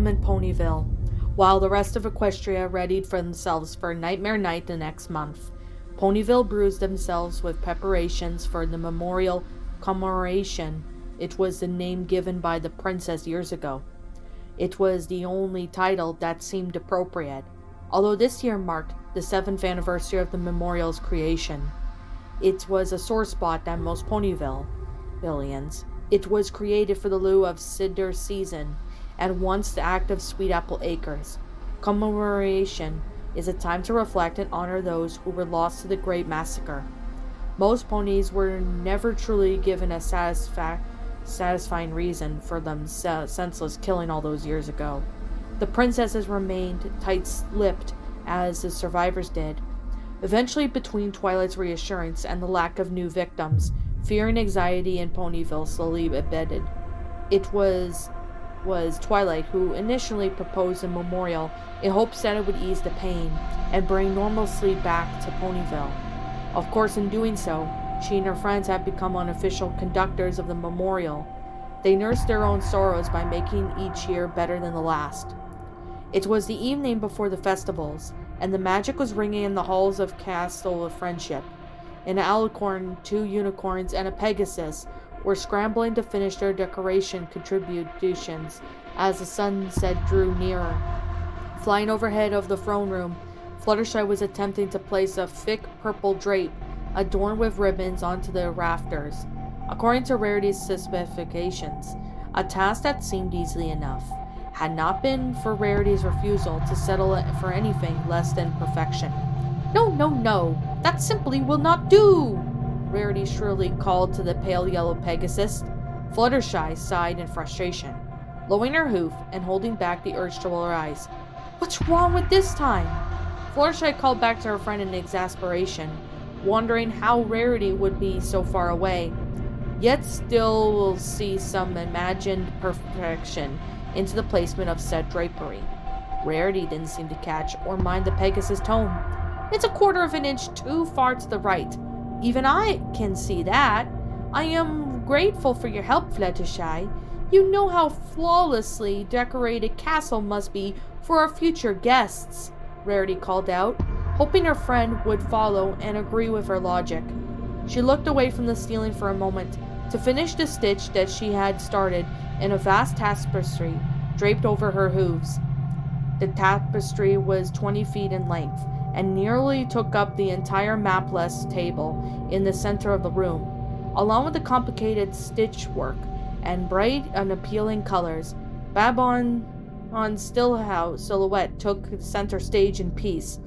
in Ponyville, while the rest of Equestria readied for themselves for Nightmare Night the next month. Ponyville bruised themselves with preparations for the memorial commemoration. It was the name given by the princess years ago. It was the only title that seemed appropriate, although this year marked the 7th anniversary of the memorial's creation. It was a sore spot at most Ponyvillians. It was created for the lieu of Cider season, and once the active Sweet Apple Acres. Commemoration is a time to reflect and honor those who were lost to the Great Massacre. Most ponies were never truly given a satisfying reason for them senseless killing all those years ago. The princesses remained tight-lipped as the survivors did. Eventually, between Twilight's reassurance and the lack of new victims, fear and anxiety in Ponyville slowly embedded. It was Twilight who initially proposed a memorial in hopes that it would ease the pain and bring normalcy back to Ponyville. Of course, in doing so, she and her friends had become unofficial conductors of the memorial. They nursed their own sorrows by making each year better than the last. It was the evening before the festivals, and the magic was ringing in the halls of Castle of Friendship. An alicorn, 2 unicorns, and a pegasus were scrambling to finish their decoration contributions as the sunset drew nearer. Flying overhead of the throne room, Fluttershy was attempting to place a thick purple drape adorned with ribbons onto the rafters. According to Rarity's specifications, a task that seemed easy enough, had not been for Rarity's refusal to settle for anything less than perfection. No, that simply will not do!" Rarity shrilly called to the pale yellow Pegasus. Fluttershy sighed in frustration, lowering her hoof and holding back the urge to roll her eyes. "What's wrong with this time?" Fluttershy called back to her friend in exasperation, wondering how Rarity would be so far away, yet still will see some imagined perfection into the placement of said drapery. Rarity didn't seem to catch or mind the Pegasus' tone. "It's a quarter of an inch too far to the right. Even I can see that. I am grateful for your help, Fluttershy. You know how flawlessly decorated castle must be for our future guests," Rarity called out, hoping her friend would follow and agree with her logic. She looked away from the ceiling for a moment to finish the stitch that she had started in a vast tapestry draped over her hooves. The tapestry was 20 feet in length and nearly took up the entire mapless table in the center of the room. Along with the complicated stitch work and bright and appealing colors, Babon's silhouette took center stage in peace.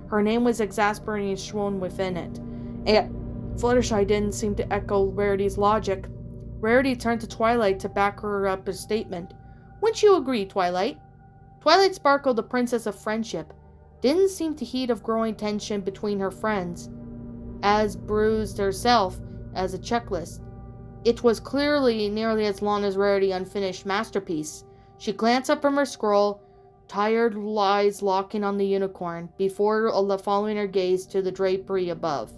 Her name was exasperatingly shown within it. And Fluttershy didn't seem to echo Rarity's logic. Rarity turned to Twilight to back her up her statement. "Wouldn't you agree, Twilight?" Twilight Sparkle, the princess of friendship, didn't seem to heed of growing tension between her friends, as bruised herself as a checklist. It was clearly nearly as long as Rarity's unfinished masterpiece. She glanced up from her scroll, tired eyes locking on the unicorn, before following her gaze to the drapery above.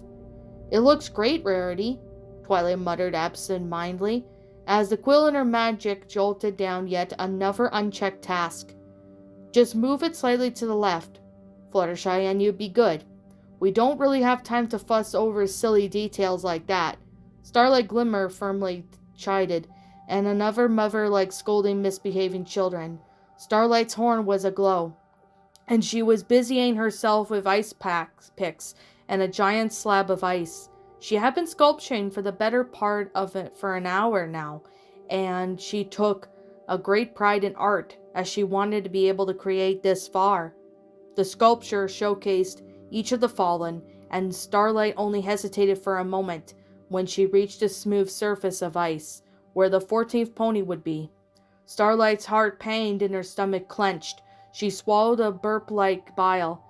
"It looks great, Rarity," Twilight muttered absent-mindedly, as the quill in her magic jolted down yet another unchecked task. "Just move it slightly to the left, Fluttershy, and you'd be good. We don't really have time to fuss over silly details like that," Starlight Glimmer firmly chided, and another mother like scolding misbehaving children. Starlight's horn was aglow, and she was busying herself with ice picks and a giant slab of ice. She had been sculpturing for the better part of it for an hour now, and she took a great pride in art, as she wanted to be able to create this far. The sculpture showcased each of the fallen, and Starlight only hesitated for a moment when she reached the smooth surface of ice, where the 14th pony would be. Starlight's heart pained and her stomach clenched. She swallowed a burp-like bile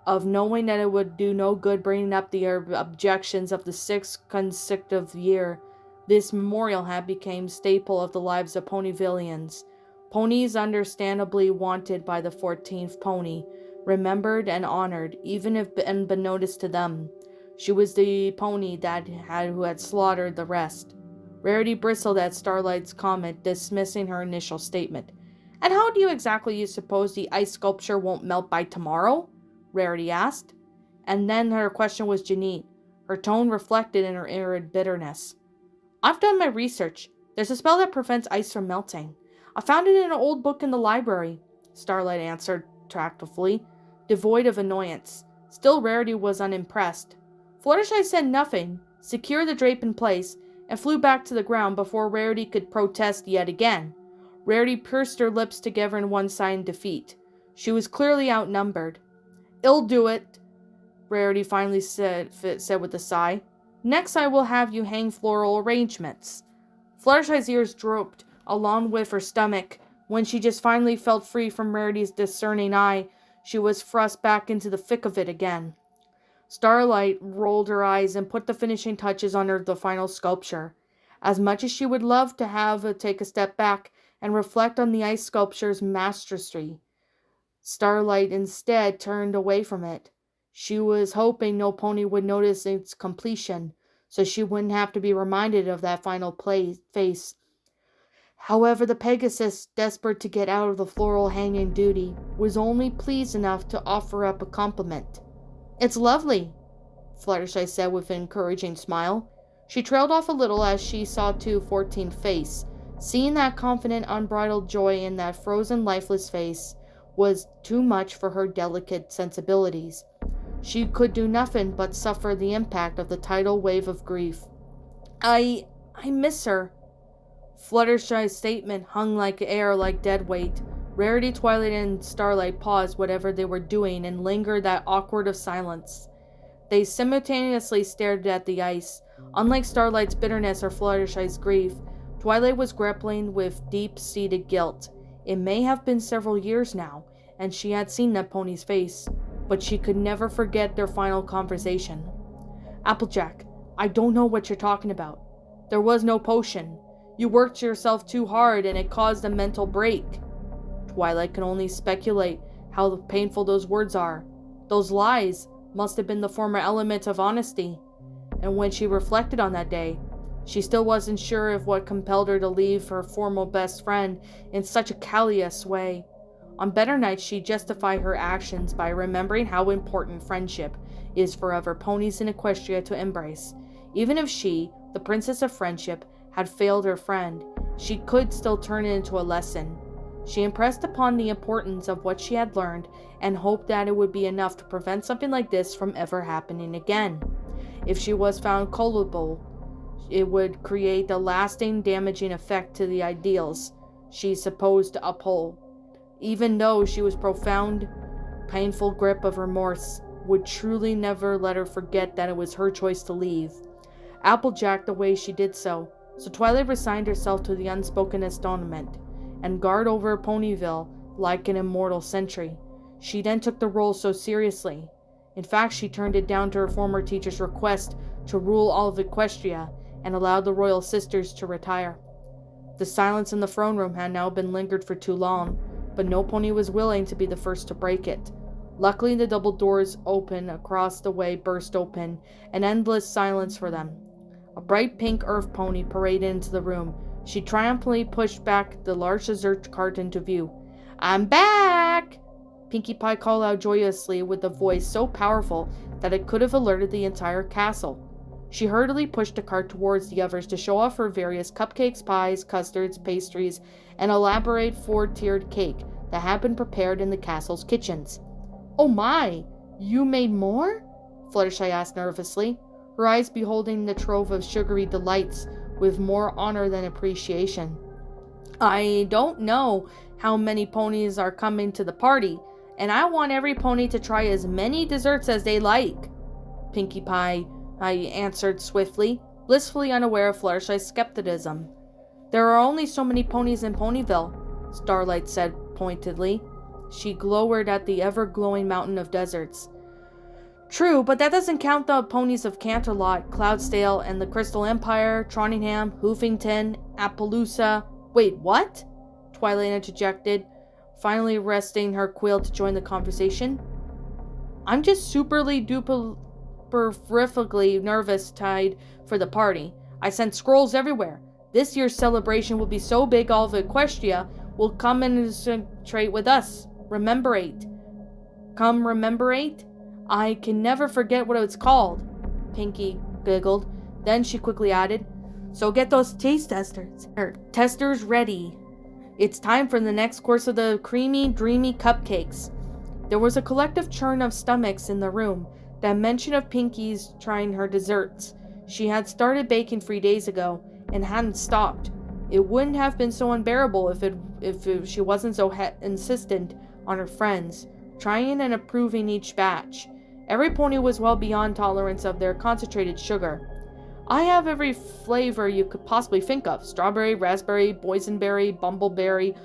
of knowing that it would do no good bringing up the objections of the 6th consecutive year. This memorial had become staple of the lives of Ponyvillians. Ponies understandably wanted by the 14th pony, remembered and honored, even if unbeknownst to them. She was the pony who had slaughtered the rest. Rarity bristled at Starlight's comment, dismissing her initial statement. And how do you exactly suppose the ice sculpture won't melt by tomorrow? Rarity asked. And then her question was genuine. Her tone reflected in her arid bitterness. I've done my research. There's a spell that prevents ice from melting. I found it in an old book in the library, Starlight answered tactfully, devoid of annoyance. Still, Rarity was unimpressed. Fluttershy said nothing, secured the drape in place, and flew back to the ground before Rarity could protest yet again. Rarity pursed her lips together in one-sided defeat. She was clearly outnumbered. "I'll do it," Rarity finally said with a sigh. "Next I will have you hang floral arrangements." Fluttershy's ears drooped, along with her stomach. When she just finally felt free from Rarity's discerning eye, she was thrust back into the thick of it again. Starlight rolled her eyes and put the finishing touches on the final sculpture. As much as she would love to have her take a step back and reflect on the ice sculpture's mastery, Starlight instead turned away from it. She was hoping no pony would notice its completion, so she wouldn't have to be reminded of that final face. However, the Pegasus, desperate to get out of the floral hanging duty, was only pleased enough to offer up a compliment. "It's lovely," Fluttershy said with an encouraging smile. She trailed off a little as she saw 214's face. Seeing that confident, unbridled joy in that frozen, lifeless face was too much for her delicate sensibilities. She could do nothing but suffer the impact of the tidal wave of grief. I miss her." Fluttershy's statement hung like air, like dead weight. Rarity, Twilight, and Starlight paused whatever they were doing and lingered that awkward of silence. They simultaneously stared at the ice. Unlike Starlight's bitterness or Fluttershy's grief, Twilight was grappling with deep-seated guilt. It may have been several years now, and she had seen that pony's face, but she could never forget their final conversation. "Applejack, I don't know what you're talking about. There was no potion. You worked yourself too hard and it caused a mental break." Twilight can only speculate how painful those words are. Those lies must have been the former element of honesty. And when she reflected on that day, she still wasn't sure of what compelled her to leave her former best friend in such a callous way. On better nights, she justified her actions by remembering how important friendship is for other ponies in Equestria to embrace. Even if she, the princess of friendship, had failed her friend, she could still turn it into a lesson. She impressed upon the importance of what she had learned and hoped that it would be enough to prevent something like this from ever happening again. If she was found culpable, it would create a lasting, damaging effect to the ideals she supposed to uphold. Even though she was profound, painful grip of remorse would truly never let her forget that it was her choice to leave Applejack the way she did so Twilight resigned herself to the unspoken atonement and guard over Ponyville like an immortal sentry. She then took the role so seriously. In fact, she turned it down to her former teacher's request to rule all of Equestria and allowed the royal sisters to retire. The silence in the throne room had now been lingered for too long, but no pony was willing to be the first to break it. Luckily, the double doors open across the way burst open, an endless silence for them. A bright pink earth pony paraded into the room. She triumphantly pushed back the large dessert cart into view. "I'm back!" Pinkie Pie called out joyously with a voice so powerful that it could have alerted the entire castle. She hurriedly pushed the cart towards the others to show off her various cupcakes, pies, custards, pastries, and elaborate four-tiered cake that had been prepared in the castle's kitchens. "Oh my! You made more?" Fluttershy asked nervously, her eyes beholding the trove of sugary delights with more honor than appreciation. "I don't know how many ponies are coming to the party, and I want every pony to try as many desserts as they like," Pinkie Pie answered swiftly, blissfully unaware of Fluttershy's skepticism. "There are only so many ponies in Ponyville," Starlight said pointedly. She glowered at the ever-glowing mountain of deserts. "True, but that doesn't count the ponies of Canterlot, Cloudsdale, and the Crystal Empire, Trondheim, Hoofington, Appaloosa." "Wait, what?" Twilight interjected, finally resting her quill to join the conversation. "I'm just superly-duper-terrifically nervous-tied for the party. I sent scrolls everywhere. This year's celebration will be so big all of Equestria will come and concentrate with us. Rememberate. Come rememberate? I can never forget what it's called. Pinkie giggled. Then she quickly added, so get those taste testers ready. It's time for the next course of the creamy, dreamy cupcakes. There was a collective churn of stomachs in the room. That mention of Pinkie's trying her desserts. She had started baking 3 days ago and hadn't stopped. It wouldn't have been so unbearable if she wasn't so insistent on her friends, trying and approving each batch. Every pony was well beyond tolerance of their concentrated sugar. I have every flavor you could possibly think of. Strawberry, raspberry, boysenberry, bumbleberry,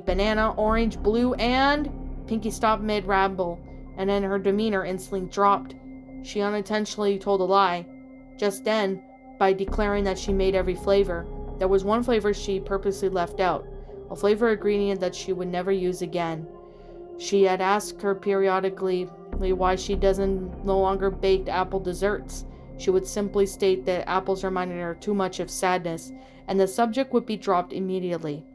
banana, orange, blue, and... Pinkie stopped mid-ramble, and then her demeanor instantly dropped. She unintentionally told a lie. Just then, by declaring that she made every flavor, there was one flavor she purposely left out, a flavor ingredient that she would never use again. She had asked her periodically why she no longer baked apple desserts. She would simply state that apples reminded her too much of sadness, and the subject would be dropped immediately.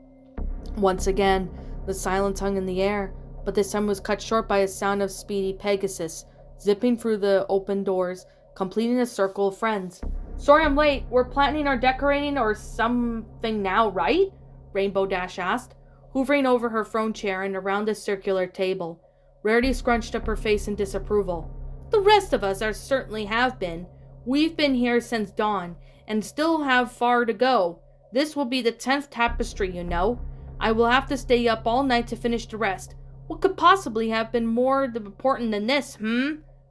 Once again, the silence hung in the air, but this time was cut short by a sound of speedy Pegasus, zipping through the open doors, completing a circle of friends. Sorry I'm late. We're planning our decorating or something now, right? Rainbow Dash asked, hovering over her throne chair and around the circular table. Rarity scrunched up her face in disapproval. The rest of us certainly have been. We've been here since dawn, and still have far to go. This will be the 10th tapestry, you know. I will have to stay up all night to finish the rest. What could possibly have been more important than this,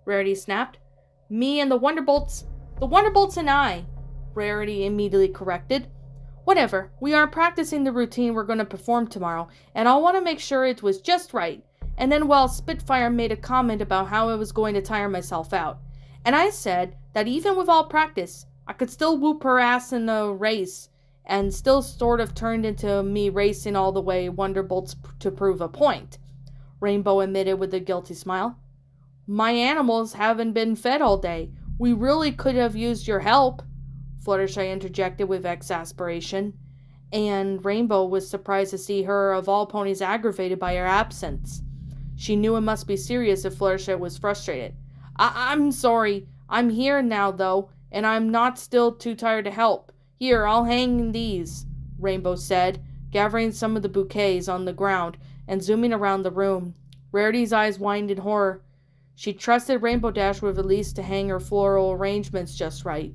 Rarity snapped. Me and the Wonderbolts. The Wonderbolts and I, Rarity immediately corrected. Whatever, we are practicing the routine we're going to perform tomorrow, and I'll want to make sure it was just right. And then, Spitfire made a comment about how I was going to tire myself out. And I said that even with all practice, I could still whoop her ass in a race, and still sort of turned into me racing all the way Wonderbolts to prove a point. Rainbow admitted with a guilty smile. My animals haven't been fed all day. We really could have used your help, Fluttershy interjected with exasperation, and Rainbow was surprised to see her of all ponies aggravated by her absence. She knew it must be serious if Fluttershy was frustrated. I'm sorry. I'm here now, though, and I'm not still too tired to help. Here, I'll hang these, Rainbow said, gathering some of the bouquets on the ground and zooming around the room. Rarity's eyes widened in horror. She trusted Rainbow Dash with at least to hang her floral arrangements just right.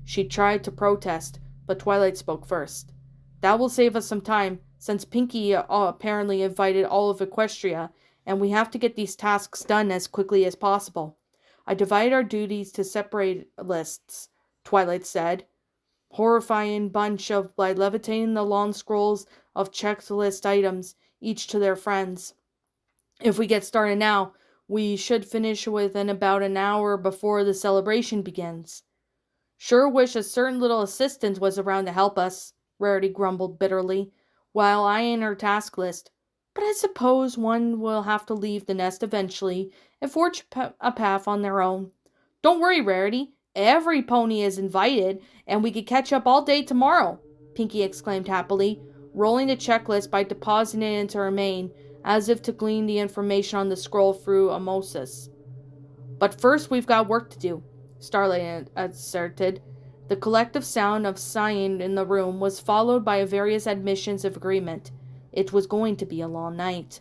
She tried to protest, but Twilight spoke first. That will save us some time, since Pinkie apparently invited all of Equestria, and we have to get these tasks done as quickly as possible. I divided our duties to separate lists, Twilight said, horrifying bunch of by levitating the long scrolls of checklist items, each to their friends. If we get started now, we should finish within about an hour before the celebration begins. Sure wish a certain little assistant was around to help us, Rarity grumbled bitterly, while eyeing her task list. But I suppose one will have to leave the nest eventually and forge a path on their own. Don't worry, Rarity. Every pony is invited, and we could catch up all day tomorrow, Pinkie exclaimed happily, rolling the checklist by depositing it into her mane, as if to glean the information on the scroll through osmosis. But first we've got work to do, Starlight asserted. The collective sound of sighing in the room was followed by various admissions of agreement. It was going to be a long night.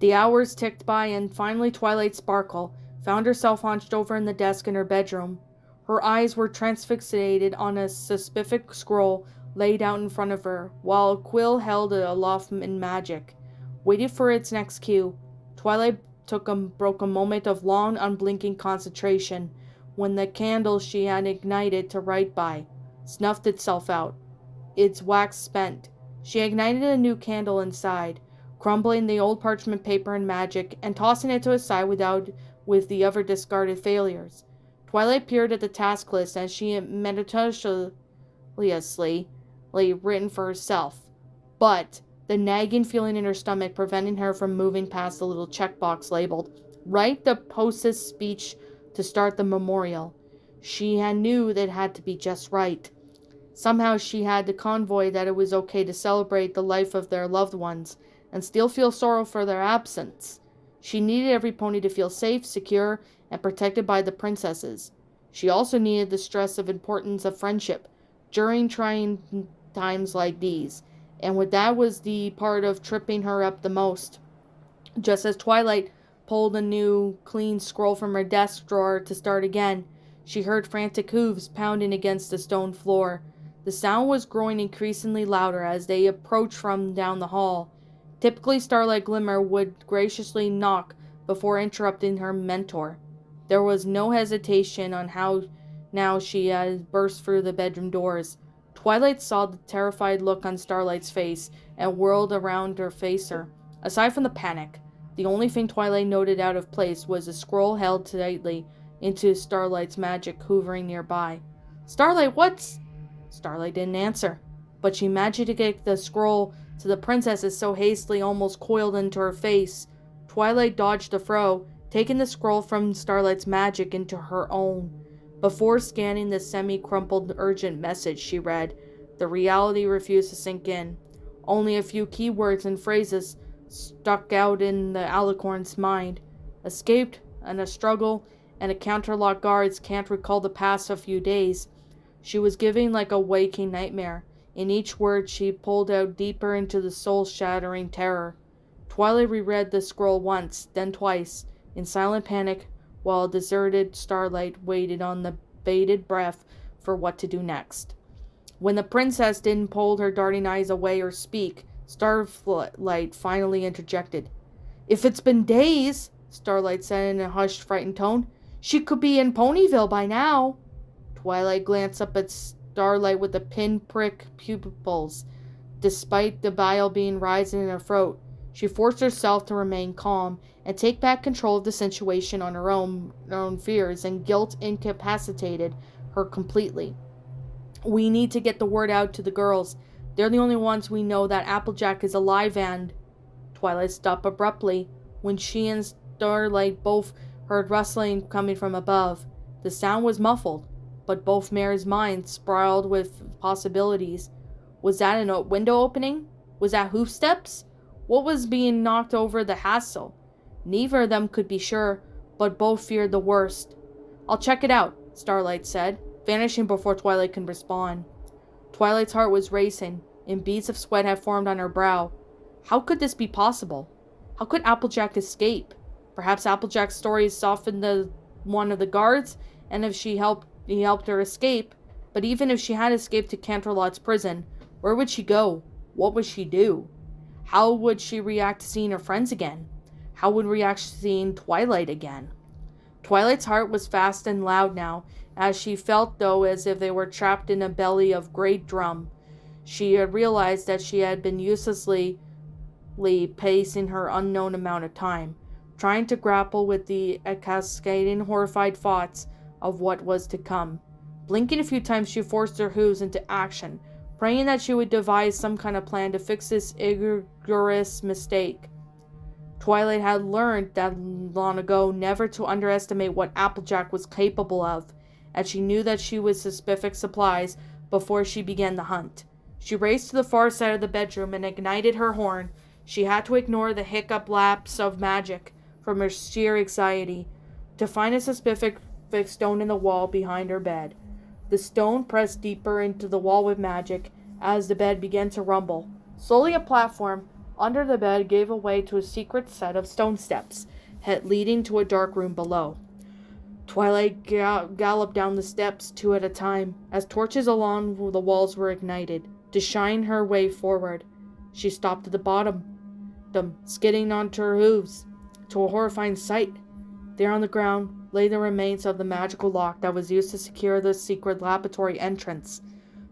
The hours ticked by, and finally Twilight Sparkle found herself hunched over in the desk in her bedroom. Her eyes were transfixated on a specific scroll laid out in front of her, while Quill held it aloft in magic, waited for its next cue. Twilight broke a moment of long, unblinking concentration when the candle she had ignited to write by snuffed itself out, its wax spent. She ignited a new candle inside, crumbling the old parchment paper in magic and tossing it to the side with the other discarded failures. Twilight peered at the task list as she meditatively written for herself, but the nagging feeling in her stomach preventing her from moving past the little checkbox labeled, "Write the hostess speech to start the memorial." She knew that it had to be just right. Somehow she had the convoy that it was okay to celebrate the life of their loved ones and still feel sorrow for their absence. She needed every pony to feel safe, secure, and protected by the princesses. She also needed the stress of importance of friendship during trying times like these, and with that was the part of tripping her up the most. Just as Twilight pulled a new, clean scroll from her desk drawer to start again, she heard frantic hooves pounding against the stone floor. The sound was growing increasingly louder as they approached from down the hall. Typically, Starlight Glimmer would graciously knock before interrupting her mentor. There was no hesitation on how now she had burst through the bedroom doors. Twilight saw the terrified look on Starlight's face and whirled around to face her. Aside from the panic, the only thing Twilight noted out of place was a scroll held tightly into Starlight's magic hovering nearby. "Starlight, what's—" Starlight didn't answer, but she managed to get the scroll to the princesses so hastily almost coiled into her face. Twilight dodged the throw, taking the scroll from Starlight's magic into her own. Before scanning the semi-crumpled urgent message she read, the reality refused to sink in. Only a few key words and phrases stuck out in the alicorn's mind. Escaped, and a struggle, and a counterlock guards can't recall the past a few days. She was giving like a waking nightmare. In each word she pulled out deeper into the soul-shattering terror. Twilight reread the scroll once, then twice, in silent panic, while deserted Starlight waited on the bated breath for what to do next. When the princess didn't pull her darting eyes away or speak, Starlight finally interjected. "If it's been days," Starlight said in a hushed, frightened tone, "she could be in Ponyville by now." Twilight glanced up at Starlight with the pin-prick pupils. Despite the bile being rising in her throat, she forced herself to remain calm and take back control of the situation on her own fears and guilt incapacitated her completely. "We need to get the word out to the girls. They're the only ones we know that Applejack is alive and—" Twilight stopped abruptly when she and Starlight both heard rustling coming from above. The sound was muffled, but both Mare's minds sprawled with possibilities. Was that a window opening? Was that hoof steps? What was being knocked over the hastel? Neither of them could be sure, but both feared the worst. "I'll check it out," Starlight said, vanishing before Twilight could respond. Twilight's heart was racing, and beads of sweat had formed on her brow. How could this be possible? How could Applejack escape? Perhaps Applejack's story softened one of the guards, and if he helped her escape. But even if she had escaped to Canterlot's prison, where would she go? What would she do? How would she react to seeing her friends again? How would react to seeing Twilight again? Twilight's heart was fast and loud now, as she felt though as if they were trapped in a belly of great drum. She had realized that she had been uselessly pacing her unknown amount of time, trying to grapple with the cascading horrified thoughts of what was to come. Blinking a few times, she forced her hooves into action, praying that she would devise some kind of plan to fix this egregious mistake. Twilight had learned that long ago never to underestimate what Applejack was capable of, and she knew that she would suspect supplies before she began the hunt. She raced to the far side of the bedroom and ignited her horn. She had to ignore the hiccup lapse of magic from her sheer anxiety to find a specific stone in the wall behind her bed. The stone pressed deeper into the wall with magic as the bed began to rumble. Slowly a platform under the bed gave way to a secret set of stone steps, leading to a dark room below. Twilight galloped down the steps, two at a time, as torches along the walls were ignited, to shine her way forward. She stopped at the bottom, skidding onto her hooves, to a horrifying sight. There on the ground lay the remains of the magical lock that was used to secure the secret laboratory entrance.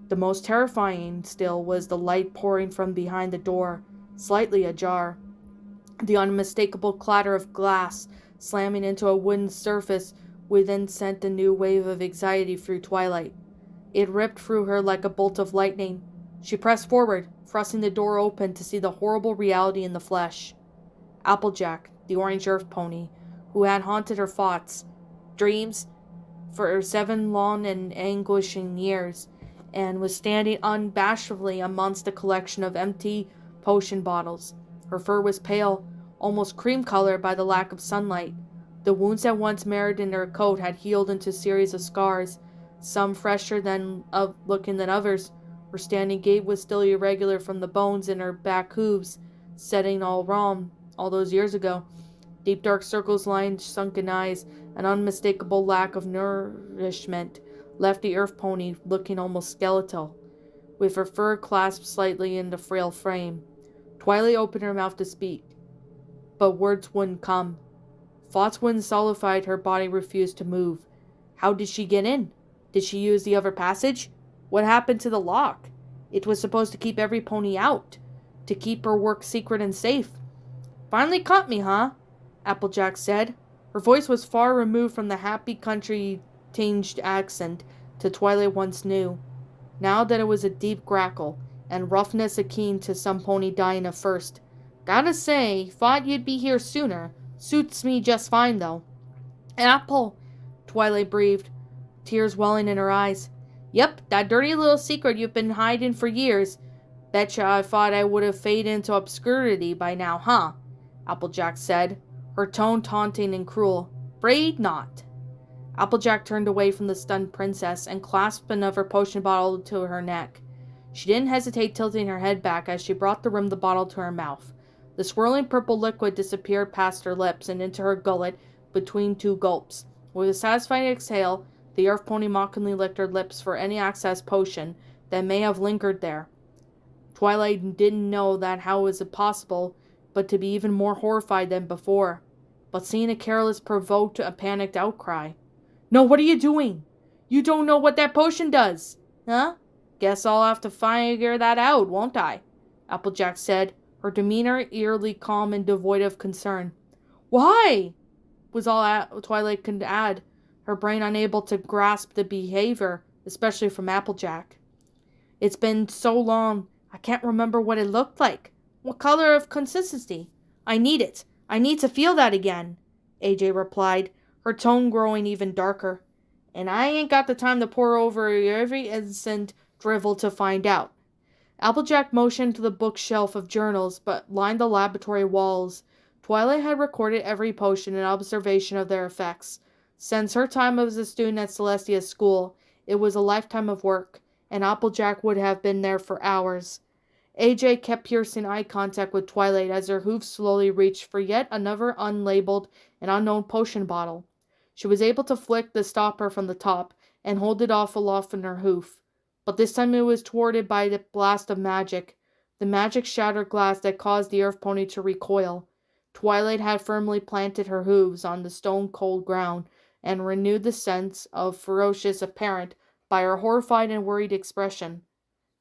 The most terrifying still was the light pouring from behind the door, slightly ajar. The unmistakable clatter of glass slamming into a wooden surface within sent a new wave of anxiety through Twilight. It ripped through her like a bolt of lightning. She pressed forward, thrusting the door open to see the horrible reality in the flesh. Applejack, the orange earth pony, who had haunted her thoughts, dreams, for 7 long and anguishing years, and was standing unabashedly amongst a collection of empty potion bottles. Her fur was pale, almost cream color by the lack of sunlight. The wounds that once marred in her coat had healed into a series of scars, some fresher looking than others. Her standing gait was still irregular from the bones in her back hooves, setting all wrong all those years ago. Deep dark circles lined sunken eyes, an unmistakable lack of nourishment, left the earth pony looking almost skeletal, with her fur clasped slightly in the frail frame. Twilight opened her mouth to speak, but words wouldn't come. Thoughts wouldn't solidify, her body refused to move. How did she get in? Did she use the other passage? What happened to the lock? It was supposed to keep every pony out, to keep her work secret and safe. Finally caught me, huh? Applejack said. Her voice was far removed from the happy country-tinged accent to Twilight once knew. Now that it was a deep grackle, and roughness akin to some pony dying of thirst. Gotta say, thought you'd be here sooner. Suits me just fine, though. Apple, Twilight breathed, tears welling in her eyes. Yep, that dirty little secret you've been hiding for years. Betcha I thought I would have faded into obscurity by now, huh? Applejack said, her tone taunting and cruel. Afraid not. Applejack turned away from the stunned princess and clasped another potion bottle to her neck. She didn't hesitate, tilting her head back as she brought the rim of the bottle to her mouth. The swirling purple liquid disappeared past her lips and into her gullet between two gulps. With a satisfying exhale, the earth pony mockingly licked her lips for any excess potion that may have lingered there. Twilight didn't know that how was it possible, but to be even more horrified than before. But seeing it careless provoked a panicked outcry. No, what are you doing? You don't know what that potion does, huh? Guess I'll have to figure that out, won't I? Applejack said, her demeanor eerily calm and devoid of concern. Why? Was all Twilight could add, her brain unable to grasp the behavior, especially from Applejack. It's been so long, I can't remember what it looked like. What color of consistency? I need it. I need to feel that again, AJ replied, her tone growing even darker. And I ain't got the time to pore over every innocent drivel to find out. Applejack motioned to the bookshelf of journals but lined the laboratory walls. Twilight had recorded every potion and observation of their effects. Since her time as a student at Celestia's school, it was a lifetime of work, and Applejack would have been there for hours. AJ kept piercing eye contact with Twilight as her hooves slowly reached for yet another unlabeled and unknown potion bottle. She was able to flick the stopper from the top and hold it off aloft in her hoof. But this time it was thwarted by the blast of magic, the magic shattered glass that caused the earth pony to recoil. Twilight had firmly planted her hooves on the stone-cold ground and renewed the sense of ferocious apparent by her horrified and worried expression.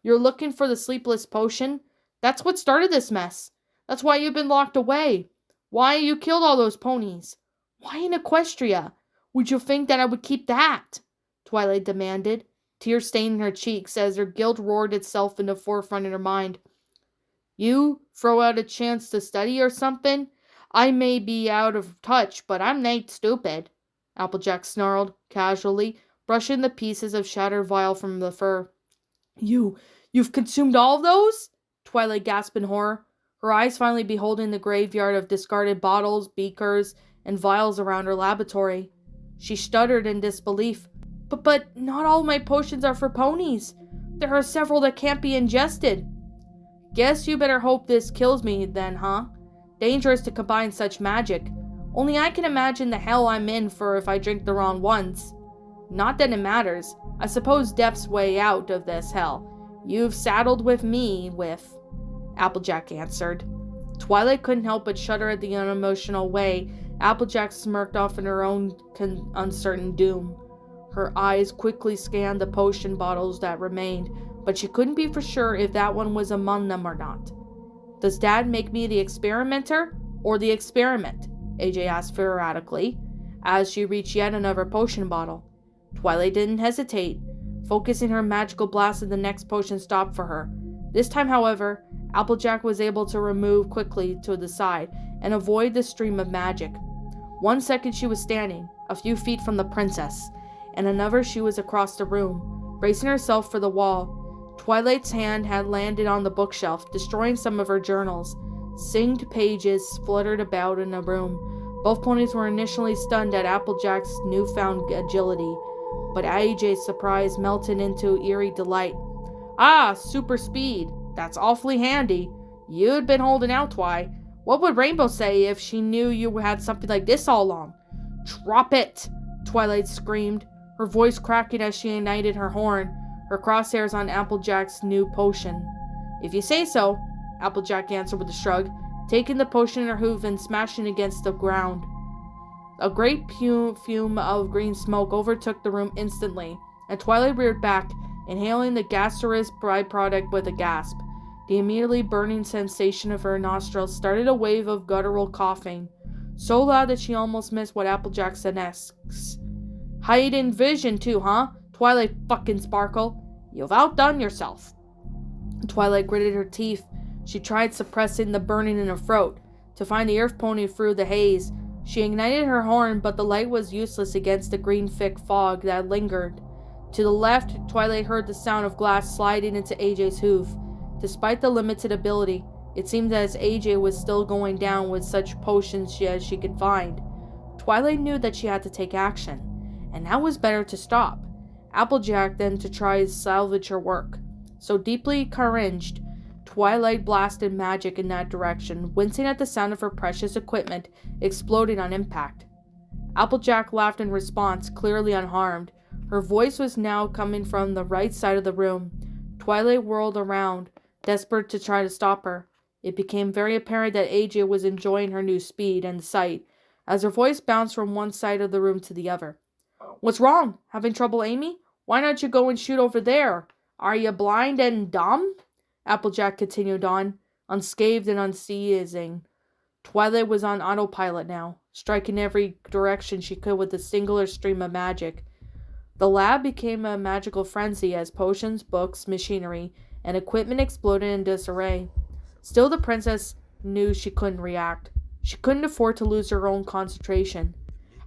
You're looking for the sleepless potion? That's what started this mess. That's why you've been locked away. Why you killed all those ponies. Why in Equestria? Would you think that I would keep that? Twilight demanded, tears staining her cheeks as her guilt roared itself in the forefront in her mind. You throw out a chance to study or something? I may be out of touch, but I'm not stupid, Applejack snarled, casually, brushing the pieces of shattered vial from the fur. You've consumed all of those? Twilight gasped in horror, her eyes finally beholding the graveyard of discarded bottles, beakers, and vials around her laboratory. She stuttered in disbelief. But not all my potions are for ponies. There are several that can't be ingested. Guess you better hope this kills me then, huh? Dangerous to combine such magic. Only I can imagine the hell I'm in for if I drink the wrong ones. Not that it matters. I suppose death's way out of this hell. You've saddled with me with... Applejack answered. Twilight couldn't help but shudder at the unemotional way Applejack smirked off in her own uncertain doom. Her eyes quickly scanned the potion bottles that remained, but she couldn't be for sure if that one was among them or not. Does Dad make me the experimenter or the experiment? AJ asked theoretically, as she reached yet another potion bottle. Twilight didn't hesitate, focusing her magical blast as the next potion stopped for her. This time, however, Applejack was able to remove quickly to the side and avoid the stream of magic. 1 second she was standing, a few feet from the princess, and another she was across the room, bracing herself for the wall. Twilight's hand had landed on the bookshelf, destroying some of her journals. Singed pages fluttered about in the room. Both ponies were initially stunned at Applejack's newfound agility, but AJ's surprise melted into eerie delight. Ah, super speed. That's awfully handy. You'd been holding out, Twi. What would Rainbow say if she knew you had something like this all along? Drop it! Twilight screamed, her voice cracking as she ignited her horn, her crosshairs on Applejack's new potion. If you say so, Applejack answered with a shrug, taking the potion in her hoof and smashing against the ground. A great fume of green smoke overtook the room instantly, and Twilight reared back, inhaling the gaseous byproduct with a gasp. The immediately burning sensation of her nostrils started a wave of guttural coughing, so loud that she almost missed what Applejack said next. Heightened vision too, huh? Twilight fucking Sparkle. You've outdone yourself. Twilight gritted her teeth. She tried suppressing the burning in her throat. To find the earth pony through the haze, she ignited her horn, but the light was useless against the green thick fog that lingered. To the left, Twilight heard the sound of glass sliding into AJ's hoof. Despite the limited ability, it seemed as AJ was still going down with such potions as she could find. Twilight knew that she had to take action, and now was better to stop. Applejack then to try to salvage her work. So deeply cringed, Twilight blasted magic in that direction, wincing at the sound of her precious equipment exploding on impact. Applejack laughed in response, clearly unharmed. Her voice was now coming from the right side of the room. Twilight whirled around, desperate to try to stop her. It became very apparent that AJ was enjoying her new speed and sight, as her voice bounced from one side of the room to the other. What's wrong? Having trouble aiming? Why don't you go and shoot over there? Are you blind and dumb? Applejack continued on, unscathed and unceasing. Twilight was on autopilot now, striking every direction she could with a singular stream of magic. The lab became a magical frenzy as potions, books, machinery, and equipment exploded in disarray. Still, the princess knew she couldn't react. She couldn't afford to lose her own concentration.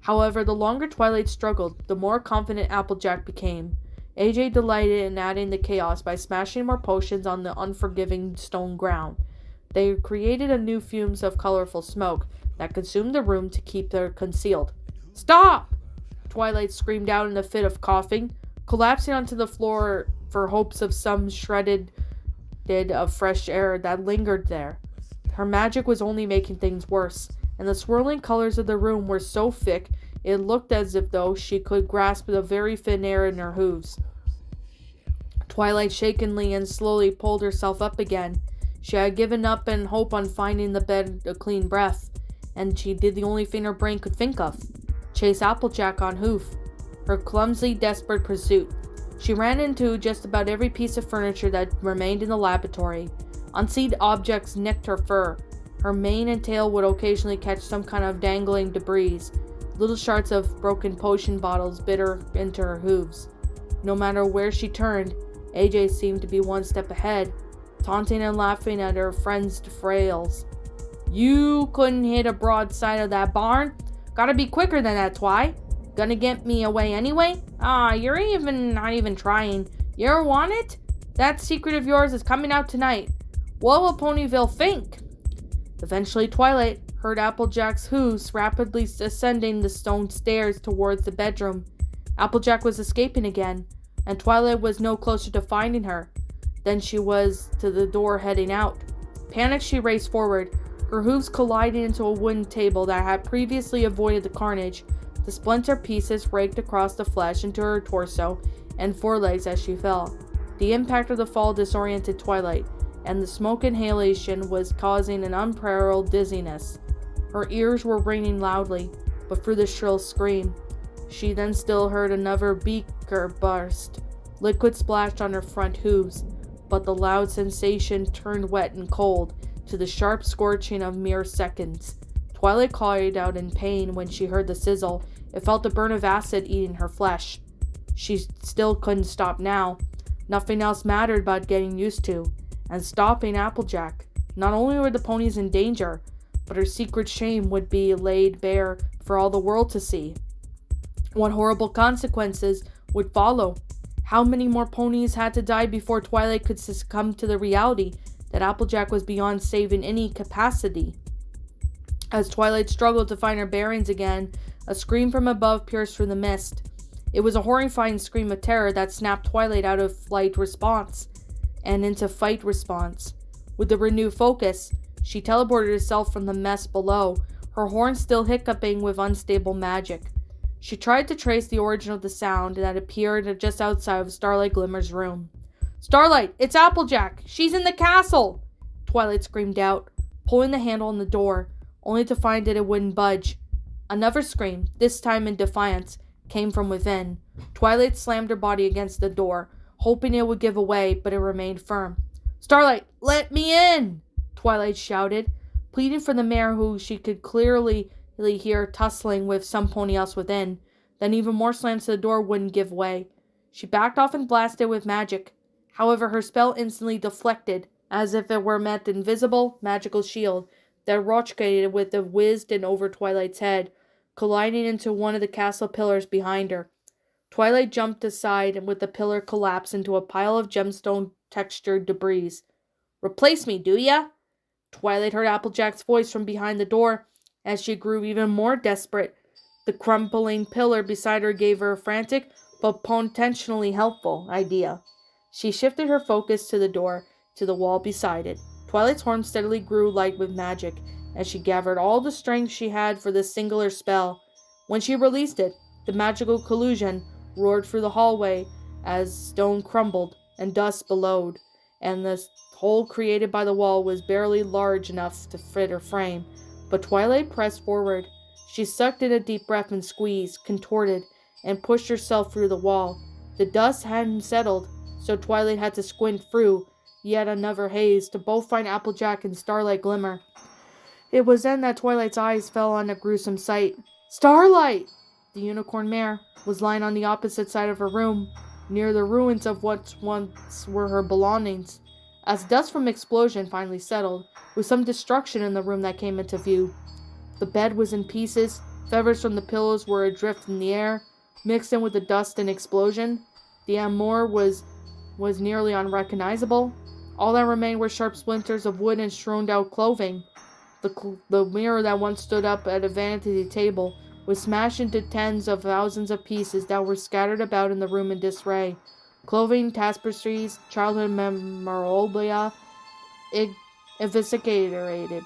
However, the longer Twilight struggled, the more confident Applejack became. AJ delighted in adding the chaos by smashing more potions on the unforgiving stone ground. They created a new fumes of colorful smoke that consumed the room to keep her concealed. Stop! Twilight screamed out in a fit of coughing, collapsing onto the floor for hopes of some shredded of fresh air that lingered there. Her magic was only making things worse, and the swirling colors of the room were so thick it looked as if though she could grasp the very thin air in her hooves. Twilight shakenly and slowly pulled herself up again. She had given up in hope on finding the bed a clean breath, and she did the only thing her brain could think of. Chase Applejack on hoof. Her clumsy, desperate pursuit. She ran into just about every piece of furniture that remained in the laboratory. Unseen objects nicked her fur. Her mane and tail would occasionally catch some kind of dangling debris. Little shards of broken potion bottles bit her into her hooves. No matter where she turned, AJ seemed to be one step ahead, taunting and laughing at her friend's frails. You couldn't hit a broadside of that barn? Gotta be quicker than that, Twi. Gonna get me away anyway? You're not even trying. You ever want it? That secret of yours is coming out tonight. What will Ponyville think? Eventually, Twilight heard Applejack's hooves rapidly ascending the stone stairs towards the bedroom. Applejack was escaping again, and Twilight was no closer to finding her than she was to the door heading out. Panicked, she raced forward, her hooves colliding into a wooden table that had previously avoided the carnage. The splinter pieces raked across the flesh into her torso and forelegs as she fell. The impact of the fall disoriented Twilight, and the smoke inhalation was causing an unparalleled dizziness. Her ears were ringing loudly, but through the shrill scream, she then still heard another beaker burst. Liquid splashed on her front hooves, but the loud sensation turned wet and cold to the sharp scorching of mere seconds. Twilight cried out in pain when she heard the sizzle. It felt the burn of acid eating her flesh. She still couldn't stop now. Nothing else mattered but getting used to, and stopping Applejack. Not only were the ponies in danger, but her secret shame would be laid bare for all the world to see. What horrible consequences would follow? How many more ponies had to die before Twilight could succumb to the reality that Applejack was beyond save in any capacity? As Twilight struggled to find her bearings again, a scream from above pierced through the mist. It was a horrifying scream of terror that snapped Twilight out of flight response and into fight response. With a renewed focus, she teleported herself from the mess below, her horn still hiccuping with unstable magic. She tried to trace the origin of the sound that appeared just outside of Starlight Glimmer's room. "Starlight, it's Applejack! She's in the castle!" Twilight screamed out, pulling the handle on the door, only to find that it wouldn't budge. Another scream, this time in defiance, came from within. Twilight slammed her body against the door, hoping it would give away, but it remained firm. "Starlight, let me in!" Twilight shouted, pleading for the mare who she could clearly hear tussling with some pony else within. Then even more slams to the door wouldn't give way. She backed off and blasted with magic. However, her spell instantly deflected, as if it were met invisible, magical shield that rotated with the whizzed and over Twilight's head, colliding into one of the castle pillars behind her. Twilight jumped aside and with the pillar collapsed into a pile of gemstone-textured debris. "Replace me, do ya?" Twilight heard Applejack's voice from behind the door. As she grew even more desperate, the crumbling pillar beside her gave her a frantic but potentially helpful idea. She shifted her focus to the door, to the wall beside it. Twilight's horn steadily grew light with magic, as she gathered all the strength she had for this singular spell. When she released it, the magical collusion roared through the hallway as stone crumbled and dust billowed, and the hole created by the wall was barely large enough to fit her frame. But Twilight pressed forward. She sucked in a deep breath and squeezed, contorted, and pushed herself through the wall. The dust hadn't settled, so Twilight had to squint through yet another haze to both find Applejack and Starlight Glimmer. It was then that Twilight's eyes fell on a gruesome sight. Starlight! The unicorn mare was lying on the opposite side of her room, near the ruins of what once were her belongings. As dust from explosion finally settled, with some destruction in the room that came into view. The bed was in pieces, feathers from the pillows were adrift in the air, mixed in with the dust and explosion. The armor was nearly unrecognizable. All that remained were sharp splinters of wood and strewn-out clothing. The mirror that once stood up at a vanity table was smashed into tens of thousands of pieces that were scattered about in the room in disarray. Clothing, tapestries, childhood memorabilia, eviscerated.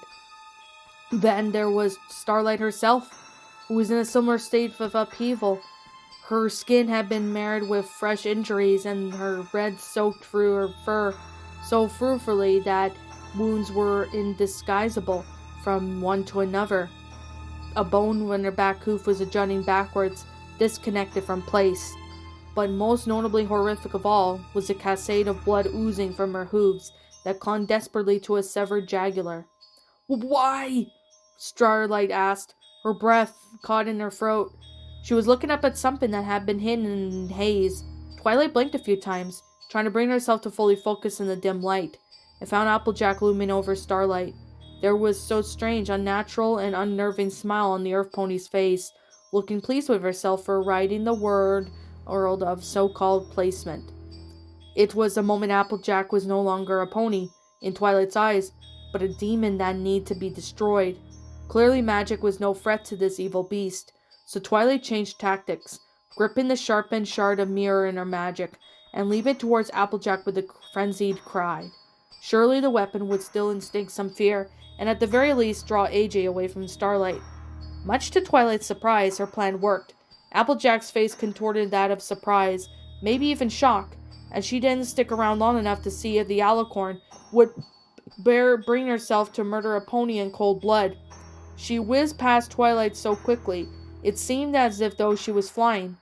Then there was Starlight herself, who was in a similar state of upheaval. Her skin had been marred with fresh injuries, and her red soaked through her fur so fruitfully that wounds were indisguisable from one to another. A bone in her back hoof was jutting backwards, disconnected from place. But most notably horrific of all was the cascade of blood oozing from her hooves that clung desperately to a severed jugular. "Why?" Starlight asked, her breath caught in her throat. She was looking up at something that had been hidden in haze. Twilight blinked a few times, trying to bring herself to fully focus in the dim light, and found Applejack looming over Starlight. There was so strange, unnatural, and unnerving smile on the Earth Pony's face, looking pleased with herself for riding the world of so-called placement. It was the moment Applejack was no longer a pony, in Twilight's eyes, but a demon that needed to be destroyed. Clearly magic was no threat to this evil beast, so Twilight changed tactics, gripping the sharpened shard of mirror in her magic, and leaped it towards Applejack with a frenzied cry. Surely the weapon would still instinct some fear, and at the very least draw AJ away from Starlight. Much to Twilight's surprise, her plan worked. Applejack's face contorted that of surprise, maybe even shock, and she didn't stick around long enough to see if the alicorn would bring herself to murder a pony in cold blood. She whizzed past Twilight so quickly, it seemed as if though she was flying.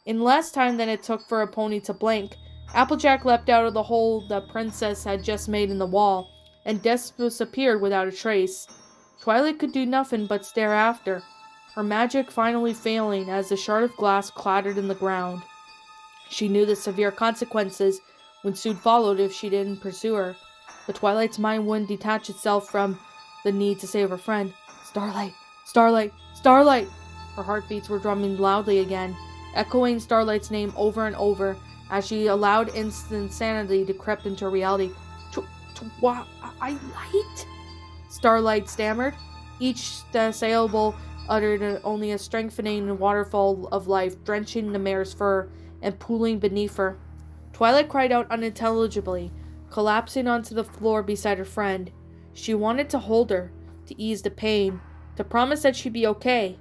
In less time than it took for a pony to blink, Applejack leapt out of the hole the princess had just made in the wall, and disappeared without a trace. Twilight could do nothing but stare after, her magic finally failing as the shard of glass clattered in the ground. She knew the severe consequences would soon follow if she didn't pursue her, but Twilight's mind wouldn't detach itself from the need to save her friend. Starlight! Starlight! Starlight! Her heartbeats were drumming loudly again, echoing Starlight's name over and over as she allowed insanity to creep into reality. Why, I light? Starlight stammered. Each syllable uttered only a strengthening waterfall of life, drenching the mare's fur and pooling beneath her. Twilight cried out unintelligibly, collapsing onto the floor beside her friend. She wanted to hold her, to ease the pain, to promise that she'd be okay,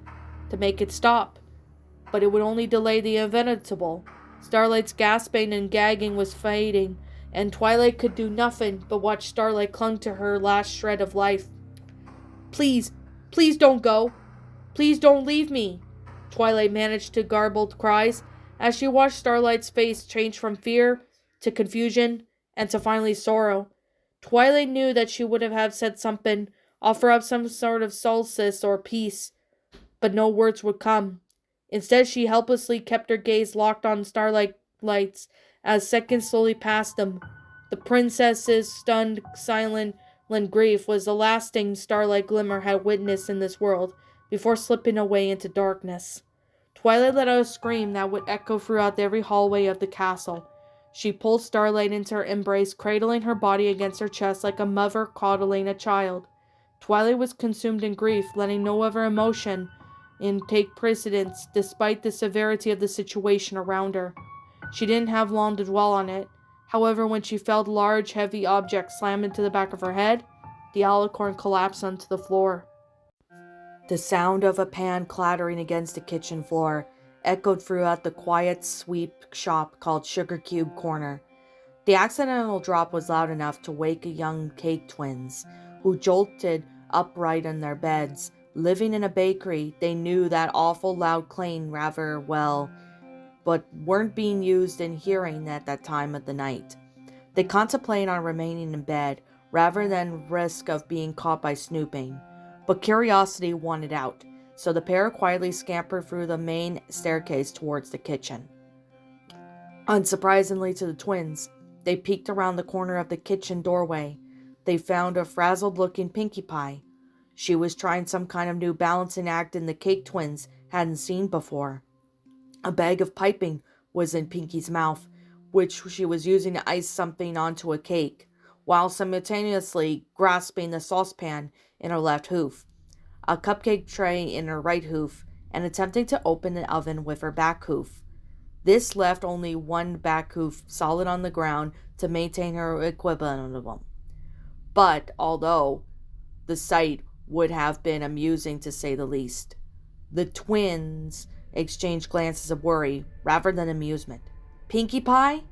to make it stop. But it would only delay the inevitable. Starlight's gasping and gagging was fading, and Twilight could do nothing but watch Starlight clung to her last shred of life. Please, please don't go. Please don't leave me. Twilight managed to garbled cries as she watched Starlight's face change from fear to confusion and to finally sorrow. Twilight knew that she would have said something, offer up some sort of solace or peace, but no words would come. Instead, she helplessly kept her gaze locked on Starlight's as seconds slowly passed them. The princess's stunned, silent grief was the last thing Starlight Glimmer had witnessed in this world before slipping away into darkness. Twilight let out a scream that would echo throughout every hallway of the castle. She pulled Starlight into her embrace, cradling her body against her chest like a mother coddling a child. Twilight was consumed in grief, letting no other emotion take precedence despite the severity of the situation around her. She didn't have long to dwell on it. However, when she felt a large, heavy object slam into the back of her head, the alicorn collapsed onto the floor. The sound of a pan clattering against the kitchen floor echoed throughout the quiet, sweet shop called Sugar Cube Corner. The accidental drop was loud enough to wake young cake twins, who jolted upright in their beds. Living in a bakery, they knew that awful loud clang rather well, but weren't being used in hearing at that time of the night. They contemplated on remaining in bed, rather than risk of being caught by snooping. But curiosity wanted out, so the pair quietly scampered through the main staircase towards the kitchen. Unsurprisingly to the twins, they peeked around the corner of the kitchen doorway. They found a frazzled-looking Pinkie Pie. She was trying some kind of new balancing act the cake twins hadn't seen before. A bag of piping was in Pinkie's mouth, which she was using to ice something onto a cake, while simultaneously grasping the saucepan in her left hoof, a cupcake tray in her right hoof, and attempting to open the oven with her back hoof. This left only one back hoof solid on the ground to maintain her equilibrium. But although the sight would have been amusing to say the least, the twins exchanged glances of worry rather than amusement. "Pinkie Pie?"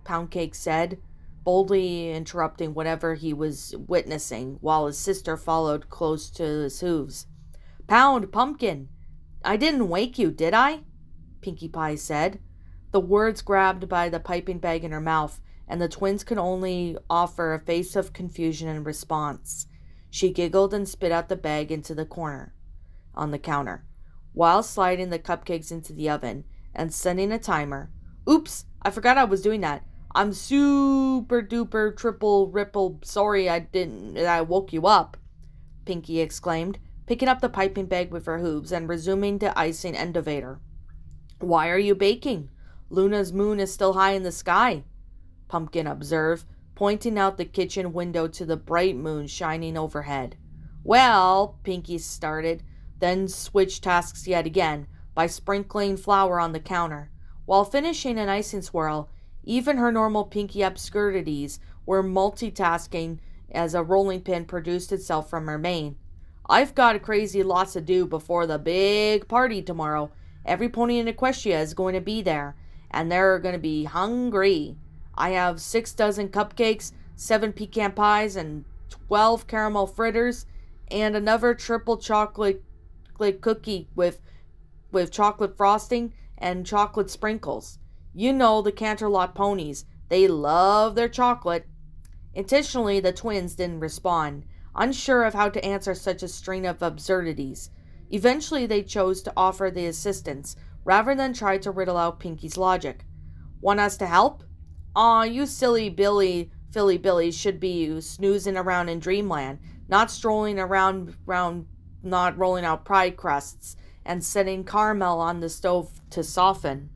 Poundcake said, boldly interrupting whatever he was witnessing, while his sister followed close to his hooves. "Pound, pumpkin! I didn't wake you, did I?" Pinkie Pie said. The words grabbed by the piping bag in her mouth, and the twins could only offer a face of confusion in response. She giggled and spit out the bag into the corner on the counter, while sliding the cupcakes into the oven and setting a timer. "Oops, I forgot I was doing that. I'm super duper triple ripple sorry I woke you up," Pinkie exclaimed, picking up the piping bag with her hooves and resuming the icing elevator. "Why are you baking? Luna's moon is still high in the sky," Pumpkin observed, pointing out the kitchen window to the bright moon shining overhead. "Well," Pinkie started, then switched tasks yet again by sprinkling flour on the counter. While finishing an icing swirl, even her normal Pinkie obscurities were multitasking as a rolling pin produced itself from her mane. "I've got crazy lots to do before the big party tomorrow. Every pony in Equestria is going to be there, and they're going to be hungry. I have 6 dozen cupcakes, 7 pecan pies, and 12 caramel fritters, and another triple chocolate cookie with chocolate frosting and chocolate sprinkles. You know the Canterlot ponies. They love their chocolate." Intentionally, the twins didn't respond, unsure of how to answer such a string of absurdities. Eventually, they chose to offer the assistance, rather than try to riddle out Pinkie's logic. "Want us to help? Aw, you silly Philly Billies should be snoozing around in dreamland, not strolling around not rolling out pie crusts and setting caramel on the stove to soften."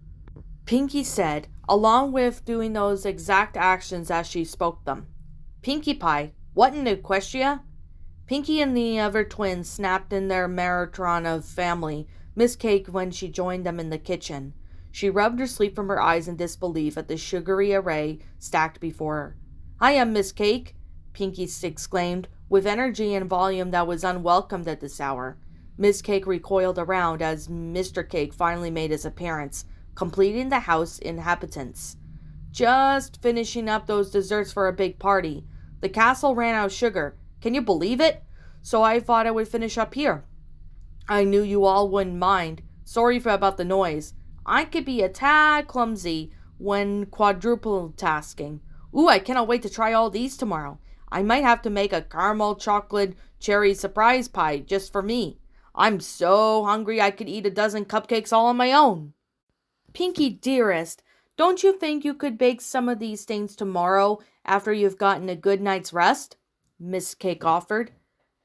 Pinkie said, along with doing those exact actions as she spoke them. Pinkie Pie, what in Equestria? Pinkie and the other twins snapped in their marathon of family Miss Cake when she joined them in the kitchen. She rubbed her sleep from her eyes in disbelief at the sugary array stacked before her. "I am Miss Cake," Pinkie exclaimed, with energy and volume that was unwelcomed at this hour. Miss Cake recoiled around as Mr. Cake finally made his appearance, completing the house inhabitants. "Just finishing up those desserts for a big party. The castle ran out of sugar. Can you believe it? So I thought I would finish up here. I knew you all wouldn't mind. Sorry about the noise. I could be a tad clumsy when quadruple tasking. Ooh, I cannot wait to try all these tomorrow. I might have to make a caramel chocolate cherry surprise pie just for me. I'm so hungry I could eat a dozen cupcakes all on my own." "Pinkie, dearest, don't you think you could bake some of these things tomorrow after you've gotten a good night's rest?" Miss Cake offered.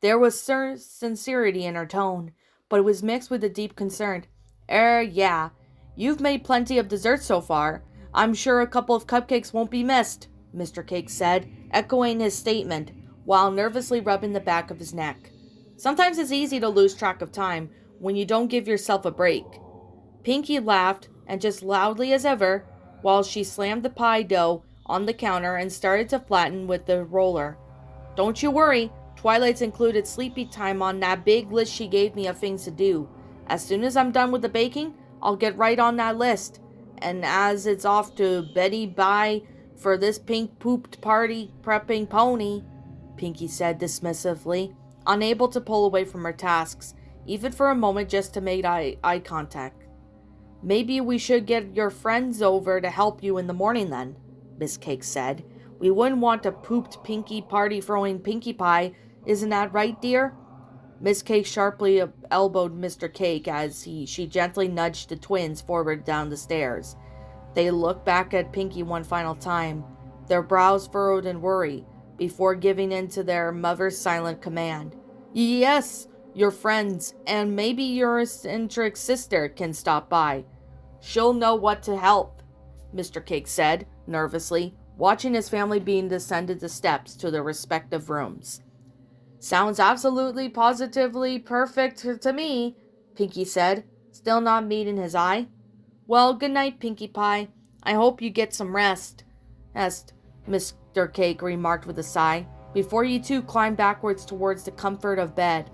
There was sincerity in her tone, but it was mixed with a deep concern. Yeah. You've made plenty of desserts so far. I'm sure a couple of cupcakes won't be missed," Mr. Cake said, echoing his statement, while nervously rubbing the back of his neck. "Sometimes it's easy to lose track of time when you don't give yourself a break." Pinkie laughed, and just loudly as ever, while she slammed the pie dough on the counter and started to flatten with the roller. "Don't you worry, Twilight's included sleepy time on that big list she gave me of things to do. As soon as I'm done with the baking, I'll get right on that list. And as it's off to Betty bye for this pink-pooped party prepping pony," Pinkie said dismissively, unable to pull away from her tasks, even for a moment just to make eye contact. "Maybe we should get your friends over to help you in the morning then," Miss Cake said. "We wouldn't want a pooped Pinkie party throwing Pinkie Pie, isn't that right, dear?" Miss Cake sharply elbowed Mr. Cake as she gently nudged the twins forward down the stairs. They looked back at Pinkie one final time, their brows furrowed in worry, before giving in to their mother's silent command. "Yes, your friends, and maybe your eccentric sister can stop by. She'll know what to help," Mr. Cake said, nervously, watching his family being descended the steps to their respective rooms. "Sounds absolutely positively perfect to me," Pinkie said, still not meeting his eye. "Well, good night, Pinkie Pie. I hope you get some rest," Mr. Cake remarked with a sigh, before he too climbed backwards towards the comfort of bed.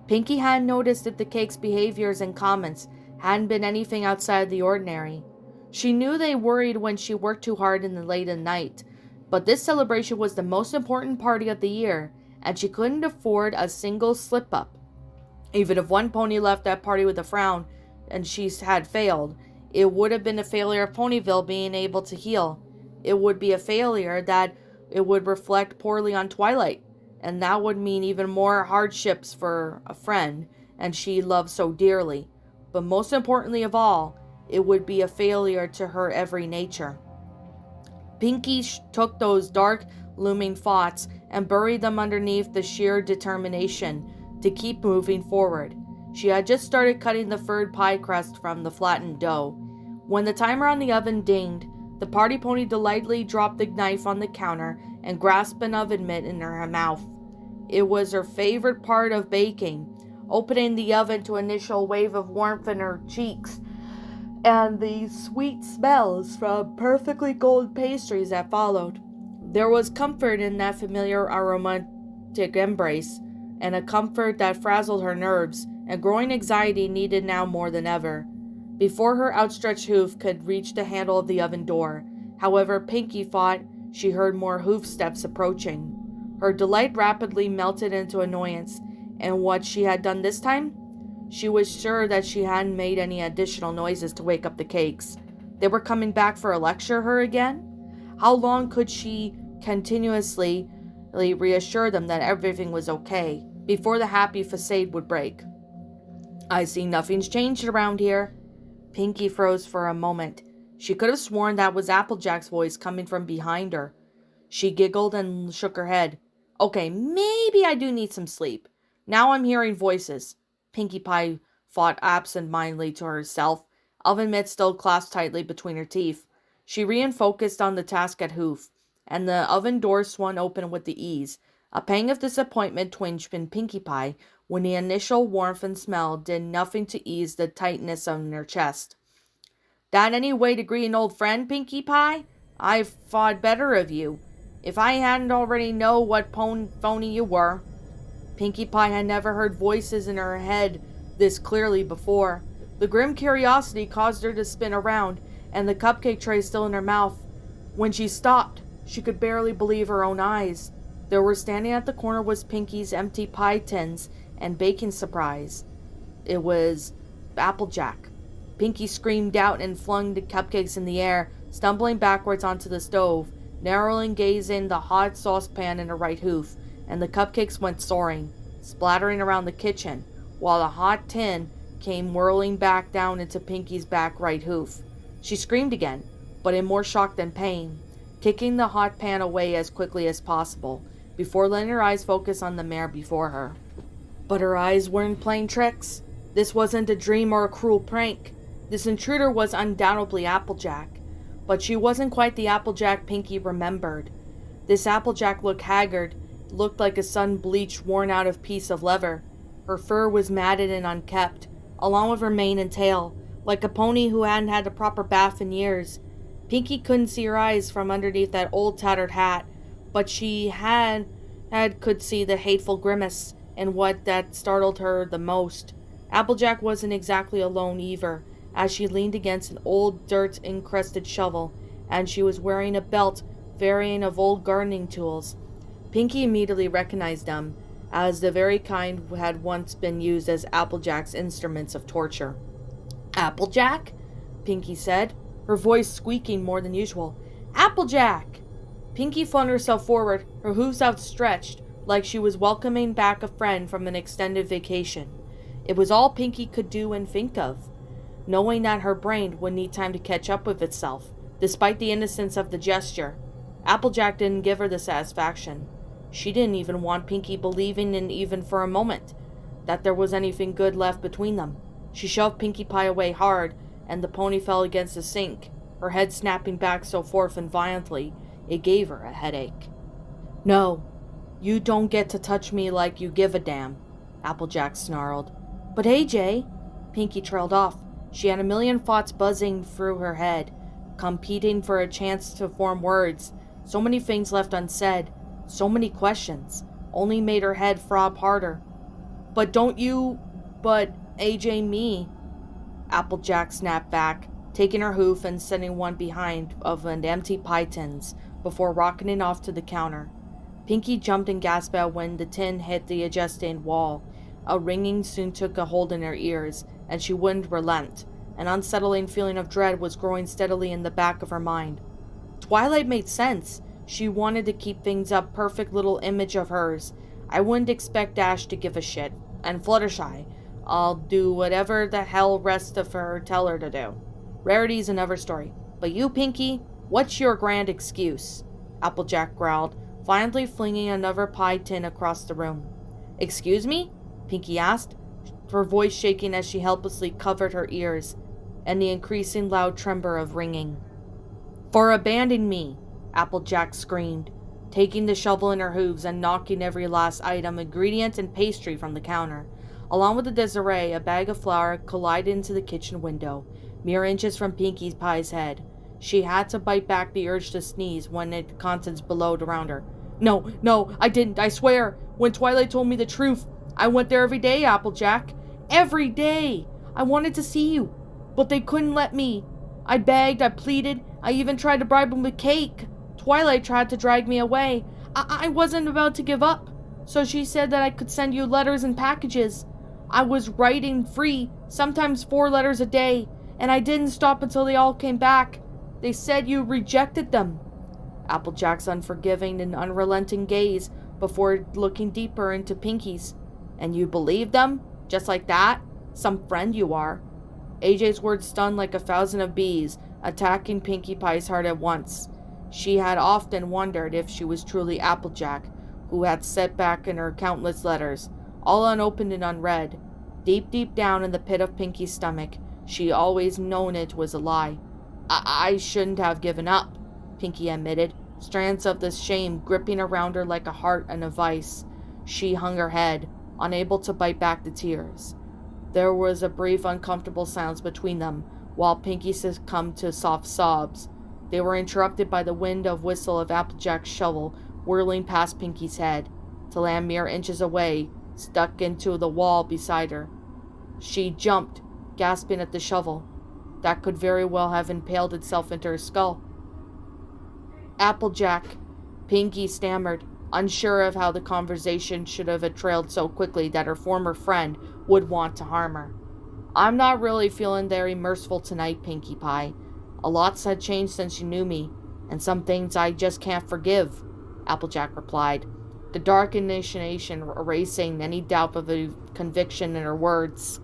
Pinkie hadn't noticed if the Cake's behaviors and comments hadn't been anything outside the ordinary. She knew they worried when she worked too hard in the late at night, but this celebration was the most important party of the year, and she couldn't afford a single slip-up. Even if one pony left that party with a frown, and she had failed, it would have been a failure of Ponyville being able to heal. It would be a failure that it would reflect poorly on Twilight, and that would mean even more hardships for a friend, and she loved so dearly. But most importantly of all, it would be a failure to her every nature. Pinkie took those dark, looming thoughts and buried them underneath the sheer determination to keep moving forward. She had just started cutting the third pie crust from the flattened dough. When the timer on the oven dinged, the party pony delightedly dropped the knife on the counter and grasped an oven mitt in her mouth. It was her favorite part of baking, opening the oven to an initial wave of warmth in her cheeks, and the sweet smells from perfectly golden pastries that followed. There was comfort in that familiar aromatic embrace, and a comfort that frazzled her nerves, and growing anxiety needed now more than ever. Before her outstretched hoof could reach the handle of the oven door, however, Pinkie thought she heard more hoof steps approaching. Her delight rapidly melted into annoyance, and what she had done this time? She was sure that she hadn't made any additional noises to wake up the Cakes. They were coming back for a lecture her again? How long could she continuously reassure them that everything was okay before the happy facade would break? "I see nothing's changed around here." Pinkie froze for a moment. She could have sworn that was Applejack's voice coming from behind her. She giggled and shook her head. "Okay, maybe I do need some sleep. Now I'm hearing voices." Pinkie Pie thought absent-mindedly to herself, oven mitt still clasped tightly between her teeth. She focused on the task at hoof, and the oven door swung open with the ease. A pang of disappointment twinged in Pinkie Pie when the initial warmth and smell did nothing to ease the tightness in her chest. "That any way to greet an old friend, Pinkie Pie? I've thought better of you. If I hadn't already know what phony you were." Pinkie Pie had never heard voices in her head this clearly before. The grim curiosity caused her to spin around, and the cupcake tray still in her mouth. When she stopped, she could barely believe her own eyes. There were standing at the corner was Pinkie's empty pie tins and baking surprise. It was Applejack. Pinkie screamed out and flung the cupcakes in the air, stumbling backwards onto the stove, narrowly gazing the hot saucepan in her right hoof, and the cupcakes went soaring, splattering around the kitchen, while the hot tin came whirling back down into Pinkie's back right hoof. She screamed again, but in more shock than pain, kicking the hot pan away as quickly as possible, before letting her eyes focus on the mare before her. But her eyes weren't playing tricks. This wasn't a dream or a cruel prank. This intruder was undoubtedly Applejack, but she wasn't quite the Applejack Pinkie remembered. This Applejack looked haggard, looked like a sun-bleached, worn-out piece of leather. Her fur was matted and unkempt, along with her mane and tail, like a pony who hadn't had a proper bath in years. Pinkie couldn't see her eyes from underneath that old tattered hat, but she could see the hateful grimace, and what that startled her the most. Applejack wasn't exactly alone either, as she leaned against an old dirt-encrusted shovel, and she was wearing a belt varying of old gardening tools. Pinkie immediately recognized them as the very kind had once been used as Applejack's instruments of torture. "Applejack?" Pinkie said, her voice squeaking more than usual. "Applejack!" Pinkie flung herself forward, her hooves outstretched, like she was welcoming back a friend from an extended vacation. It was all Pinkie could do and think of, knowing that her brain would need time to catch up with itself, despite the innocence of the gesture. Applejack didn't give her the satisfaction. She didn't even want Pinkie believing in even for a moment that there was anything good left between them. She shoved Pinkie Pie away hard, and the pony fell against the sink, her head snapping back so forth and violently it gave her a headache. "No, you don't get to touch me like you give a damn," Applejack snarled. "But AJ," Pinkie trailed off. She had a million thoughts buzzing through her head, competing for a chance to form words. So many things left unsaid, so many questions, only made her head throb harder. But AJ me," Applejack snapped back, taking her hoof and setting one behind of an empty pie tins, before rocketing off to the counter. Pinkie jumped and gasped out when the tin hit the adjusting wall. A ringing soon took a hold in her ears, and she wouldn't relent. An unsettling feeling of dread was growing steadily in the back of her mind. Twilight made sense. She wanted to keep things up, perfect little image of hers. I wouldn't expect Ash to give a shit. And Fluttershy, I'll do whatever the hell rest of her tell her to do. Rarity's another story. But you, Pinkie, what's your grand excuse?" Applejack growled, violently flinging another pie tin across the room. "Excuse me?" Pinkie asked, her voice shaking as she helplessly covered her ears, and the increasing loud tremor of ringing. "For abandoning me," Applejack screamed, taking the shovel in her hooves and knocking every last item, ingredient, and pastry from the counter. Along with the disarray, a bag of flour collided into the kitchen window, mere inches from Pinkie Pie's head. She had to bite back the urge to sneeze when the contents billowed around her. No, I didn't, I swear. When Twilight told me the truth, I went there every day, Applejack. Every day! I wanted to see you, but they couldn't let me. I begged, I pleaded, I even tried to bribe them with cake. Twilight tried to drag me away. I wasn't about to give up, so she said that I could send you letters and packages. I was writing free, sometimes 4 letters a day, and I didn't stop until they all came back. They said you rejected them." Applejack's unforgiving and unrelenting gaze before looking deeper into Pinkie's. "And you believed them? Just like that? Some friend you are." AJ's words stung like 1,000 of bees, attacking Pinkie Pie's heart at once. She had often wondered if she was truly Applejack, who had sat back in her countless letters, all unopened and unread. Deep down in the pit of Pinkie's stomach, she always known it was a lie. I shouldn't have given up, Pinkie admitted, strands of the shame gripping around her like a heart in a vice. She hung her head, unable to bite back the tears. There was a brief, uncomfortable silence between them, while Pinkie succumbed to soft sobs. They were interrupted by the wind of whistle of Applejack's shovel whirling past Pinkie's head, to land mere inches away, stuck into the wall beside her. She jumped, gasping at the shovel. That could very well have impaled itself into her skull. Applejack, Pinkie stammered, unsure of how the conversation should have trailed so quickly that her former friend would want to harm her. I'm not really feeling very merciful tonight, Pinkie Pie. A lot's had changed since you knew me, and some things I just can't forgive, Applejack replied, the dark indignation erasing any doubt of a conviction in her words.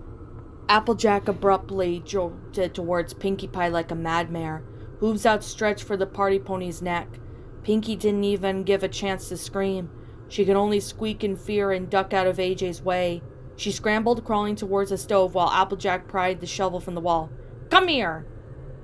Applejack abruptly jolted towards Pinkie Pie like a madmare, hooves outstretched for the party pony's neck. Pinkie didn't even give a chance to scream. She could only squeak in fear and duck out of AJ's way. She scrambled, crawling towards the stove while Applejack pried the shovel from the wall. Come here!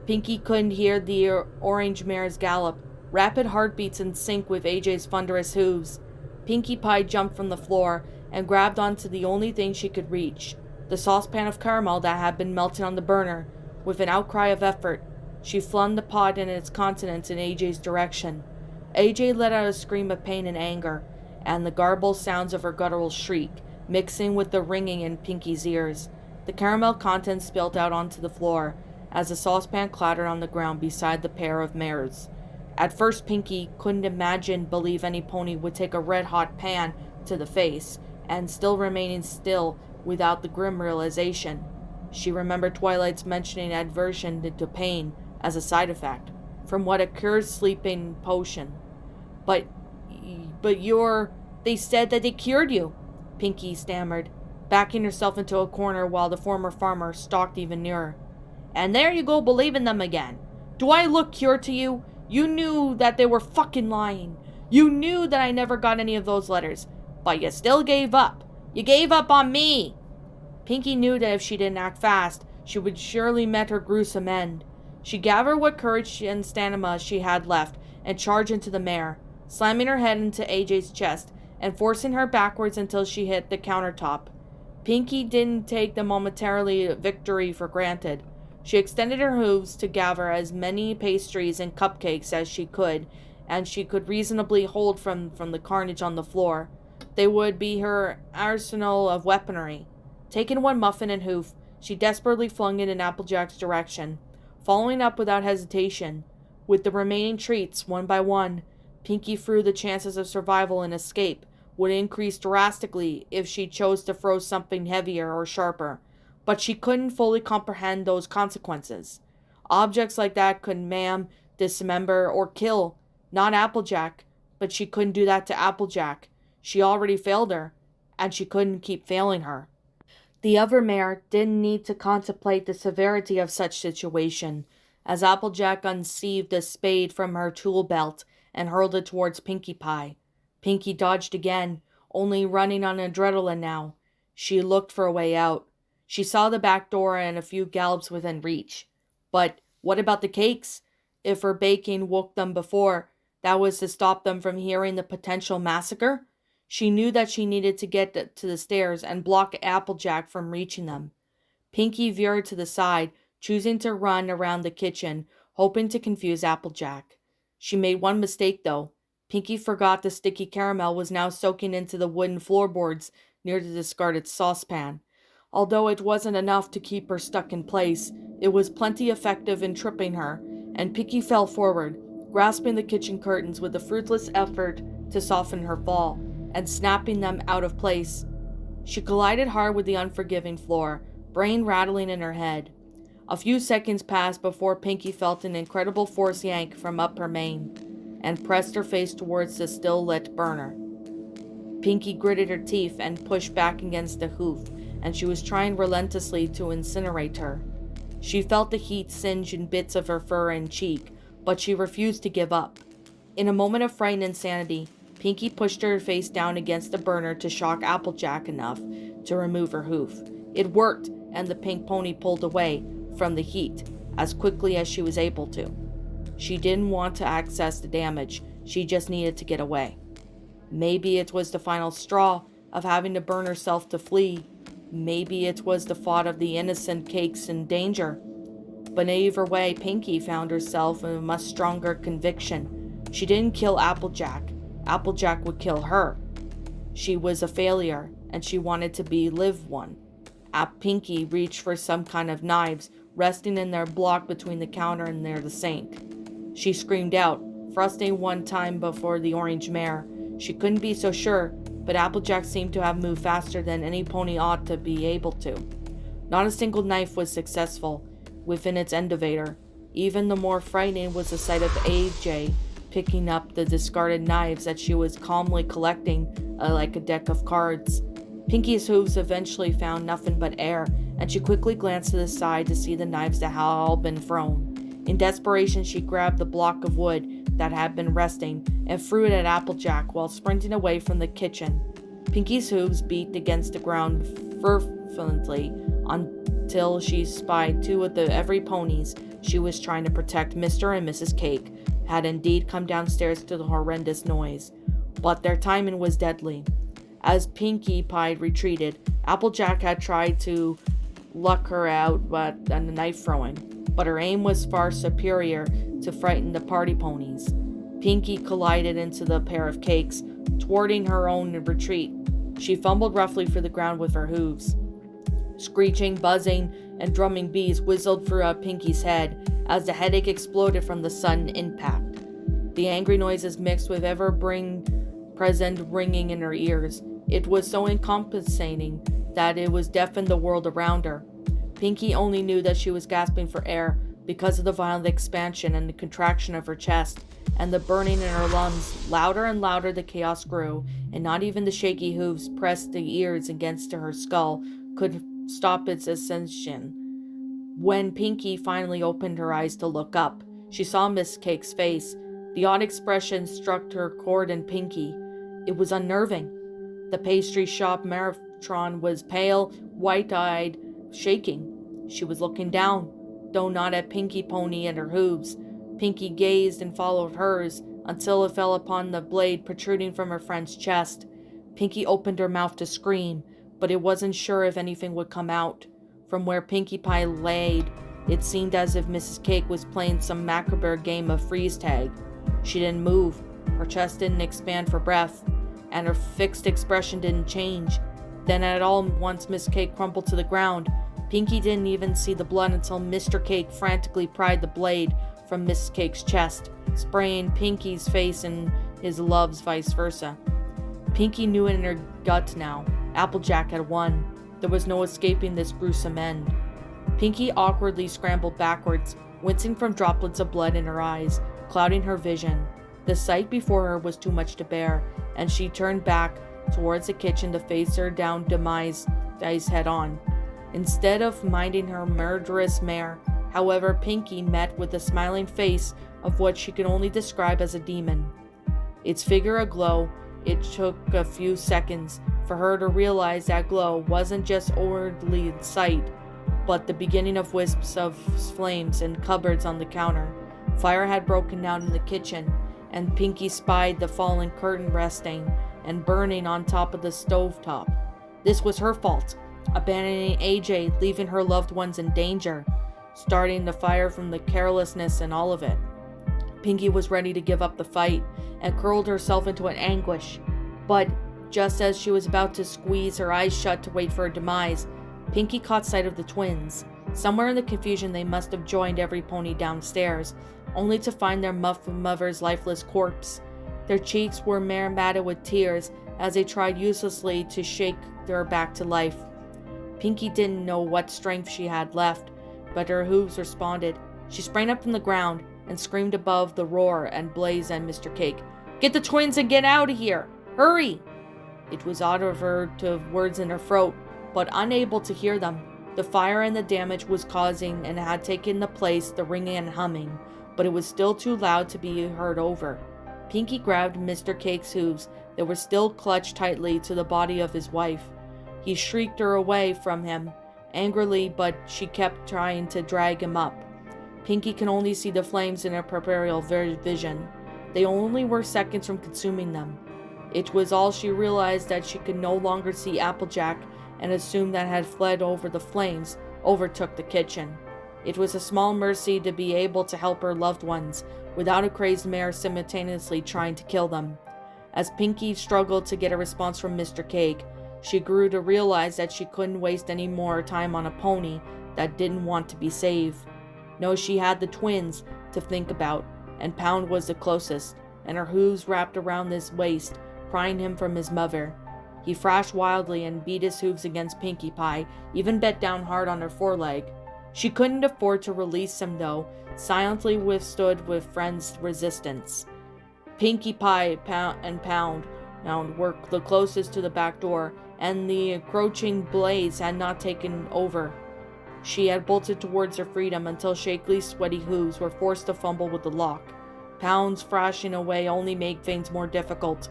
Pinkie couldn't hear the orange mare's gallop, rapid heartbeats in sync with AJ's thunderous hooves. Pinkie Pie jumped from the floor and grabbed onto the only thing she could reach, the saucepan of caramel that had been melted on the burner. With an outcry of effort, she flung the pot and its contents in AJ's direction. AJ let out a scream of pain and anger, and the garbled sounds of her guttural shriek, mixing with the ringing in Pinkie's ears. The caramel contents spilled out onto the floor, as the saucepan clattered on the ground beside the pair of mares. At first, Pinkie couldn't believe any pony would take a red-hot pan to the face, and still remaining still without the grim realization. She remembered Twilight's mentioning aversion to pain as a side effect from what a cured sleeping potion. But they said that they cured you, Pinkie stammered, backing herself into a corner while the former farmer stalked even nearer. And there you go believing them again. Do I look cured to you? You knew that they were fucking lying. You knew that I never got any of those letters, but you still gave up. You gave up on me. Pinkie knew that if she didn't act fast, she would surely meet her gruesome end. She gathered what courage and stamina she had left and charged into the mare, slamming her head into AJ's chest and forcing her backwards until she hit the countertop. Pinkie didn't take the momentary victory for granted. She extended her hooves to gather as many pastries and cupcakes as she could, and she could reasonably hold from the carnage on the floor. They would be her arsenal of weaponry. Taking one muffin and hoof, she desperately flung it in Applejack's direction, following up without hesitation. With the remaining treats, one by one, Pinkie threw the chances of survival and escape would increase drastically if she chose to throw something heavier or sharper, but she couldn't fully comprehend those consequences. Objects like that could maim, dismember, or kill, not Applejack, but she couldn't do that to Applejack. She already failed her, and she couldn't keep failing her. The other mare didn't need to contemplate the severity of such situation, as Applejack unsheathed a spade from her tool belt and hurled it towards Pinkie Pie. Pinkie dodged again, only running on adrenaline now. She looked for a way out. She saw the back door and a few gallops within reach. But what about the cakes? If her baking woke them before, that was to stop them from hearing the potential massacre? She knew that she needed to get to the stairs and block Applejack from reaching them. Pinkie veered to the side, choosing to run around the kitchen, hoping to confuse Applejack. She made one mistake, though. Pinkie forgot the sticky caramel was now soaking into the wooden floorboards near the discarded saucepan. Although it wasn't enough to keep her stuck in place, it was plenty effective in tripping her, and Pinkie fell forward, grasping the kitchen curtains with a fruitless effort to soften her fall, and snapping them out of place. She collided hard with the unforgiving floor, brain rattling in her head. A few seconds passed before Pinkie felt an incredible force yank from up her mane, and pressed her face towards the still-lit burner. Pinkie gritted her teeth and pushed back against the hoof, and she was trying relentlessly to incinerate her. She felt the heat singe in bits of her fur and cheek, but she refused to give up. In a moment of frightened insanity, Pinkie pushed her face down against the burner to shock Applejack enough to remove her hoof. It worked, and the pink pony pulled away from the heat as quickly as she was able to. She didn't want to access the damage, she just needed to get away. Maybe it was the final straw of having to burn herself to flee. Maybe it was the thought of the innocent Cakes in danger. But either way, Pinkie found herself in a much stronger conviction. She didn't kill Applejack. Applejack would kill her. She was a failure, and she wanted to be live one. Pinkie reached for some kind of knives, resting in their block between the counter and near the sink. She screamed out, thrusting one time before the orange mare. She couldn't be so sure, but Applejack seemed to have moved faster than any pony ought to be able to. Not a single knife was successful within its endeavour. Even the more frightening was the sight of AJ picking up the discarded knives that she was calmly collecting like a deck of cards. Pinkie's hooves eventually found nothing but air, and she quickly glanced to the side to see the knives that had all been thrown. In desperation, she grabbed the block of wood that had been resting and threw it at Applejack while sprinting away from the kitchen. Pinkie's hooves beat against the ground fervently until she spied two of the every ponies she was trying to protect, Mr. and Mrs. Cake, had indeed come downstairs to the horrendous noise. But their timing was deadly. As Pinkie Pie retreated, Applejack had tried to luck her out on the knife throwing, but her aim was far superior to frighten the party ponies. Pinkie collided into the pair of Cakes, thwarting her own retreat. She fumbled roughly for the ground with her hooves. Screeching, buzzing, and drumming bees whistled through Pinkie's head as the headache exploded from the sudden impact. The angry noises mixed with ever-present ringing in her ears. It was so encompassing that it was deafened the world around her. Pinkie only knew that she was gasping for air because of the violent expansion and the contraction of her chest, and the burning in her lungs. Louder and louder the chaos grew, and not even the shaky hooves pressed the ears against her skull could stop its ascension. When Pinkie finally opened her eyes to look up, she saw Miss Cake's face. The odd expression struck her chord in Pinkie. It was unnerving. The pastry shop matron was pale, white-eyed, shaking. She was looking down, though not at Pinkie Pony and her hooves. Pinkie gazed and followed hers until it fell upon the blade protruding from her friend's chest. Pinkie opened her mouth to scream, but it wasn't sure if anything would come out. From where Pinkie Pie laid, it seemed as if Mrs. Cake was playing some macabre game of freeze tag. She didn't move, her chest didn't expand for breath, and her fixed expression didn't change. Then at all once Miss Cake crumpled to the ground. Pinkie didn't even see the blood until Mr. Cake frantically pried the blade from Miss Cake's chest, spraying Pinkie's face and his love's vice versa. Pinkie knew it in her gut now. Applejack had won. There was no escaping this gruesome end. Pinkie awkwardly scrambled backwards, wincing from droplets of blood in her eyes, clouding her vision. The sight before her was too much to bear, and she turned back towards the kitchen to face her down demise head on. Instead of minding her murderous mare, however, Pinkie met with the smiling face of what she could only describe as a demon. Its figure aglow, it took a few seconds for her to realize that glow wasn't just orderly sight, but the beginning of wisps of flames in cupboards on the counter. Fire had broken out in the kitchen, and Pinkie spied the fallen curtain resting and burning on top of the stovetop. This was her fault, abandoning AJ, leaving her loved ones in danger, starting the fire from the carelessness and all of it. Pinkie was ready to give up the fight and curled herself into an anguish, but just as she was about to squeeze her eyes shut to wait for her demise, Pinkie caught sight of the twins. Somewhere in the confusion they must have joined every pony downstairs, only to find their mother's lifeless corpse. Their cheeks were matted with tears as they tried uselessly to shake her back to life. Pinkie didn't know what strength she had left, but her hooves responded. She sprang up from the ground and screamed above the roar and blaze at Mr. Cake. "Get the twins and get out of here! Hurry!" It was odd of her to have words in her throat, but unable to hear them. The fire and the damage was causing and had taken the place the ringing and humming, but it was still too loud to be heard over. Pinkie grabbed Mr. Cake's hooves that were still clutched tightly to the body of his wife. He shrieked her away from him, angrily, but she kept trying to drag him up. Pinkie can only see the flames in her peripheral vision. They only were seconds from consuming them. It was all she realized that she could no longer see Applejack and assumed that had fled over the flames overtook the kitchen. It was a small mercy to be able to help her loved ones without a crazed mare simultaneously trying to kill them. As Pinkie struggled to get a response from Mr. Cake, she grew to realize that she couldn't waste any more time on a pony that didn't want to be saved. No, she had the twins to think about, and Pound was the closest, and her hooves wrapped around his waist, prying him from his mother. He thrashed wildly and beat his hooves against Pinkie Pie, even bet down hard on her foreleg. She couldn't afford to release him though, silently withstood with friends' resistance. Pinkie Pie and Pound were the closest to the back door, and the encroaching blaze had not taken over. She had bolted towards her freedom until shakily sweaty hooves were forced to fumble with the lock. Pound's thrashing away only made things more difficult,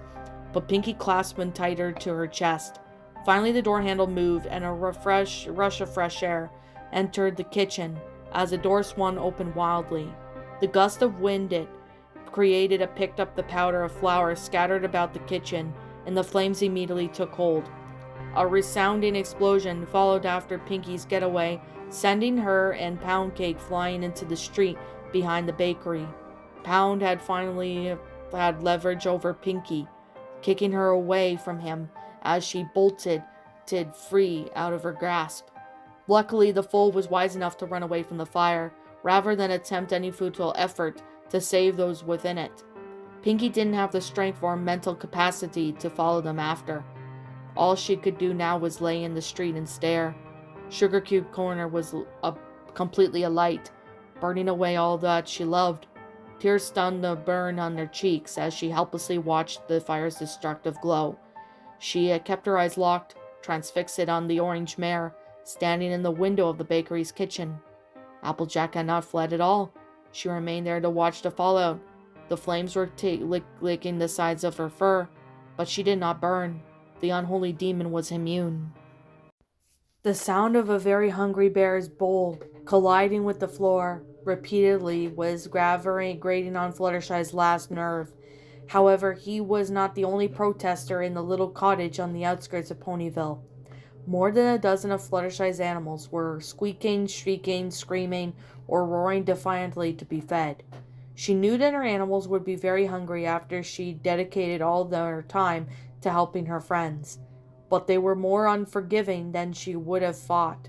but Pinkie clasped him tighter to her chest. Finally the door handle moved, and a rush of fresh air entered the kitchen as the door swung open wildly. The gust of wind it created picked up the powder of flour scattered about the kitchen, and the flames immediately took hold. A resounding explosion followed after Pinkie's getaway, sending her and Pound Cake flying into the street behind the bakery. Pound had finally had leverage over Pinkie, kicking her away from him as she bolted free out of her grasp. Luckily, the foal was wise enough to run away from the fire, rather than attempt any futile effort to save those within it. Pinkie didn't have the strength or mental capacity to follow them after. All she could do now was lay in the street and stare. Sugar Cube Corner was completely alight, burning away all that she loved. Tears stunned the burn on her cheeks as she helplessly watched the fire's destructive glow. She had kept her eyes locked, transfixed on the orange mare, standing in the window of the bakery's kitchen. Applejack had not fled at all. She remained there to watch the fallout. The flames were licking the sides of her fur, but she did not burn. The unholy demon was immune. The sound of a very hungry bear's bowl colliding with the floor repeatedly was grating on Fluttershy's last nerve. However, he was not the only protester in the little cottage on the outskirts of Ponyville. More than a dozen of Fluttershy's animals were squeaking, shrieking, screaming, or roaring defiantly to be fed. She knew that her animals would be very hungry after she dedicated all their time to helping her friends, but they were more unforgiving than she would have thought.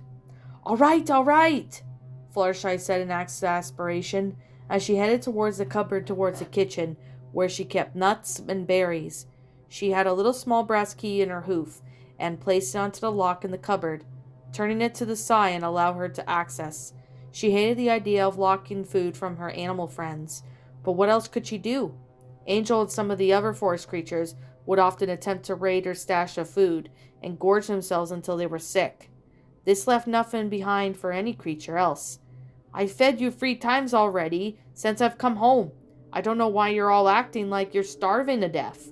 All right, Fluttershy said in exasperation as she headed towards the cupboard towards the kitchen, where she kept nuts and berries. She had a little small brass key in her hoof, and placed it onto the lock in the cupboard, turning it to the side and allow her to access. She hated the idea of locking food from her animal friends, but what else could she do? Angel and some of the other forest creatures would often attempt to raid her stash of food and gorge themselves until they were sick. This left nothing behind for any creature else. I fed you 3 times already since I've come home. I don't know why you're all acting like you're starving to death.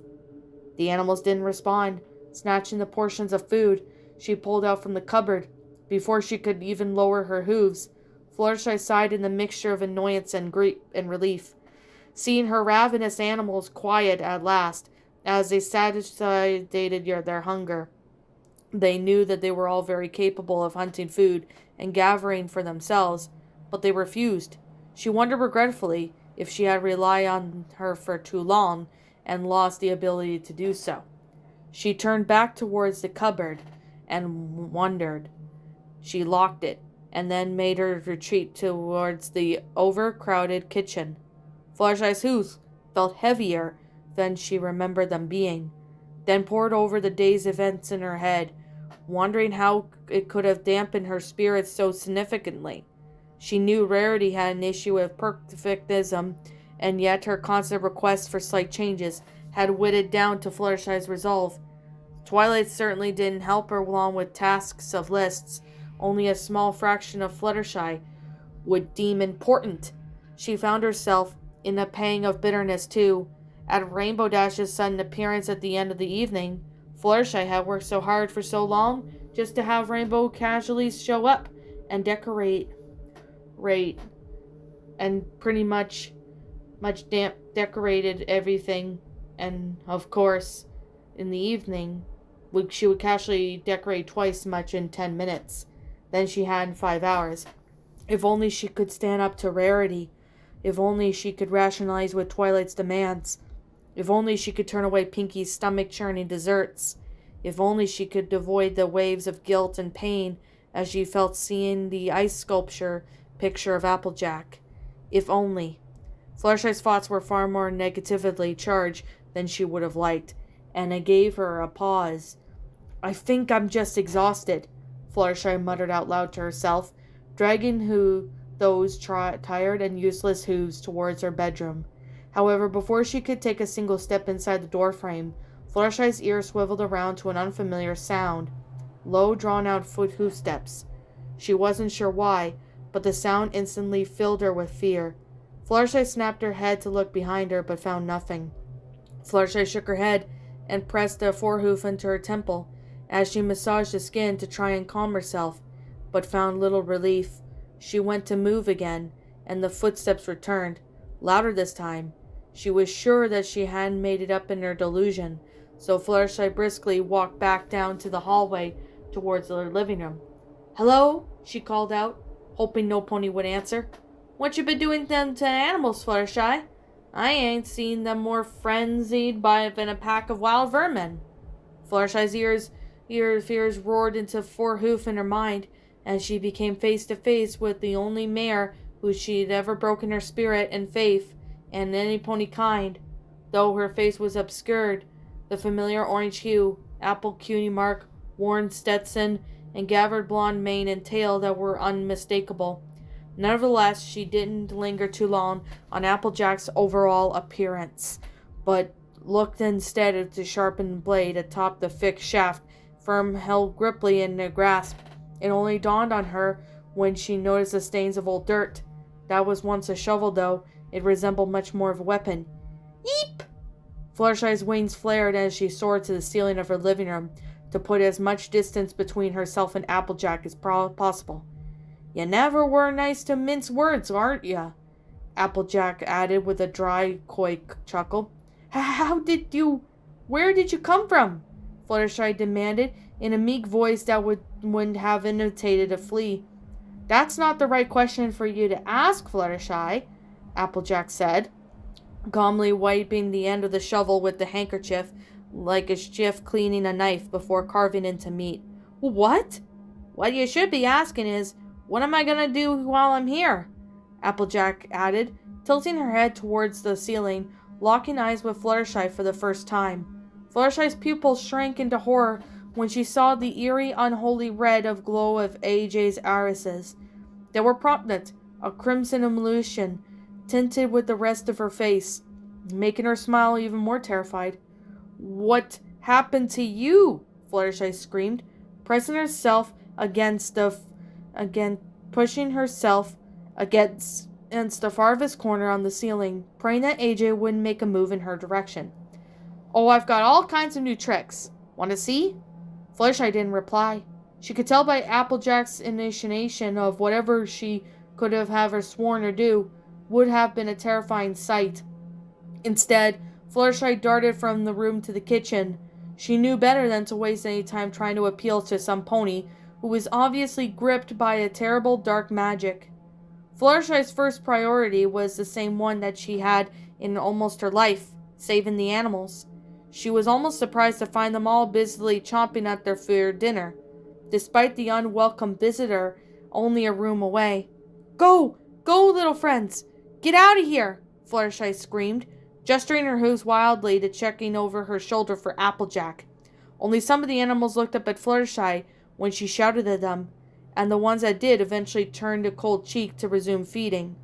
The animals didn't respond. Snatching the portions of food she pulled out from the cupboard before she could even lower her hooves, Fluttershy sighed in the mixture of annoyance and relief. Seeing her ravenous animals quiet at last, as they satisfied their hunger, they knew that they were all very capable of hunting food and gathering for themselves, but they refused. She wondered regretfully if she had relied on her for too long and lost the ability to do so. She turned back towards the cupboard and wondered. She locked it, and then made her retreat towards the overcrowded kitchen. Fluttershy's hooves felt heavier than she remembered them being, then poured over the day's events in her head, wondering how it could have dampened her spirits so significantly. She knew Rarity had an issue with perfectionism, and yet her constant requests for slight changes had whittled down to Fluttershy's resolve. Twilight certainly didn't help her along with tasks of lists only a small fraction of Fluttershy would deem important. She found herself in a pang of bitterness too, at Rainbow Dash's sudden appearance at the end of the evening. Fluttershy had worked so hard for so long just to have Rainbow casually show up and decorate and pretty much decorated everything. And of course, in the evening, she would casually decorate twice as much in 10 minutes than she had in 5 hours. If only she could stand up to rarity. If only she could rationalize with Twilight's demands. If only she could turn away Pinkie's stomach-churning desserts. If only she could avoid the waves of guilt and pain as she felt seeing the ice sculpture picture of Applejack. If only. Fluttershy's thoughts were far more negatively charged than she would have liked, and it gave her a pause. "I think I'm just exhausted," Fluttershy muttered out loud to herself, dragging those tired and useless hooves towards her bedroom. However, before she could take a single step inside the doorframe, Fluttershy's ear swiveled around to an unfamiliar sound. Low, drawn-out hoofsteps. She wasn't sure why, but the sound instantly filled her with fear. Fluttershy snapped her head to look behind her, but found nothing. Fluttershy shook her head and pressed a forehoof into her temple as she massaged the skin to try and calm herself, but found little relief. She went to move again, and the footsteps returned, louder this time. She was sure that she hadn't made it up in her delusion, so Fluttershy briskly walked back down to the hallway towards their living room. "Hello?" she called out, hoping no pony would answer. "What you been doing them to animals, Fluttershy? I ain't seen them more frenzied than a pack of wild vermin." Fluttershy's fears roared into forehoof in her mind, and she became face to face with the only mare who she'd ever broken her spirit and faith in any pony kind. Though her face was obscured, the familiar orange hue, apple cutie mark, worn Stetson, and gathered blonde mane and tail that were unmistakable. Nevertheless, she didn't linger too long on Applejack's overall appearance, but looked instead at the sharpened blade atop the thick shaft, firm held griply in her grasp. It only dawned on her when she noticed the stains of old dirt. That was once a shovel, though. It resembled much more of a weapon. "Eep!" Fluttershy's wings flared as she soared to the ceiling of her living room to put as much distance between herself and Applejack as possible. "You never were nice to mince words, aren't ya?" Applejack added with a dry, coy chuckle. Where did you come from?" Fluttershy demanded, in a meek voice that wouldn't have imitated a flea. "That's not the right question for you to ask, Fluttershy," Applejack said, calmly wiping the end of the shovel with the handkerchief, like a chef cleaning a knife before carving into meat. "What? What you should be asking is, what am I going to do while I'm here?" Applejack added, tilting her head towards the ceiling, locking eyes with Fluttershy for the first time. Fluttershy's pupils shrank into horror when she saw the eerie, unholy red of glow of AJ's irises. They were prominent, a crimson emulsion, tinted with the rest of her face, making her smile even more terrified. "What happened to you?" Fluttershy screamed, pushing herself against the farthest corner on the ceiling, praying that AJ wouldn't make a move in her direction. "Oh, I've got all kinds of new tricks. Want to see?" Fluttershy didn't reply. She could tell by Applejack's initiation of whatever she could have her sworn or do would have been a terrifying sight. Instead, Fluttershy darted from the room to the kitchen. She knew better than to waste any time trying to appeal to some pony who was obviously gripped by a terrible dark magic. Fluttershy's first priority was the same one that she had in almost her life, saving the animals. She was almost surprised to find them all busily chomping at their feared dinner, despite the unwelcome visitor only a room away. Go, little friends! Get out of here!" Fluttershy screamed, gesturing her hooves wildly to checking over her shoulder for Applejack. Only some of the animals looked up at Fluttershy when she shouted at them, and the ones that did eventually turned a cold cheek to resume feeding.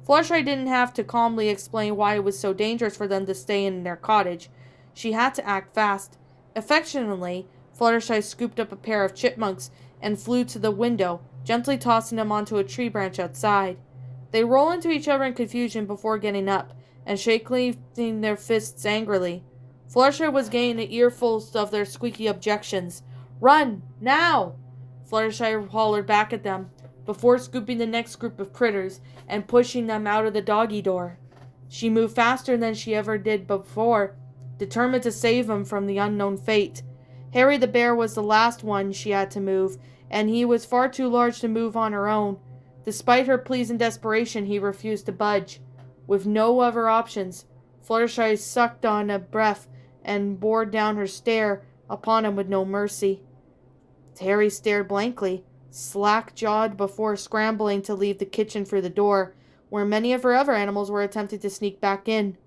Fluttershy didn't have to calmly explain why it was so dangerous for them to stay in their cottage. She had to act fast. Affectionately, Fluttershy scooped up a pair of chipmunks and flew to the window, gently tossing them onto a tree branch outside. They rolled into each other in confusion before getting up, and shaking their fists angrily. Fluttershy was getting an earful of their squeaky objections. "Run, now!" Fluttershy hollered back at them, before scooping the next group of critters and pushing them out of the doggy door. She moved faster than she ever did before, determined to save them from the unknown fate. Harry the bear was the last one she had to move, and he was far too large to move on her own. Despite her pleas and desperation, he refused to budge. With no other options, Fluttershy sucked on a breath and bore down her stare upon him with no mercy. Harry stared blankly, slack-jawed before scrambling to leave the kitchen for the door, where many of her other animals were attempting to sneak back in.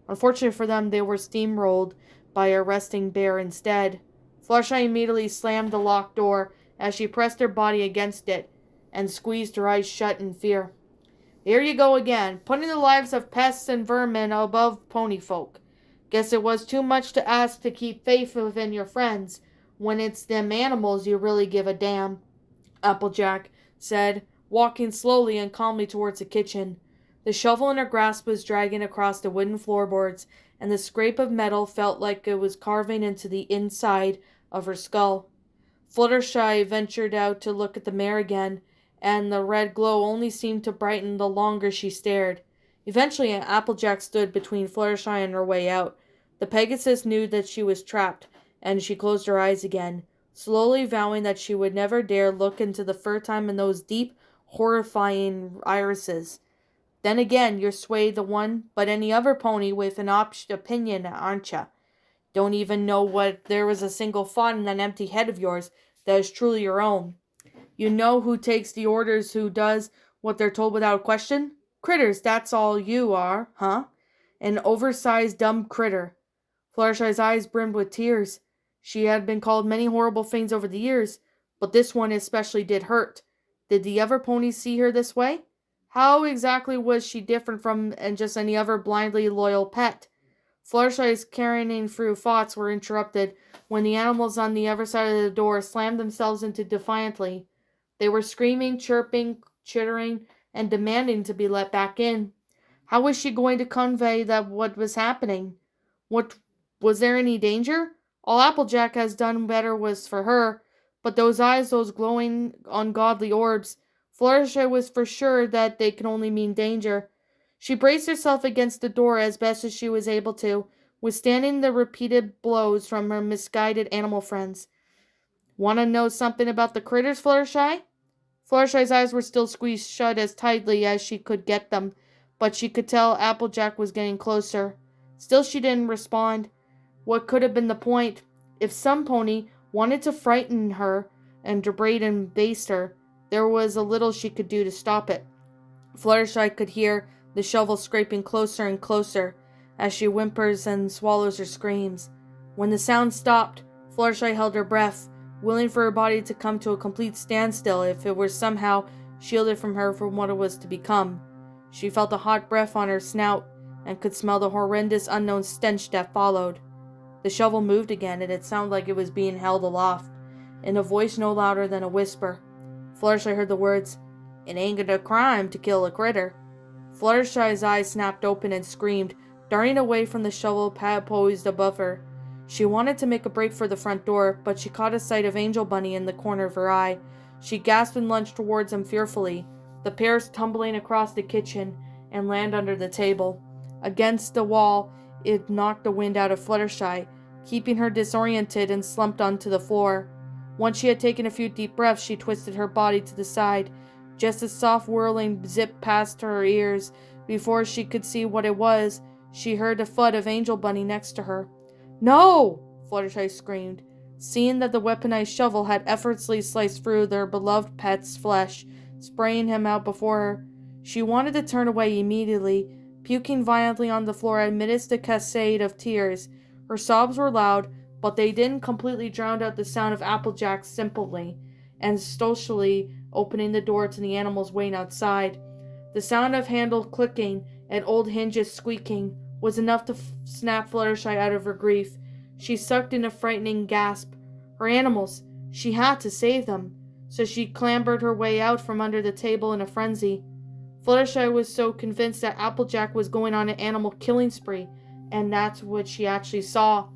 Unfortunately for them, they were steamrolled by a resting bear instead. Fluttershy immediately slammed the locked door as she pressed her body against it and squeezed her eyes shut in fear. Here you go again, putting the lives of pests and vermin above pony folk. Guess it was too much to ask to keep faith within your friends, when it's them animals you really give a damn, Applejack said, walking slowly and calmly towards the kitchen. The shovel in her grasp was dragging across the wooden floorboards, and the scrape of metal felt like it was carving into the inside of her skull. Fluttershy ventured out to look at the mare again, and the red glow only seemed to brighten the longer she stared. Eventually, Applejack stood between Fluttershy and her way out. The Pegasus knew that she was trapped, and she closed her eyes again, slowly vowing that she would never dare look into the third time in those deep, horrifying irises. Then again, you're Sway the one, but any other pony with an opinion, aren't ya? Don't even know what there was a single thought in that empty head of yours that is truly your own. You know who takes the orders, who does what they're told without question? Critters, that's all you are, huh? An oversized dumb critter. Fluttershy's eyes brimmed with tears. She had been called many horrible things over the years, but this one especially did hurt. Did the other ponies see her this way? How exactly was she different from just any other blindly loyal pet? Fluttershy's carrying through thoughts were interrupted when the animals on the other side of the door slammed themselves into defiantly. They were screaming, chirping, chittering, and demanding to be let back in. How was she going to convey that what was happening? What was there any danger? All Applejack has done better was for her, but those eyes, those glowing, ungodly orbs, Fluttershy was for sure that they could only mean danger. She braced herself against the door as best as she was able to, withstanding the repeated blows from her misguided animal friends. Want to know something about the critters, Fluttershy? Fluttershy's eyes were still squeezed shut as tightly as she could get them, but she could tell Applejack was getting closer. Still she didn't respond. What could have been the point? If some pony wanted to frighten her and degrade and baste her, there was a little she could do to stop it. Fluttershy could hear the shovel scraping closer and closer as she whimpers and swallows her screams. When the sound stopped, Fluttershy held her breath, willing for her body to come to a complete standstill if it were somehow shielded from her from what it was to become. She felt a hot breath on her snout and could smell the horrendous unknown stench that followed. The shovel moved again, and it sounded like it was being held aloft, in a voice no louder than a whisper. Fluttershy heard the words, "It ain't a crime to kill a critter." Fluttershy's eyes snapped open and screamed, darting away from the shovel pad poised above her. She wanted to make a break for the front door, but she caught a sight of Angel Bunny in the corner of her eye. She gasped and lunged towards him fearfully, the pair tumbling across the kitchen and land under the table. Against the wall, it knocked the wind out of Fluttershy, keeping her disoriented and slumped onto the floor. Once she had taken a few deep breaths, she twisted her body to the side. Just a soft whirling zipped past her ears. Before she could see what it was, she heard the thud of Angel Bunny next to her. "No!" Fluttershy screamed, seeing that the weaponized shovel had effortlessly sliced through their beloved pet's flesh, spraying him out before her. She wanted to turn away immediately, puking violently on the floor amidst a cascade of tears. Her sobs were loud, but they didn't completely drown out the sound of Applejack simply and stealthily opening the door to the animals waiting outside. The sound of handle clicking and old hinges squeaking was enough to snap Fluttershy out of her grief. She sucked in a frightening gasp. Her animals! She had to save them, so she clambered her way out from under the table in a frenzy. Fluttershy was so convinced that Applejack was going on an animal killing spree, and that's what she actually saw.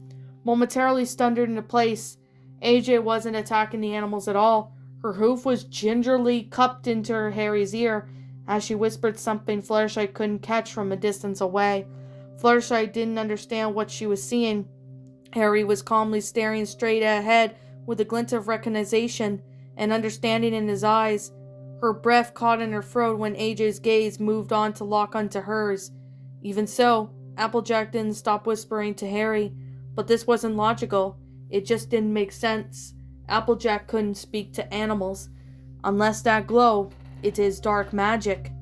Momentarily stunned into place, AJ wasn't attacking the animals at all. Her hoof was gingerly cupped into Harry's ear as she whispered something Fluttershy couldn't catch from a distance away. Fluttershy didn't understand what she was seeing. Harry was calmly staring straight ahead with a glint of recognition and understanding in his eyes. Her breath caught in her throat when AJ's gaze moved on to lock onto hers. Even so, Applejack didn't stop whispering to Harry, but this wasn't logical. It just didn't make sense. Applejack couldn't speak to animals. Unless that glow, it is dark magic.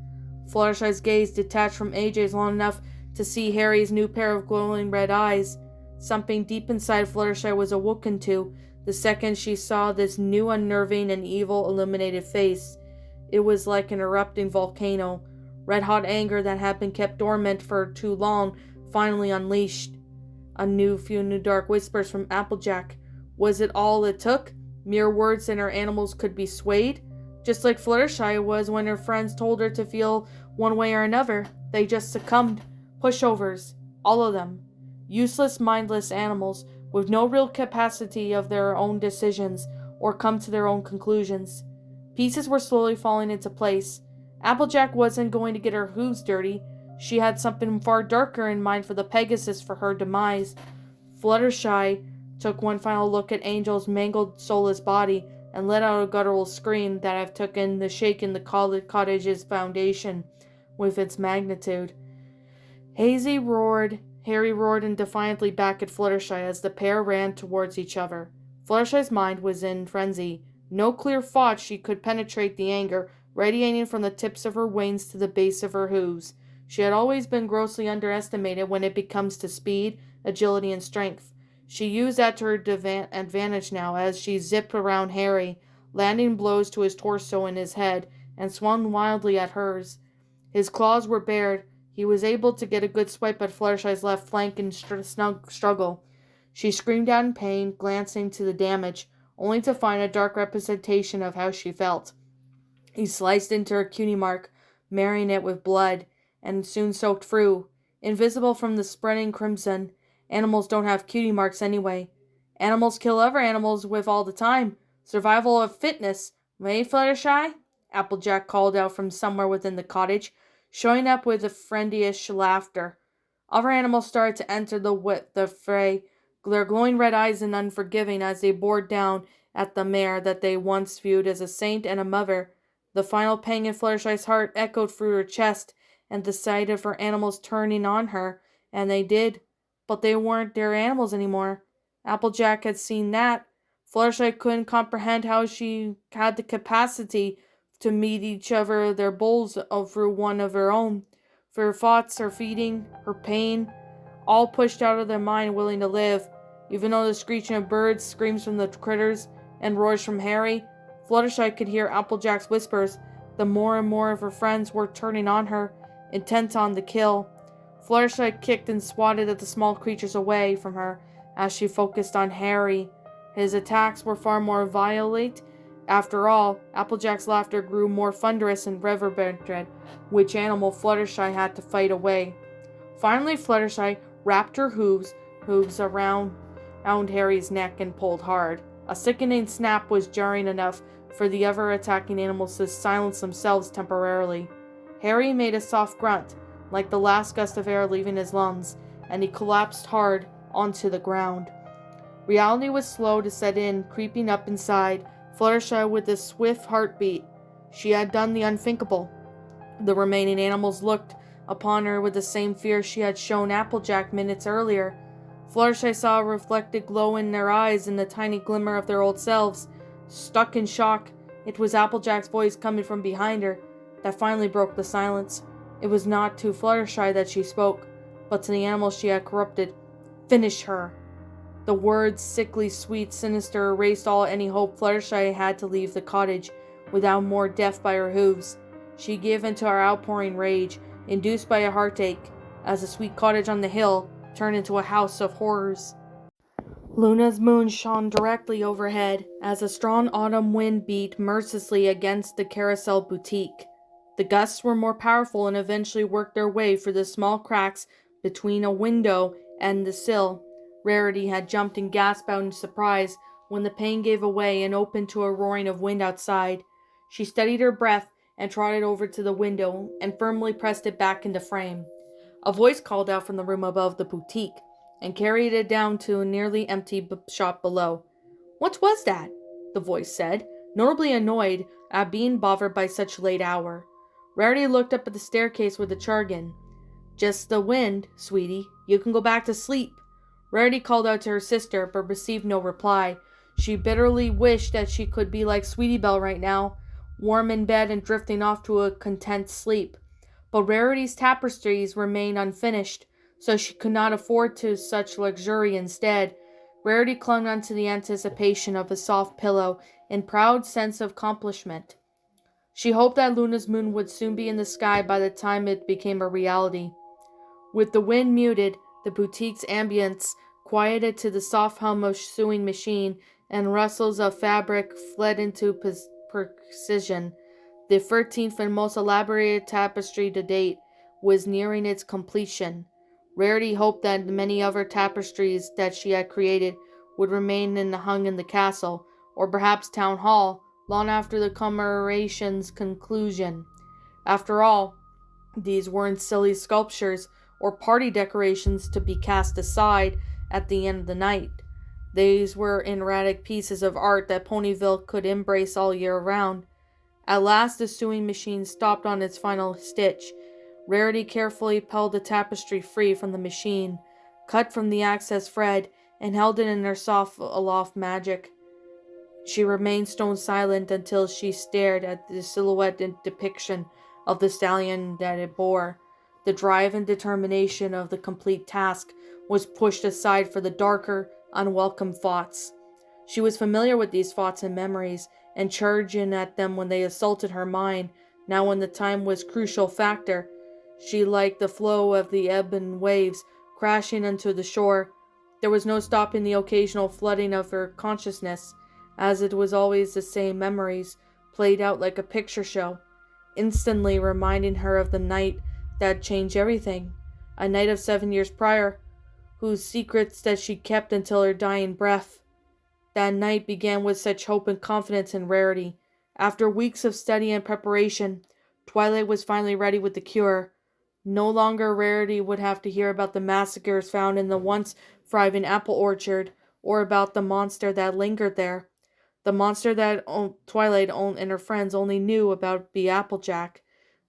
Fluttershy's gaze detached from AJ's long enough to see Harry's new pair of glowing red eyes. Something deep inside Fluttershy was awoken to the second she saw this new unnerving and evil illuminated face. It was like an erupting volcano. Red-hot anger that had been kept dormant for too long finally unleashed. A few new dark whispers from Applejack. Was it all it took? Mere words and her animals could be swayed? Just like Fluttershy was when her friends told her to feel one way or another. They just succumbed. Pushovers. All of them. Useless, mindless animals with no real capacity of their own decisions or come to their own conclusions. Pieces were slowly falling into place. Applejack wasn't going to get her hooves dirty. She had something far darker in mind for the Pegasus for her demise. Fluttershy took one final look at Angel's mangled, soulless body and let out a guttural scream that have taken the shake in the cottage's foundation with its magnitude. Harry roared and defiantly back at Fluttershy as the pair ran towards each other. Fluttershy's mind was in frenzy. No clear thought she could penetrate the anger radiating from the tips of her wings to the base of her hooves. She had always been grossly underestimated when it comes to speed, agility, and strength. She used that to her advantage now as she zipped around Harry, landing blows to his torso and his head, and swung wildly at hers. His claws were bared. He was able to get a good swipe at Fluttershy's left flank in struggle. She screamed out in pain, glancing to the damage, only to find a dark representation of how she felt. He sliced into her cutie mark, marring it with blood, and soon soaked through. Invisible from the spreading crimson, animals don't have cutie marks anyway. Animals kill other animals with all the time. Survival of fitness, eh, Fluttershy? Applejack called out from somewhere within the cottage, showing up with a friendlish laughter. Other animals started to enter the fray, their glowing red eyes and unforgiving as they bore down at the mare that they once viewed as a saint and a mother. The final pang in Fluttershy's heart echoed through her chest, and the sight of her animals turning on her, and they did. But they weren't their animals anymore. Applejack had seen that. Fluttershy couldn't comprehend how she had the capacity to meet each other their bowls through one of her own. For her thoughts, her feeding, her pain, all pushed out of their mind willing to live. Even though the screeching of birds, screams from the critters, and roars from Harry, Fluttershy could hear Applejack's whispers. The more and more of her friends were turning on her, intent on the kill. Fluttershy kicked and swatted at the small creatures away from her as she focused on Harry. His attacks were far more violent. After all, Applejack's laughter grew more thunderous and reverberant, which animal Fluttershy had to fight away. Finally, Fluttershy wrapped her hooves around Harry's neck and pulled hard. A sickening snap was jarring enough for the other attacking animals to silence themselves temporarily. Harry made a soft grunt, like the last gust of air leaving his lungs, and he collapsed hard onto the ground. Reality was slow to set in, creeping up inside Fluttershy with a swift heartbeat. She had done the unthinkable. The remaining animals looked upon her with the same fear she had shown Applejack minutes earlier. Fluttershy saw a reflected glow in their eyes and the tiny glimmer of their old selves. Stuck in shock, it was Applejack's voice coming from behind her that finally broke the silence. It was not to Fluttershy that she spoke, but to the animals she had corrupted. Finish her! The words, sickly, sweet, sinister, erased any hope Fluttershy had to leave the cottage without more death by her hooves. She gave into her outpouring rage, induced by a heartache, as the sweet cottage on the hill turned into a house of horrors. Luna's moon shone directly overhead as a strong autumn wind beat mercilessly against the Carousel boutique. The gusts were more powerful and eventually worked their way through the small cracks between a window and the sill. Rarity had jumped and gasped out in surprise, when the pain gave way and opened to a roaring of wind outside. She steadied her breath and trotted over to the window and firmly pressed it back into frame. A voice called out from the room above the boutique and carried it down to a nearly empty shop below. "What was that?" the voice said, notably annoyed at being bothered by such late hour. Rarity looked up at the staircase with a jargon. "Just the wind, sweetie. You can go back to sleep." Rarity called out to her sister, but received no reply. She bitterly wished that she could be like Sweetie Belle right now, warm in bed and drifting off to a content sleep. But Rarity's tapestries remained unfinished, so she could not afford to such luxury. Instead, Rarity clung onto the anticipation of a soft pillow in proud sense of accomplishment. She hoped that Luna's moon would soon be in the sky by the time it became a reality. With the wind muted, the boutique's ambience quieted to the soft hum of sewing machine and rustles of fabric fled into precision. The 13th and most elaborate tapestry to date was nearing its completion. Rarity hoped that the many other tapestries that she had created would remain hung in the castle, or perhaps town hall, long after the commemoration's conclusion. After all, these weren't silly sculptures or party decorations to be cast aside at the end of the night. These were erratic pieces of art that Ponyville could embrace all year round. At last the sewing machine stopped on its final stitch. Rarity carefully pulled the tapestry free from the machine, cut from the excess thread, and held it in her soft aloft magic. She remained stone silent until she stared at the silhouette and depiction of the stallion that it bore. The drive and determination of the complete task was pushed aside for the darker, unwelcome thoughts. She was familiar with these thoughts and memories, and charging at them when they assaulted her mind. Now when the time was crucial factor, she liked the flow of the ebb and waves crashing onto the shore. There was no stopping the occasional flooding of her consciousness, as it was always the same memories, played out like a picture show, instantly reminding her of the night that changed everything, a night of 7 years prior, whose secrets that she kept until her dying breath. That night began with such hope and confidence in Rarity. After weeks of study and preparation, Twilight was finally ready with the cure. No longer Rarity would have to hear about the massacres found in the once thriving apple orchard, or about the monster that lingered there. The monster that Twilight and her friends only knew about be Applejack.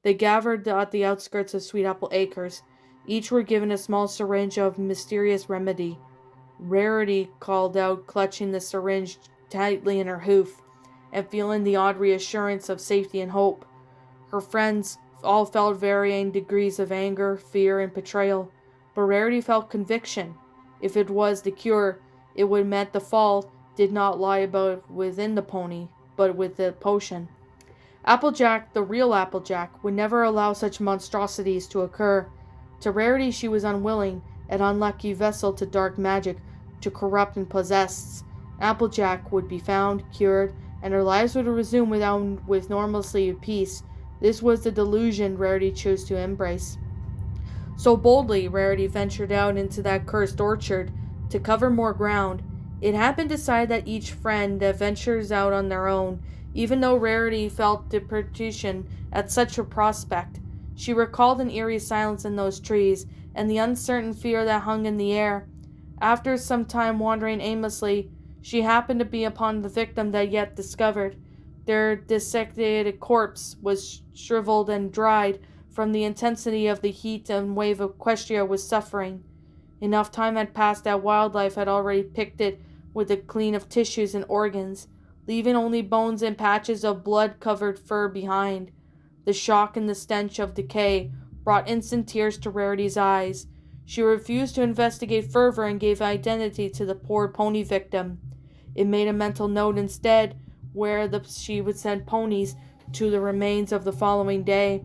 They gathered at the outskirts of Sweet Apple Acres. Each were given a small syringe of mysterious remedy. Rarity called out, clutching the syringe tightly in her hoof, and feeling the odd reassurance of safety and hope. Her friends all felt varying degrees of anger, fear, and betrayal, but Rarity felt conviction. If it was the cure, it would meant the fault did not lie about within the pony, but with the potion. Applejack, the real Applejack, would never allow such monstrosities to occur. To Rarity she was unwilling, an unlucky vessel to dark magic, to corrupt and possess. Applejack would be found, cured, and her lives would resume with normalcy of peace. This was the delusion Rarity chose to embrace. So boldly Rarity ventured out into that cursed orchard to cover more ground. It had been decided that each friend that ventures out on their own, even though Rarity felt depression at such a prospect. She recalled an eerie silence in those trees, and the uncertain fear that hung in the air. After some time wandering aimlessly, she happened to be upon the victim that yet discovered. Their dissected corpse was shriveled and dried from the intensity of the heat and wave Equestria was suffering. Enough time had passed that wildlife had already picked it with a clean of tissues and organs, leaving only bones and patches of blood-covered fur behind. The shock and the stench of decay brought instant tears to Rarity's eyes. She refused to investigate further and gave identity to the poor pony victim. It made a mental note instead where she would send ponies to the remains of the following day.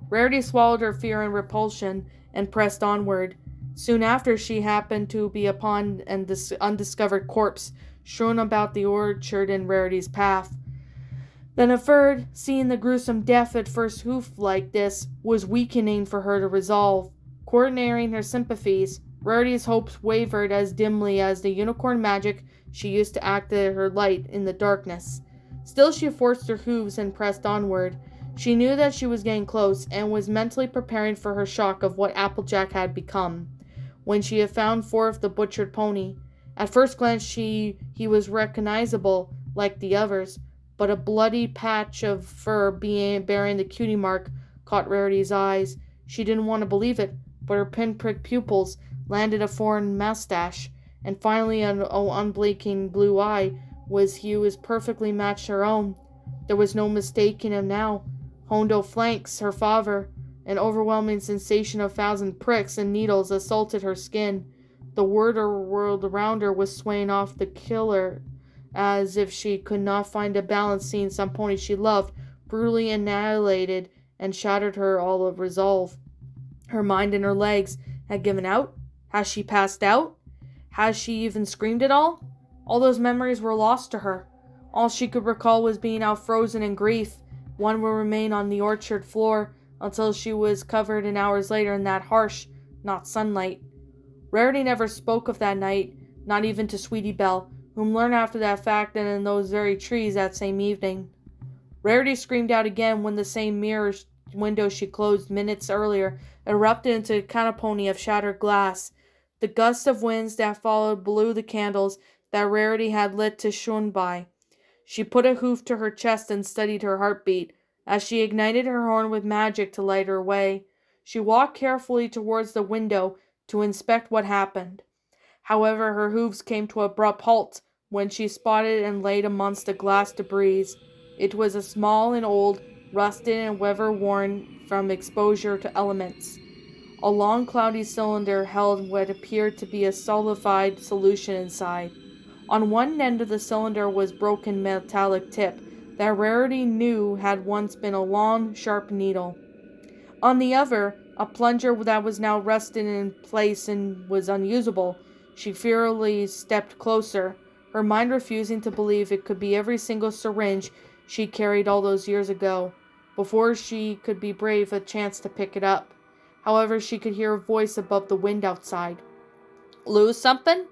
Rarity swallowed her fear and repulsion and pressed onward. Soon after she happened to be upon an undiscovered corpse strewn about the orchard in Rarity's path. Then a third, seeing the gruesome death at first hoof like this, was weakening for her to resolve. Coordinating her sympathies, Rarity's hopes wavered as dimly as the unicorn magic she used to act as her light in the darkness. Still, she forced her hooves and pressed onward. She knew that she was getting close, and was mentally preparing for her shock of what Applejack had become. When she had found forth the butchered pony, at first glance he was recognizable like the others, but a bloody patch of fur bearing the cutie mark caught Rarity's eyes. She didn't want to believe it, but her pinprick pupils landed a foreign mustache, and finally an unblinking blue eye was hue as perfectly matched her own. There was no mistaking him now. Hondo flanks, her father. An overwhelming sensation of thousand pricks and needles assaulted her skin. The world around her was swaying off the killer, as if she could not find a balance, seeing some pony she loved brutally annihilated and shattered her all of resolve. Her mind and her legs had given out. Has she passed out? Has she even screamed at all? All those memories were lost to her. All she could recall was being out frozen in grief. One will remain on the orchard floor until she was covered an hours later in that harsh, not sunlight. Rarity never spoke of that night, not even to Sweetie Belle, whom learned after that fact and in those very trees that same evening. Rarity screamed out again when the same mirror window she closed minutes earlier erupted into a cacophony of shattered glass. The gust of winds that followed blew the candles that Rarity had lit to shun by. She put a hoof to her chest and studied her heartbeat, as she ignited her horn with magic to light her way. She walked carefully towards the window to inspect what happened. However, her hooves came to an abrupt halt when she spotted and laid amongst the glass debris. It was a small and old, rusted and weather-worn from exposure to elements. A long cloudy cylinder held what appeared to be a solidified solution inside. On one end of the cylinder was a broken metallic tip that Rarity knew had once been a long, sharp needle. On the other, a plunger that was now rusted in place and was unusable. She fearfully stepped closer, her mind refusing to believe it could be every single syringe she carried all those years ago, before she could be brave a chance to pick it up. However, she could hear a voice above the wind outside. "Lose something?"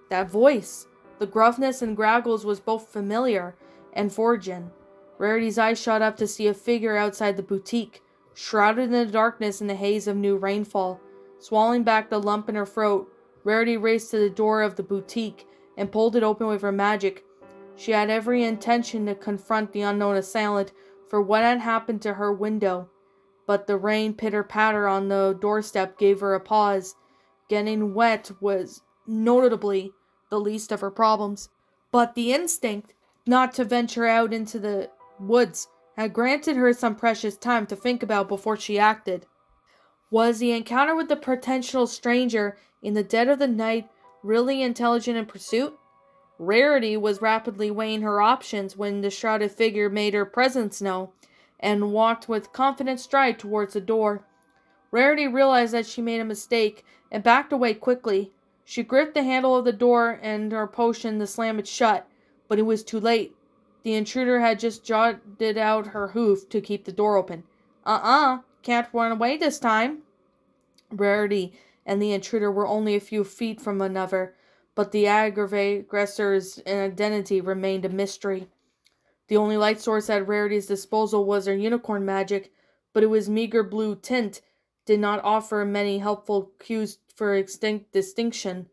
That voice, the gruffness and graggles, was both familiar and foreign. Rarity's eyes shot up to see a figure outside the boutique, shrouded in the darkness and the haze of new rainfall. Swallowing back the lump in her throat, Rarity raced to the door of the boutique and pulled it open with her magic. She had every intention to confront the unknown assailant for what had happened to her window, but the rain pitter-patter on the doorstep gave her a pause. Getting wet was notably the least of her problems, but the instinct not to venture out into the woods had granted her some precious time to think about before she acted. Was the encounter with the potential stranger in the dead of the night really intelligent in pursuit? Rarity was rapidly weighing her options when the shrouded figure made her presence known and walked with confident stride towards the door. Rarity realized that she made a mistake and backed away quickly. She gripped the handle of the door and her potion to slam it shut, but it was too late. The intruder had just jotted out her hoof to keep the door open. Can't run away this time." Rarity and the intruder were only a few feet from one another, but the aggressor's identity remained a mystery. The only light source at Rarity's disposal was her unicorn magic, but it was meager blue tint, did not offer many helpful cues for distinction.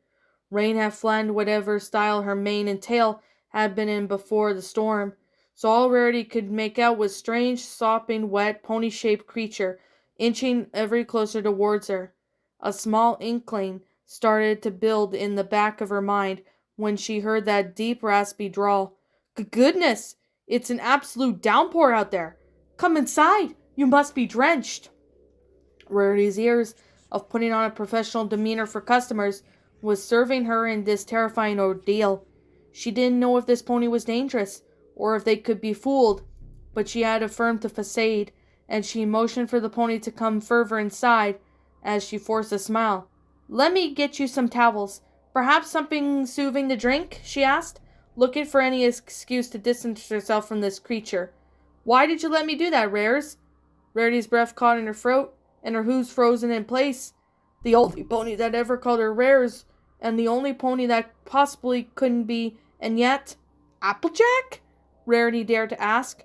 Rain had flattened whatever style her mane and tail had been in before the storm, so all Rarity could make out was strange, sopping, wet, pony-shaped creature, inching ever closer towards her. A small inkling started to build in the back of her mind when she heard that deep, raspy drawl. "Goodness! It's an absolute downpour out there! Come inside! You must be drenched!" Rarity's years of putting on a professional demeanor for customers was serving her in this terrifying ordeal. She didn't know if this pony was dangerous, or if they could be fooled, but she had affirmed the facade, and she motioned for the pony to come further inside as she forced a smile. "Let me get you some towels. Perhaps something soothing to drink?" she asked, looking for any excuse to distance herself from this creature. "Why did you let me do that, Rares?" Rarity's breath caught in her throat, and her hooves frozen in place. The only pony that ever called her Rares, and the only pony that possibly couldn't be, and yet... Applejack? Rarity dared to ask.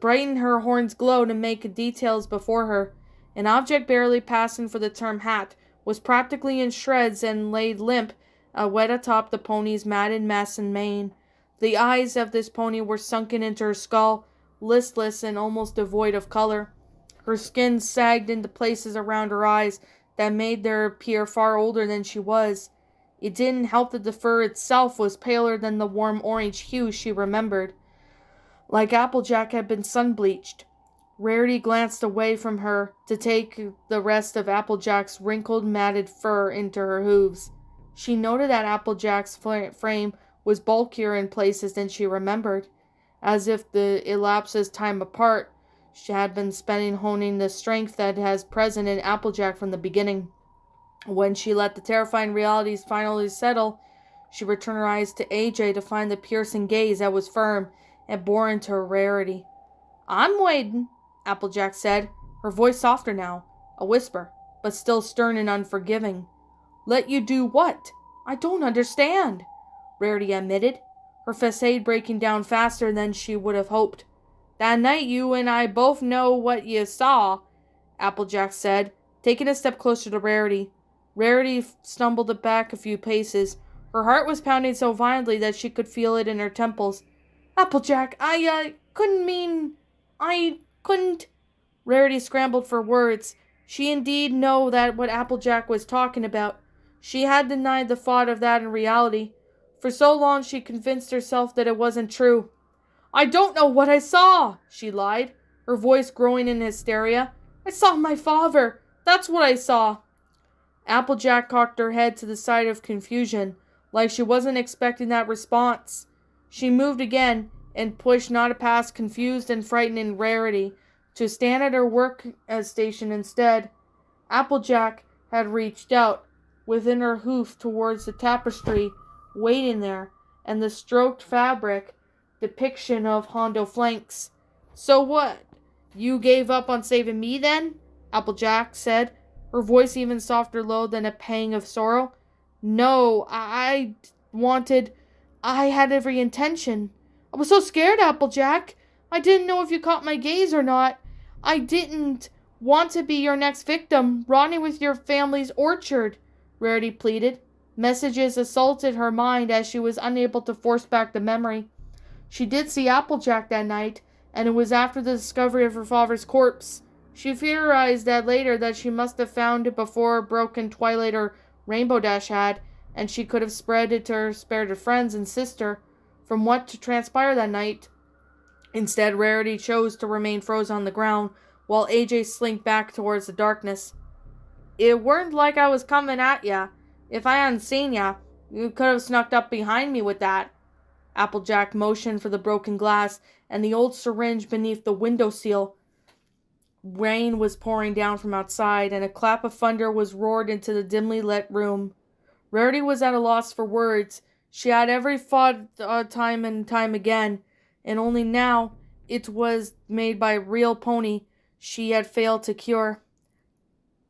Brighten her horns glowed and make details before her. An object barely passing for the term hat was practically in shreds and laid limp, wet atop the pony's matted mess and mane. The eyes of this pony were sunken into her skull, listless and almost devoid of color. Her skin sagged into places around her eyes that made her appear far older than she was. It didn't help that the fur itself was paler than the warm orange hue she remembered. Like Applejack had been sun-bleached. Rarity glanced away from her to take the rest of Applejack's wrinkled, matted fur into her hooves. She noted that Applejack's frame was bulkier in places than she remembered, as if the elapses time apart she had been spending honing the strength that has present in Applejack from the beginning. When she let the terrifying realities finally settle, she returned her eyes to AJ to find the piercing gaze that was firm and bore into her Rarity. "I'm waiting," Applejack said, her voice softer now, a whisper, but still stern and unforgiving. "Let you do what? I don't understand," Rarity admitted, her facade breaking down faster than she would have hoped. "That night you and I both know what you saw," Applejack said, taking a step closer to Rarity. Rarity stumbled back a few paces. Her heart was pounding so violently that she could feel it in her temples. "Applejack, I couldn't... Rarity scrambled for words. She indeed knew that what Applejack was talking about. She had denied the thought of that in reality. For so long she convinced herself that it wasn't true. "I don't know what I saw," she lied, her voice growing in hysteria. "I saw my father. That's what I saw." Applejack cocked her head to the side of confusion, like she wasn't expecting that response. She moved again and pushed not past confused and frightened Rarity to stand at her work station instead. Applejack had reached out, within her hoof towards the tapestry, waiting there, and the stroked fabric depiction of Hondo flanks. "So what? You gave up on saving me then?" Applejack said, her voice even softer low than a pang of sorrow. "No, I had every intention. I was so scared, Applejack. I didn't know if you caught my gaze or not. I didn't want to be your next victim, rotting with your family's orchard," Rarity pleaded. Messages assaulted her mind as she was unable to force back the memory. She did see Applejack that night, and it was after the discovery of her father's corpse. She theorized that later that she must have found it before Broken Twilight or Rainbow Dash had, and she could have spread it to her spirited friends and sister. From what to transpire that night, instead, Rarity chose to remain frozen on the ground, while AJ slinked back towards the darkness. "It weren't like I was coming at ya. If I hadn't seen ya, you could have snuck up behind me with that." Applejack motioned for the broken glass and the old syringe beneath the windowsill. Rain was pouring down from outside, and a clap of thunder was roared into the dimly lit room. Rarity was at a loss for words. She had every thought time and time again, and only now it was made by a real pony she had failed to cure.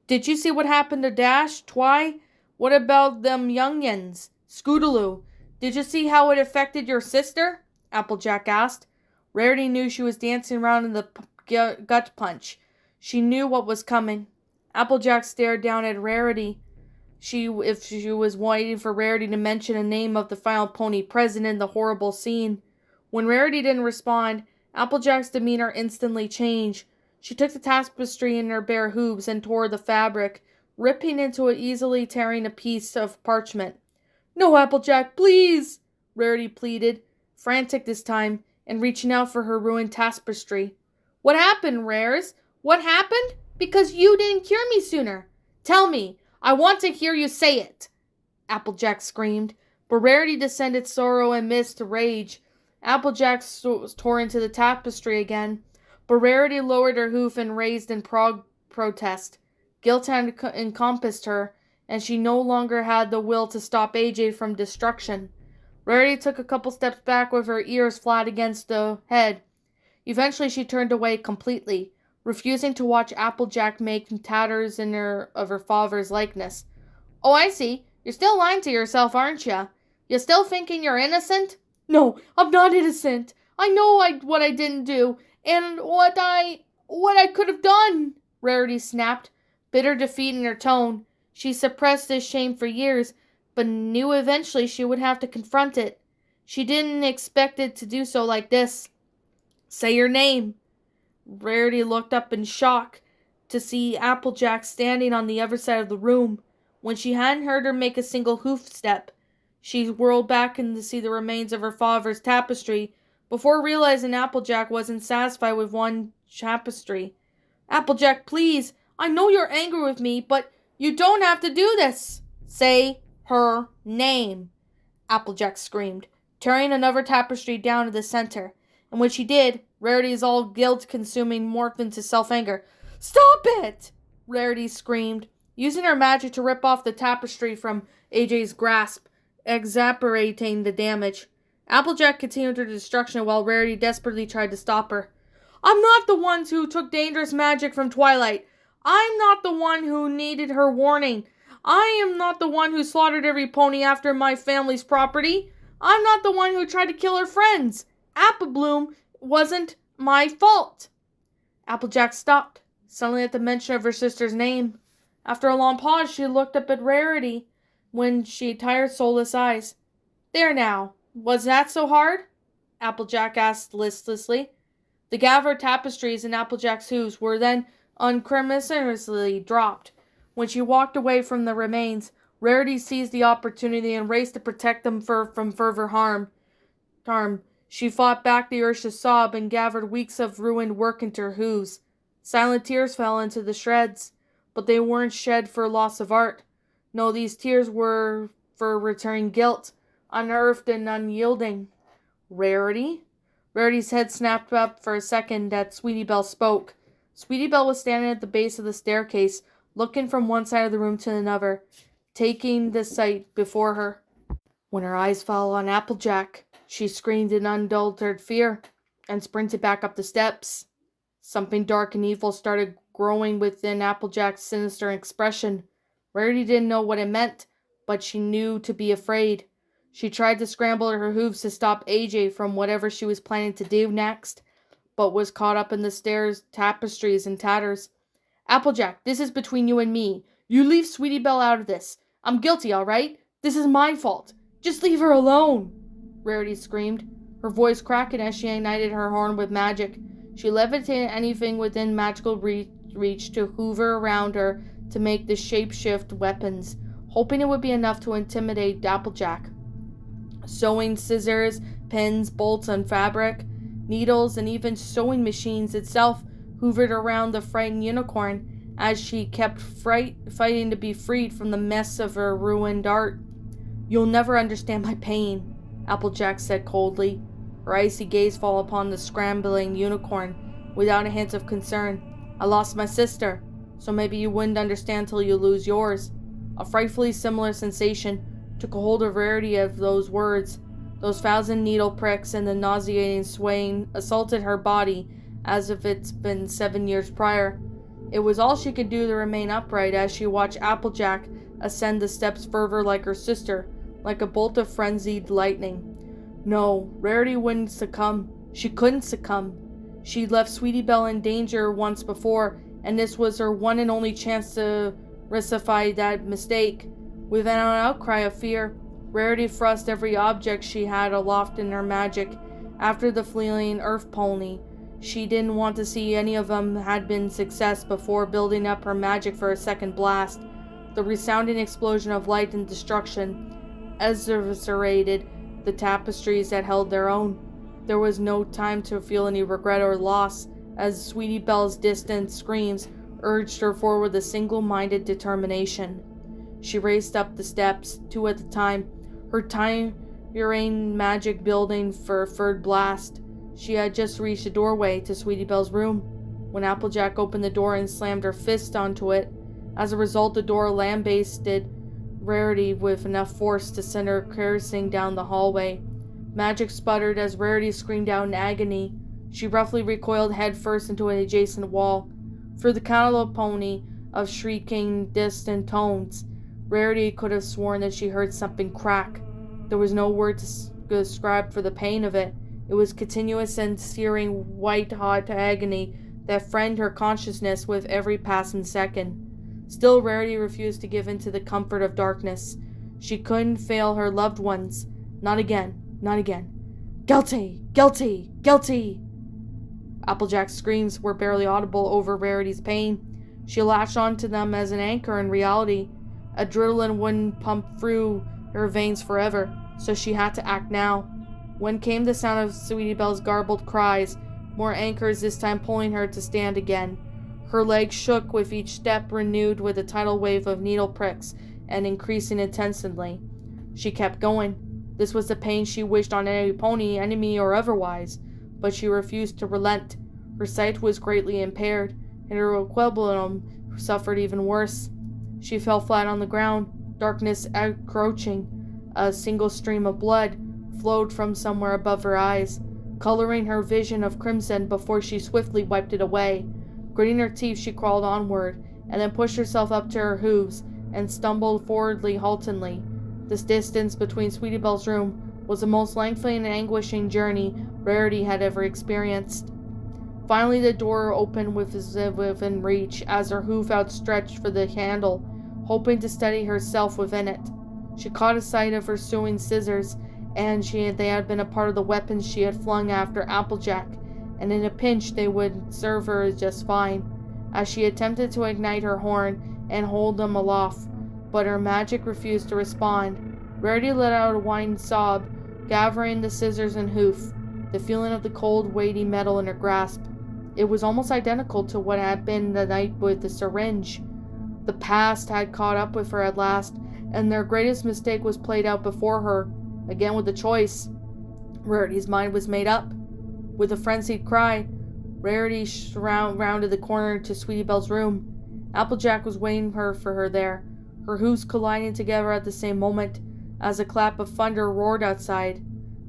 "Did you see what happened to Dash, Twy? What about them young'uns? Scootaloo? Did you see how it affected your sister?" Applejack asked. Rarity knew she was dancing around in the gut punch. She knew what was coming. Applejack stared down at Rarity. If she was waiting for Rarity to mention the name of the final pony present in the horrible scene. When Rarity didn't respond, Applejack's demeanor instantly changed. She took the tapestry in her bare hooves and tore the fabric, ripping into it, easily tearing a piece of parchment. "No, Applejack, please!" Rarity pleaded, frantic this time, and reaching out for her ruined tapestry. "What happened, Rares? What happened? Because you didn't cure me sooner. Tell me. I want to hear you say it!" Applejack screamed, but Rarity descended sorrow and mist to rage. Applejack tore into the tapestry again, but Rarity lowered her hoof and raised in protest. Guilt had encompassed her, and she no longer had the will to stop AJ from destruction. Rarity took a couple steps back with her ears flat against the head. Eventually she turned away completely, refusing to watch Applejack make tatters of her father's likeness. "Oh, I see. You're still lying to yourself, aren't you? You're still thinking you're innocent?" "No, I'm not innocent. I know what I didn't do, and what I could have done," Rarity snapped, bitter defeat in her tone. She suppressed this shame for years, but knew eventually she would have to confront it. She didn't expect it to do so like this. "Say your name." Rarity looked up in shock to see Applejack standing on the other side of the room. When she hadn't heard her make a single hoof step, she whirled back and to see the remains of her father's tapestry before realizing Applejack wasn't satisfied with one tapestry. "Applejack, please, I know you're angry with me, but you don't have to do this." "Say her name," Applejack screamed, tearing another tapestry down to the center. And when she did, Rarity's all guilt-consuming morphed into self-anger. "Stop it!" Rarity screamed, using her magic to rip off the tapestry from AJ's grasp, exacerbating the damage. Applejack continued her destruction while Rarity desperately tried to stop her. "I'm not the one who took dangerous magic from Twilight. I'm not the one who needed her warning. I am not the one who slaughtered every pony after my family's property. I'm not the one who tried to kill her friends. Apple Bloom wasn't my fault." Applejack stopped, suddenly at the mention of her sister's name. After a long pause, she looked up at Rarity when she tired, soulless eyes. "There now, was that so hard?" Applejack asked listlessly. The gathered tapestries in Applejack's hooves were then unceremoniously dropped. When she walked away from the remains, Rarity seized the opportunity and raced to protect them from further harm. She fought back the urge to sob and gathered weeks of ruined work into her hooves. Silent tears fell into the shreds, but they weren't shed for loss of art. No, these tears were for returning guilt, unearthed and unyielding. "Rarity?" Rarity's head snapped up for a second as Sweetie Belle spoke. Sweetie Belle was standing at the base of the staircase, looking from one side of the room to another, taking the sight before her. When her eyes fell on Applejack, she screamed in unadulterated fear and sprinted back up the steps. Something dark and evil started growing within Applejack's sinister expression. Rarity didn't know what it meant, but she knew to be afraid. She tried to scramble her hooves to stop AJ from whatever she was planning to do next, but was caught up in the stairs, tapestries, and tatters. "Applejack, this is between you and me. You leave Sweetie Belle out of this. I'm guilty, all right? This is my fault. Just leave her alone," Rarity screamed, her voice cracking as she ignited her horn with magic. She levitated anything within magical reach to hover around her to make the shape-shift weapons, hoping it would be enough to intimidate Applejack. Sewing scissors, pins, bolts, and fabric, needles, and even sewing machines itself hovered around the frightened unicorn as she kept fighting to be freed from the mess of her ruined art. "You'll never understand my pain," Applejack said coldly, her icy gaze fall upon the scrambling unicorn without a hint of concern. "I lost my sister, so maybe you wouldn't understand till you lose yours." A frightfully similar sensation took a hold of Rarity of those words. Those 1,000 needle pricks and the nauseating swaying assaulted her body as if it's been 7 years prior. It was all she could do to remain upright as she watched Applejack ascend the steps further like her sister, like a bolt of frenzied lightning. No, Rarity wouldn't succumb. She couldn't succumb. She'd left Sweetie Belle in danger once before, and this was her one and only chance to rectify that mistake. With an outcry of fear, Rarity thrust every object she had aloft in her magic after the fleeing earth pony. She didn't want to see any of them had been success before building up her magic for a second blast. The resounding explosion of light and destruction eviscerated the tapestries that held their own. There was no time to feel any regret or loss, as Sweetie Belle's distant screams urged her forward with a single-minded determination. She raced up the steps, 2 at a time, her tiring magic building for a third blast. She had just reached the doorway to Sweetie Belle's room when Applejack opened the door and slammed her fist onto it. As a result, the door lambasted Rarity with enough force to send her cursing down the hallway. Magic sputtered as Rarity screamed out in agony. She roughly recoiled headfirst into an adjacent wall, Through the callopony of shrieking, distant tones, Rarity could have sworn that she heard something crack. There was no word to describe for the pain of it. It was continuous and searing white-hot agony that frightened her consciousness with every passing second. Still, Rarity refused to give in to the comfort of darkness. She couldn't fail her loved ones. Not again. Not again. Guilty! Guilty! Guilty! Applejack's screams were barely audible over Rarity's pain. She latched onto them as an anchor in reality. Adrenaline wouldn't pump through her veins forever, so she had to act now. When came the sound of Sweetie Belle's garbled cries, more anchors this time pulling her to stand again. Her legs shook with each step, renewed with a tidal wave of needle pricks and increasing intensely. She kept going. This was the pain she wished on any pony, enemy or otherwise, but she refused to relent. Her sight was greatly impaired, and her equilibrium suffered even worse. She fell flat on the ground, darkness encroaching. A single stream of blood flowed from somewhere above her eyes, coloring her vision of crimson before she swiftly wiped it away. Gritting her teeth, she crawled onward, and then pushed herself up to her hooves, and stumbled forwardly haltingly. This distance between Sweetie Belle's room was the most lengthy and anguishing journey Rarity had ever experienced. Finally, the door opened within reach as her hoof outstretched for the handle, hoping to steady herself within it. She caught a sight of her sewing scissors, and they had been a part of the weapons she had flung after Applejack, and in a pinch they would serve her just fine. As she attempted to ignite her horn and hold them aloft, but her magic refused to respond, Rarity let out a whining sob, gathering the scissors and hoof, the feeling of the cold, weighty metal in her grasp. It was almost identical to what had been the night with the syringe. The past had caught up with her at last, and their greatest mistake was played out before her, again with a choice. Rarity's mind was made up. With a frenzied cry, Rarity rounded the corner to Sweetie Belle's room. Applejack was waiting for her there, her hoofs colliding together at the same moment, as a clap of thunder roared outside.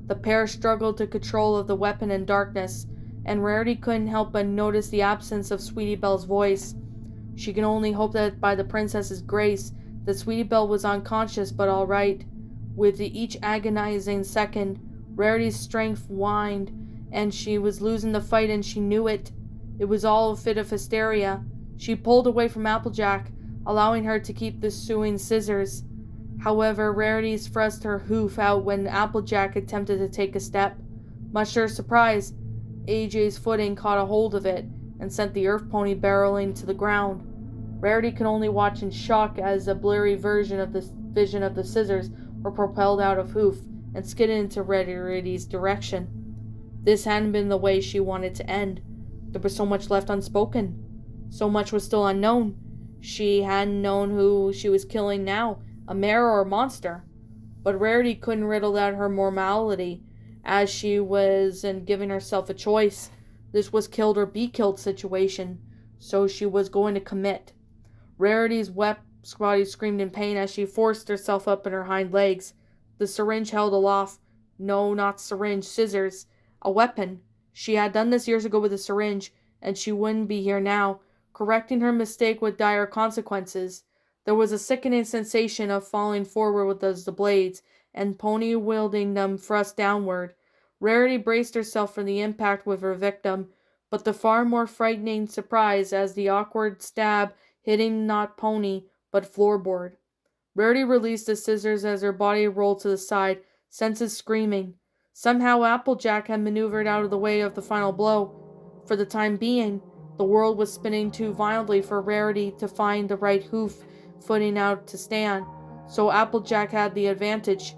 The pair struggled to control of the weapon in darkness, and Rarity couldn't help but notice the absence of Sweetie Belle's voice. She could only hope that by the princess's grace, that Sweetie Belle was unconscious but all right. With each agonizing second, Rarity's strength waned, and she was losing the fight, and she knew it. It was all a fit of hysteria. She pulled away from Applejack, allowing her to keep the sewing scissors. However, Rarity thrust her hoof out when Applejack attempted to take a step. Much to her surprise, AJ's footing caught a hold of it and sent the earth pony barreling to the ground. Rarity could only watch in shock as a blurry vision of the scissors were propelled out of hoof and skidded into Rarity's direction. This hadn't been the way she wanted to end. There was so much left unspoken. So much was still unknown. She hadn't known who she was killing now, a mare or a monster. But Rarity couldn't riddle out her morality, as she wasn't giving herself a choice. This was killed or be killed situation, so she was going to commit. Rarity's wet body screamed in pain as she forced herself up in her hind legs. The syringe held aloft. No, not syringe, scissors. A weapon. She had done this years ago with a syringe, and she wouldn't be here now, correcting her mistake with dire consequences. There was a sickening sensation of falling forward with the blades, and Pony wielding them thrust downward. Rarity braced herself for the impact with her victim, but the far more frightening surprise as the awkward stab hitting not Pony, but floorboard. Rarity released the scissors as her body rolled to the side, senses screaming. Somehow Applejack had maneuvered out of the way of the final blow. For the time being, the world was spinning too violently for Rarity to find the right hoof footing out to stand, so Applejack had the advantage.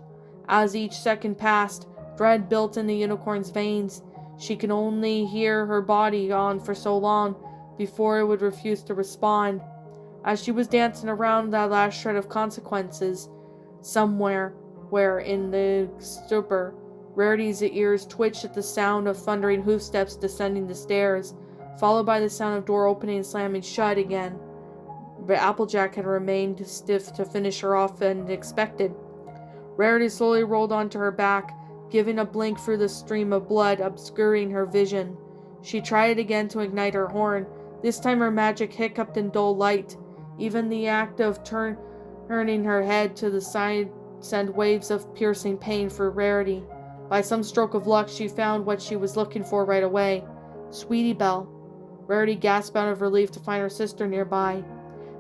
As each second passed, dread built in the unicorn's veins. She could only hear her body on for so long before it would refuse to respond. As she was dancing around that last shred of consequences, somewhere where in the stupor, Rarity's ears twitched at the sound of thundering hoofsteps descending the stairs, followed by the sound of door opening and slamming shut again. But Applejack had remained stiff to finish her off and expected. Rarity slowly rolled onto her back, giving a blink through the stream of blood obscuring her vision. She tried again to ignite her horn, This time her magic hiccuped in dull light. Even the act of turning her head to the side sent waves of piercing pain for Rarity. By some stroke of luck, she found what she was looking for right away. Sweetie Belle. Rarity gasped out of relief to find her sister nearby.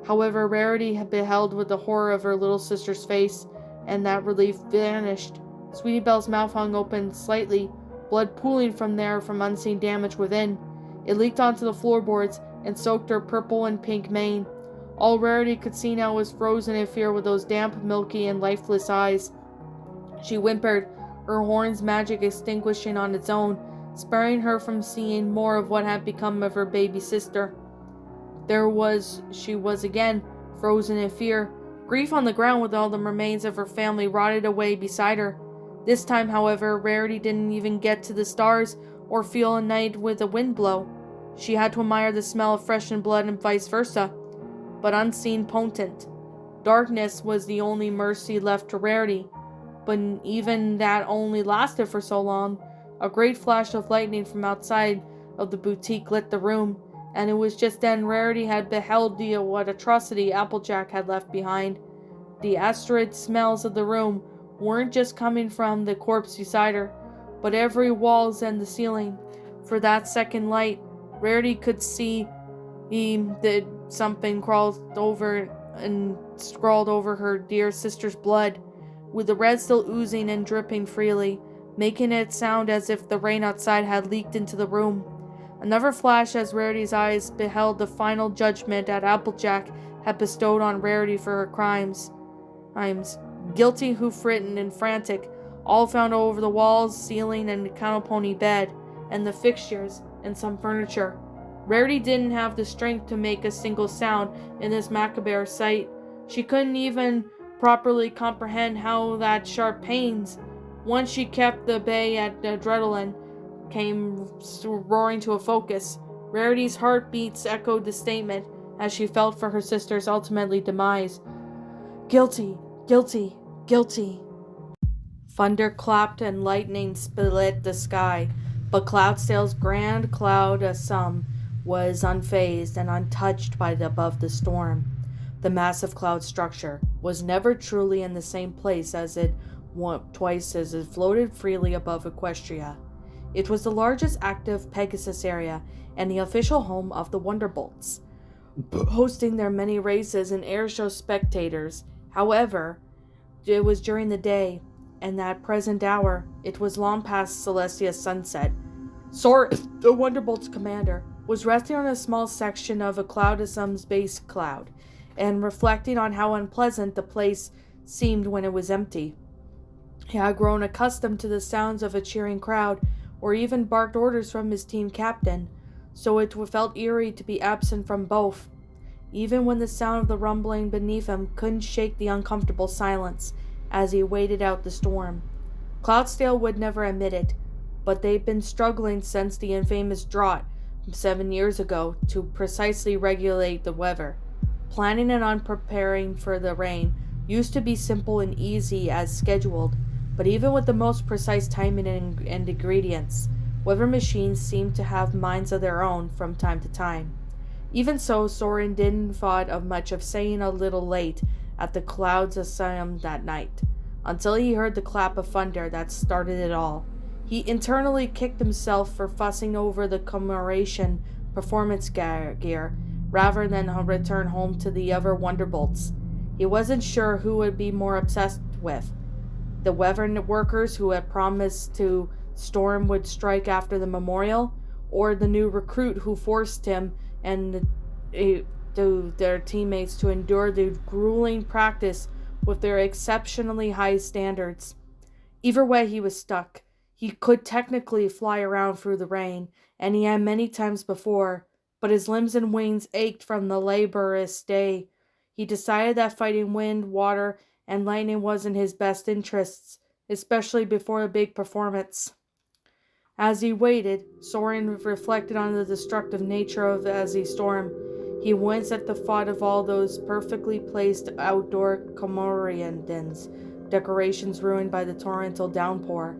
However, Rarity had beheld with the horror of her little sister's face, and that relief vanished. Sweetie Belle's mouth hung open slightly, blood pooling from there from unseen damage within. It leaked onto the floorboards and soaked her purple and pink mane. All Rarity could see now was frozen in fear with those damp, milky, and lifeless eyes. She whimpered, her horn's magic extinguishing on its own, sparing her from seeing more of what had become of her baby sister. She was again, frozen in fear. Grief on the ground with all the remains of her family rotted away beside her. This time, however, Rarity didn't even get to the stars or feel a night with a wind blow. She had to admire the smell of freshened blood and vice versa, but unseen potent. Darkness was the only mercy left to Rarity, but even that only lasted for so long. A great flash of lightning from outside of the boutique lit the room, and it was just then Rarity had beheld what atrocity Applejack had left behind. The acrid smells of the room weren't just coming from the corpse beside her, but every walls and the ceiling. For that second light, Rarity could see that something crawled over and scrawled over her dear sister's blood, with the red still oozing and dripping freely, making it sound as if the rain outside had leaked into the room. Another flash as Rarity's eyes beheld the final judgment that Applejack had bestowed on Rarity for her crimes. Guilty, hoof-written, and frantic, all found over the walls, ceiling, and the counterpony bed, and the fixtures, and some furniture. Rarity didn't have the strength to make a single sound in this macabre sight. She couldn't even properly comprehend how that sharp pains, once she kept the bay at adrenaline, came roaring to a focus. Rarity's heartbeats echoed the statement as she felt for her sister's ultimately demise. Guilty, guilty, guilty. Thunder clapped and lightning split the sky, but Cloudsdale's grand cloud sum was unfazed and untouched by above the storm. The massive cloud structure was never truly in the same place as it twice as it floated freely above Equestria. It was the largest active Pegasus area and the official home of the Wonderbolts, hosting their many races and airshow spectators. However, it was during the day, and that present hour, it was long past Celestia's sunset. Soren, the Wonderbolt's commander, was resting on a small section of a Cloudism's base cloud, and reflecting on how unpleasant the place seemed when it was empty. He had grown accustomed to the sounds of a cheering crowd, or even barked orders from his team captain, so it felt eerie to be absent from both. Even when the sound of the rumbling beneath him couldn't shake the uncomfortable silence as he waited out the storm. Cloudsdale would never admit it, but they'd been struggling since the infamous drought 7 years ago to precisely regulate the weather. Planning and preparing for the rain used to be simple and easy as scheduled, but even with the most precise timing and ingredients, weather machines seemed to have minds of their own from time to time. Even so, Soren didn't thought of much of staying a little late at the Clouds Asylum that night, until he heard the clap of thunder that started it all. He internally kicked himself for fussing over the commemoration performance gear, rather than return home to the other Wonderbolts. He wasn't sure who would be more obsessed with. The weather workers who had promised to Storm would strike after the memorial, or the new recruit who forced him and their teammates to endure the grueling practice with their exceptionally high standards. Either way, he was stuck. He could technically fly around through the rain, and he had many times before, but his limbs and wings ached from the laborious day. He decided that fighting wind, water, and lightning was in his best interests, especially before a big performance. As he waited, Soren reflected on the destructive nature of the storm. He winced at the thought of all those perfectly placed outdoor commemorians, decorations ruined by the torrential downpour.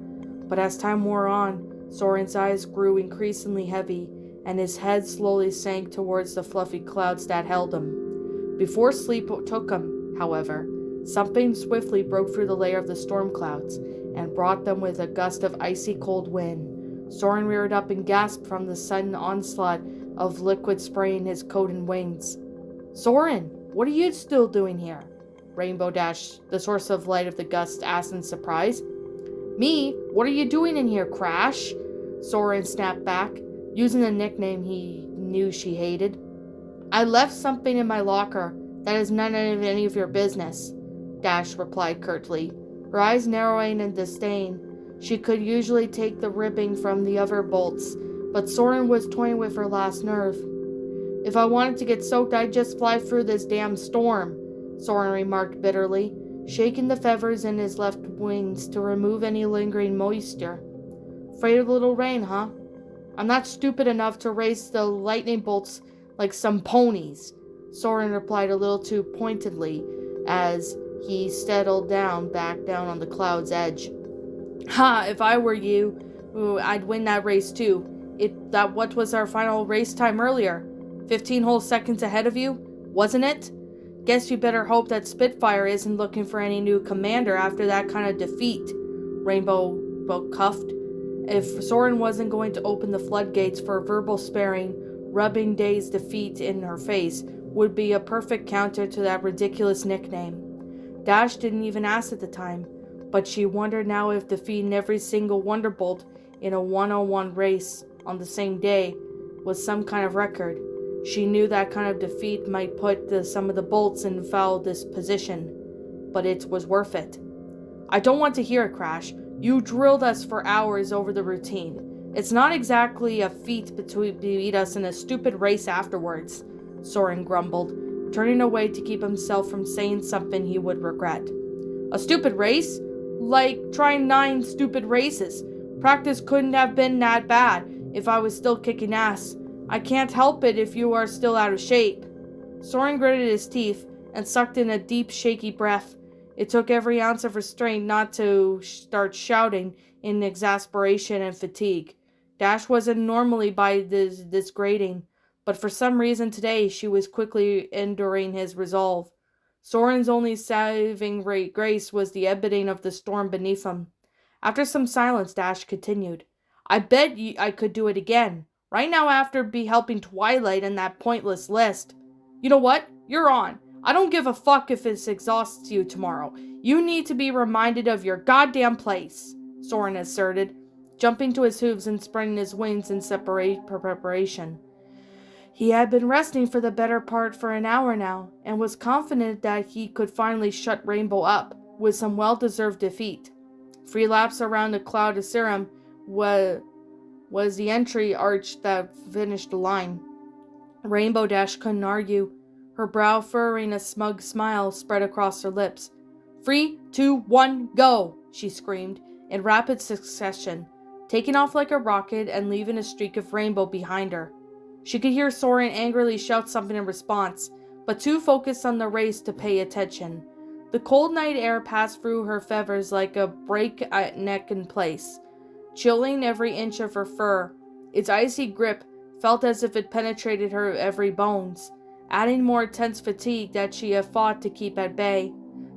But as time wore on, Soren's eyes grew increasingly heavy, and his head slowly sank towards the fluffy clouds that held him. Before sleep took him, however, something swiftly broke through the layer of the storm clouds and brought them with a gust of icy cold wind. Soren reared up and gasped from the sudden onslaught of liquid spraying his coat and wings. "Soren, what are you still doing here?" Rainbow Dash, the source of light of the gust, asked in surprise. "Me? What are you doing in here, Crash?" Soren snapped back, using a nickname he knew she hated. "I left something in my locker. That is none of any of your business," Dash replied curtly, her eyes narrowing in disdain. She could usually take the ribbing from the other bolts, but Soren was toying with her last nerve. "If I wanted to get soaked, I'd just fly through this damn storm," Soren remarked bitterly, shaking the feathers in his left wings to remove any lingering moisture. "Afraid of a little rain, huh? I'm not stupid enough to race the lightning bolts like some ponies," Soren replied a little too pointedly as he settled back down on the cloud's edge. "Ha, if I were you, I'd win that race too. What was our final race time earlier? 15 whole seconds ahead of you, wasn't it? Guess you better hope that Spitfire isn't looking for any new commander after that kind of defeat," Rainbow cuffed. If Soren wasn't going to open the floodgates for verbal sparring, rubbing Day's defeat in her face would be a perfect counter to that ridiculous nickname. Dash didn't even ask at the time, but she wondered now if defeating every single Wonderbolt in a one-on-one race on the same day was some kind of record. She knew that kind of defeat might put some of the bolts in foul disposition, but it was worth it. "I don't want to hear it, Crash. You drilled us for hours over the routine. It's not exactly a feat to beat us in a stupid race afterwards," Soren grumbled, turning away to keep himself from saying something he would regret. "A stupid race? Like trying 9 stupid races. Practice couldn't have been that bad if I was still kicking ass. I can't help it if you are still out of shape." Soren gritted his teeth and sucked in a deep, shaky breath. It took every ounce of restraint not to start shouting in exasperation and fatigue. Dash wasn't normally by this grating, but for some reason today she was quickly enduring his resolve. Soren's only saving grace was the ebony of the storm beneath him. After some silence, Dash continued, "I bet I could do it again. Right now after helping Twilight in that pointless list. You know what? You're on. I don't give a fuck if it exhausts you tomorrow. You need to be reminded of your goddamn place," Soren asserted, jumping to his hooves and spreading his wings in preparation. He had been resting for the better part for an hour now, and was confident that he could finally shut Rainbow up with some well-deserved defeat. 3 laps around the cloud of serum was the entry arch that finished the line. Rainbow Dash couldn't argue. Her brow furrowing a smug smile spread across her lips. 3, 2, 1, go! She screamed, in rapid succession, taking off like a rocket and leaving a streak of rainbow behind her. She could hear Soren angrily shout something in response, but too focused on the race to pay attention. The cold night air passed through her feathers like a breakneck in place, chilling every inch of her fur. Its icy grip felt as if it penetrated her every bones, adding more intense fatigue that she had fought to keep at bay.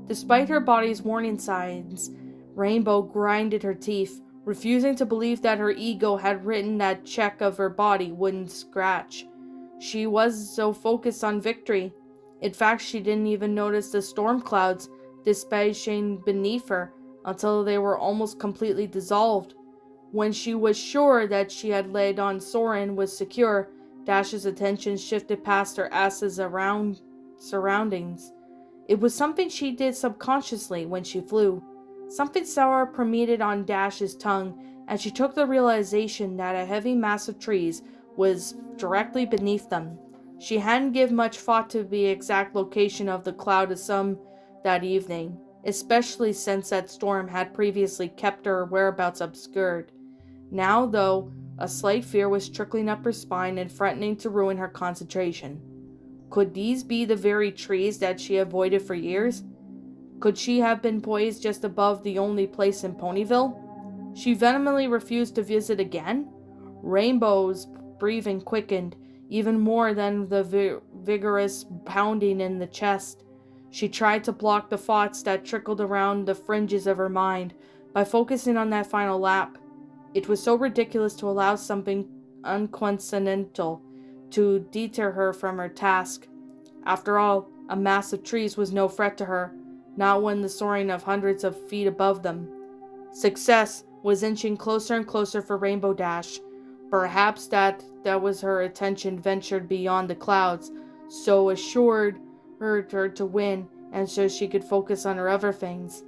Despite her body's warning signs, Rainbow grinded her teeth, refusing to believe that her ego had written that check of her body wouldn't scratch. She was so focused on victory. In fact, she didn't even notice the storm clouds dispatching beneath her until they were almost completely dissolved. When she was sure that she had laid on Soren was secure, Dash's attention shifted past her ass's surroundings. It was something she did subconsciously when she flew. Something sour permeated on Dash's tongue, and she took the realization that a heavy mass of trees was directly beneath them. She hadn't given much thought to the exact location of the cloud of sun that evening, especially since that storm had previously kept her whereabouts obscured. Now, though, a slight fear was trickling up her spine and threatening to ruin her concentration. Could these be the very trees that she avoided for years? Could she have been poised just above the only place in Ponyville she vehemently refused to visit again? Rainbow's breathing quickened, even more than the vigorous pounding in the chest. She tried to block the thoughts that trickled around the fringes of her mind by focusing on that final lap. It was so ridiculous to allow something uncoincidental to deter her from her task. After all, a mass of trees was no threat to her, not when the soaring of hundreds of feet above them. Success was inching closer and closer for Rainbow Dash. Perhaps that was her attention ventured beyond the clouds, so assured her to win, and so she could focus on her other things.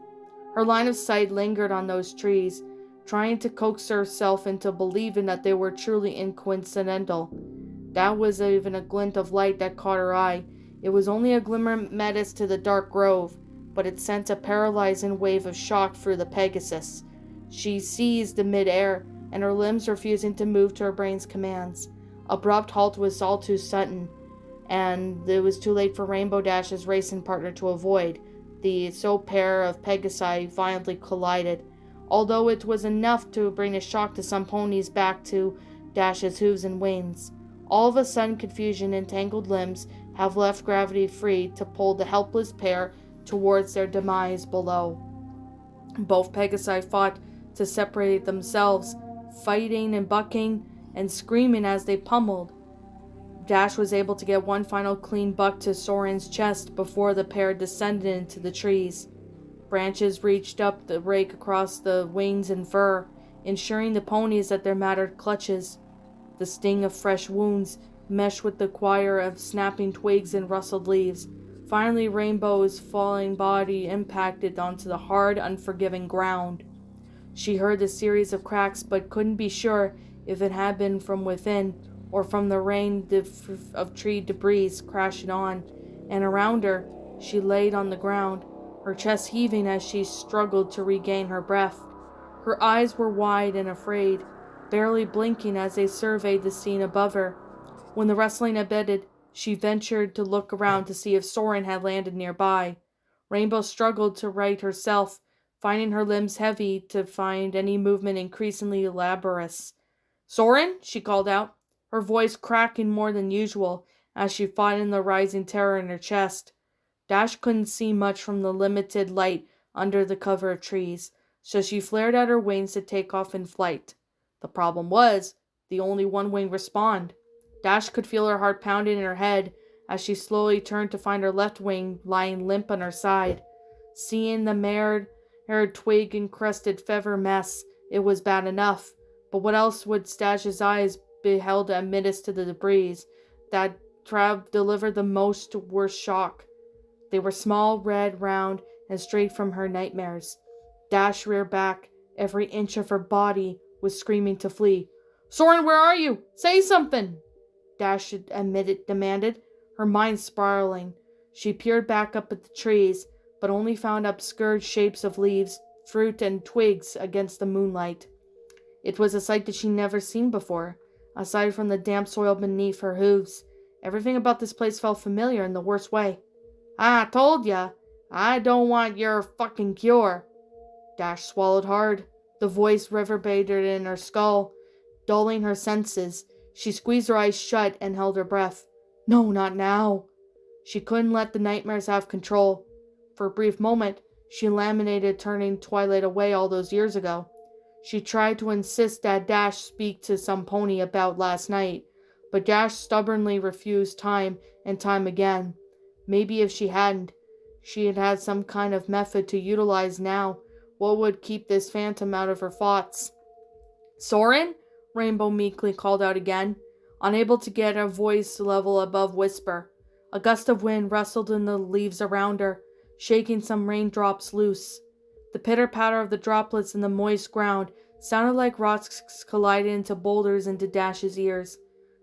Her line of sight lingered on those trees, trying to coax herself into believing that they were truly incoincidental. That was even a glint of light that caught her eye. It was only a glimmer menace to the dark grove, but it sent a paralyzing wave of shock through the Pegasus. She seized the mid-air, and her limbs refusing to move to her brain's commands. Abrupt halt was all too sudden, and it was too late for Rainbow Dash's racing partner to avoid. The pair of Pegasi violently collided, although it was enough to bring a shock to some ponies back to Dash's hooves and wings. All of a sudden, confusion and tangled limbs have left gravity free to pull the helpless pair towards their demise below. Both Pegasi fought to separate themselves, fighting and bucking and screaming as they pummeled. Dash was able to get one final clean buck to Soren's chest before the pair descended into the trees. Branches reached up the rake across the wings and fur, ensuring the ponies at their matted clutches. The sting of fresh wounds meshed with the choir of snapping twigs and rustled leaves. Finally, Rainbow's falling body impacted onto the hard, unforgiving ground. She heard the series of cracks, but couldn't be sure if it had been from within or from the rain of tree debris crashing on, and around her, she laid on the ground, her chest heaving as she struggled to regain her breath. Her eyes were wide and afraid, barely blinking as they surveyed the scene above her. When the rustling abated, she ventured to look around to see if Soren had landed nearby. Rainbow struggled to right herself, finding her limbs heavy to find any movement increasingly laborious. "Soren?" she called out, her voice cracking more than usual as she fought in the rising terror in her chest. Dash couldn't see much from the limited light under the cover of trees, so she flared out her wings to take off in flight. The problem was, the only one wing respond. Dash could feel her heart pounding in her head as she slowly turned to find her left wing lying limp on her side. Seeing the marred twig-encrusted feather mess, it was bad enough, but what else would Dash's eyes beheld amidst the debris that delivered the most worst shock? They were small, red, round, and straight from her nightmares. Dash reared back. Every inch of her body was screaming to flee. "Soren, where are you? Say something!" Dash demanded, her mind spiraling. She peered back up at the trees, but only found obscured shapes of leaves, fruit, and twigs against the moonlight. It was a sight that she'd never seen before. Aside from the damp soil beneath her hooves, everything about this place felt familiar in the worst way. "I told ya, I don't want your fucking cure." Dash swallowed hard. The voice reverberated in her skull, dulling her senses. She squeezed her eyes shut and held her breath. No, not now. She couldn't let the nightmares have control. For a brief moment, she laminated turning Twilight away all those years ago. She tried to insist that Dash speak to some pony about last night, but Dash stubbornly refused time and time again. Maybe if she hadn't, she had had some kind of method to utilize now. What would keep this phantom out of her thoughts? "Soren?" Rainbow meekly called out again, unable to get her voice level above whisper. A gust of wind rustled in the leaves around her, shaking some raindrops loose. The pitter-patter of the droplets in the moist ground sounded like rocks colliding into boulders into Dash's ears.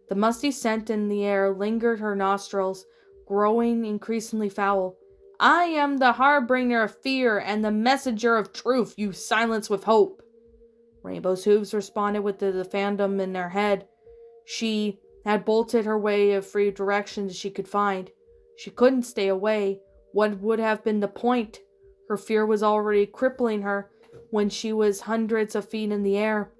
The musty scent in the air lingered her nostrils, growing increasingly foul. "I am the harbinger of fear and the messenger of truth you silence with hope." Rainbow's hooves responded with the fandom in her head. She had bolted her way of free directions she could find. She couldn't stay away. What would have been the point? Her fear was already crippling her when she was hundreds of feet in the air.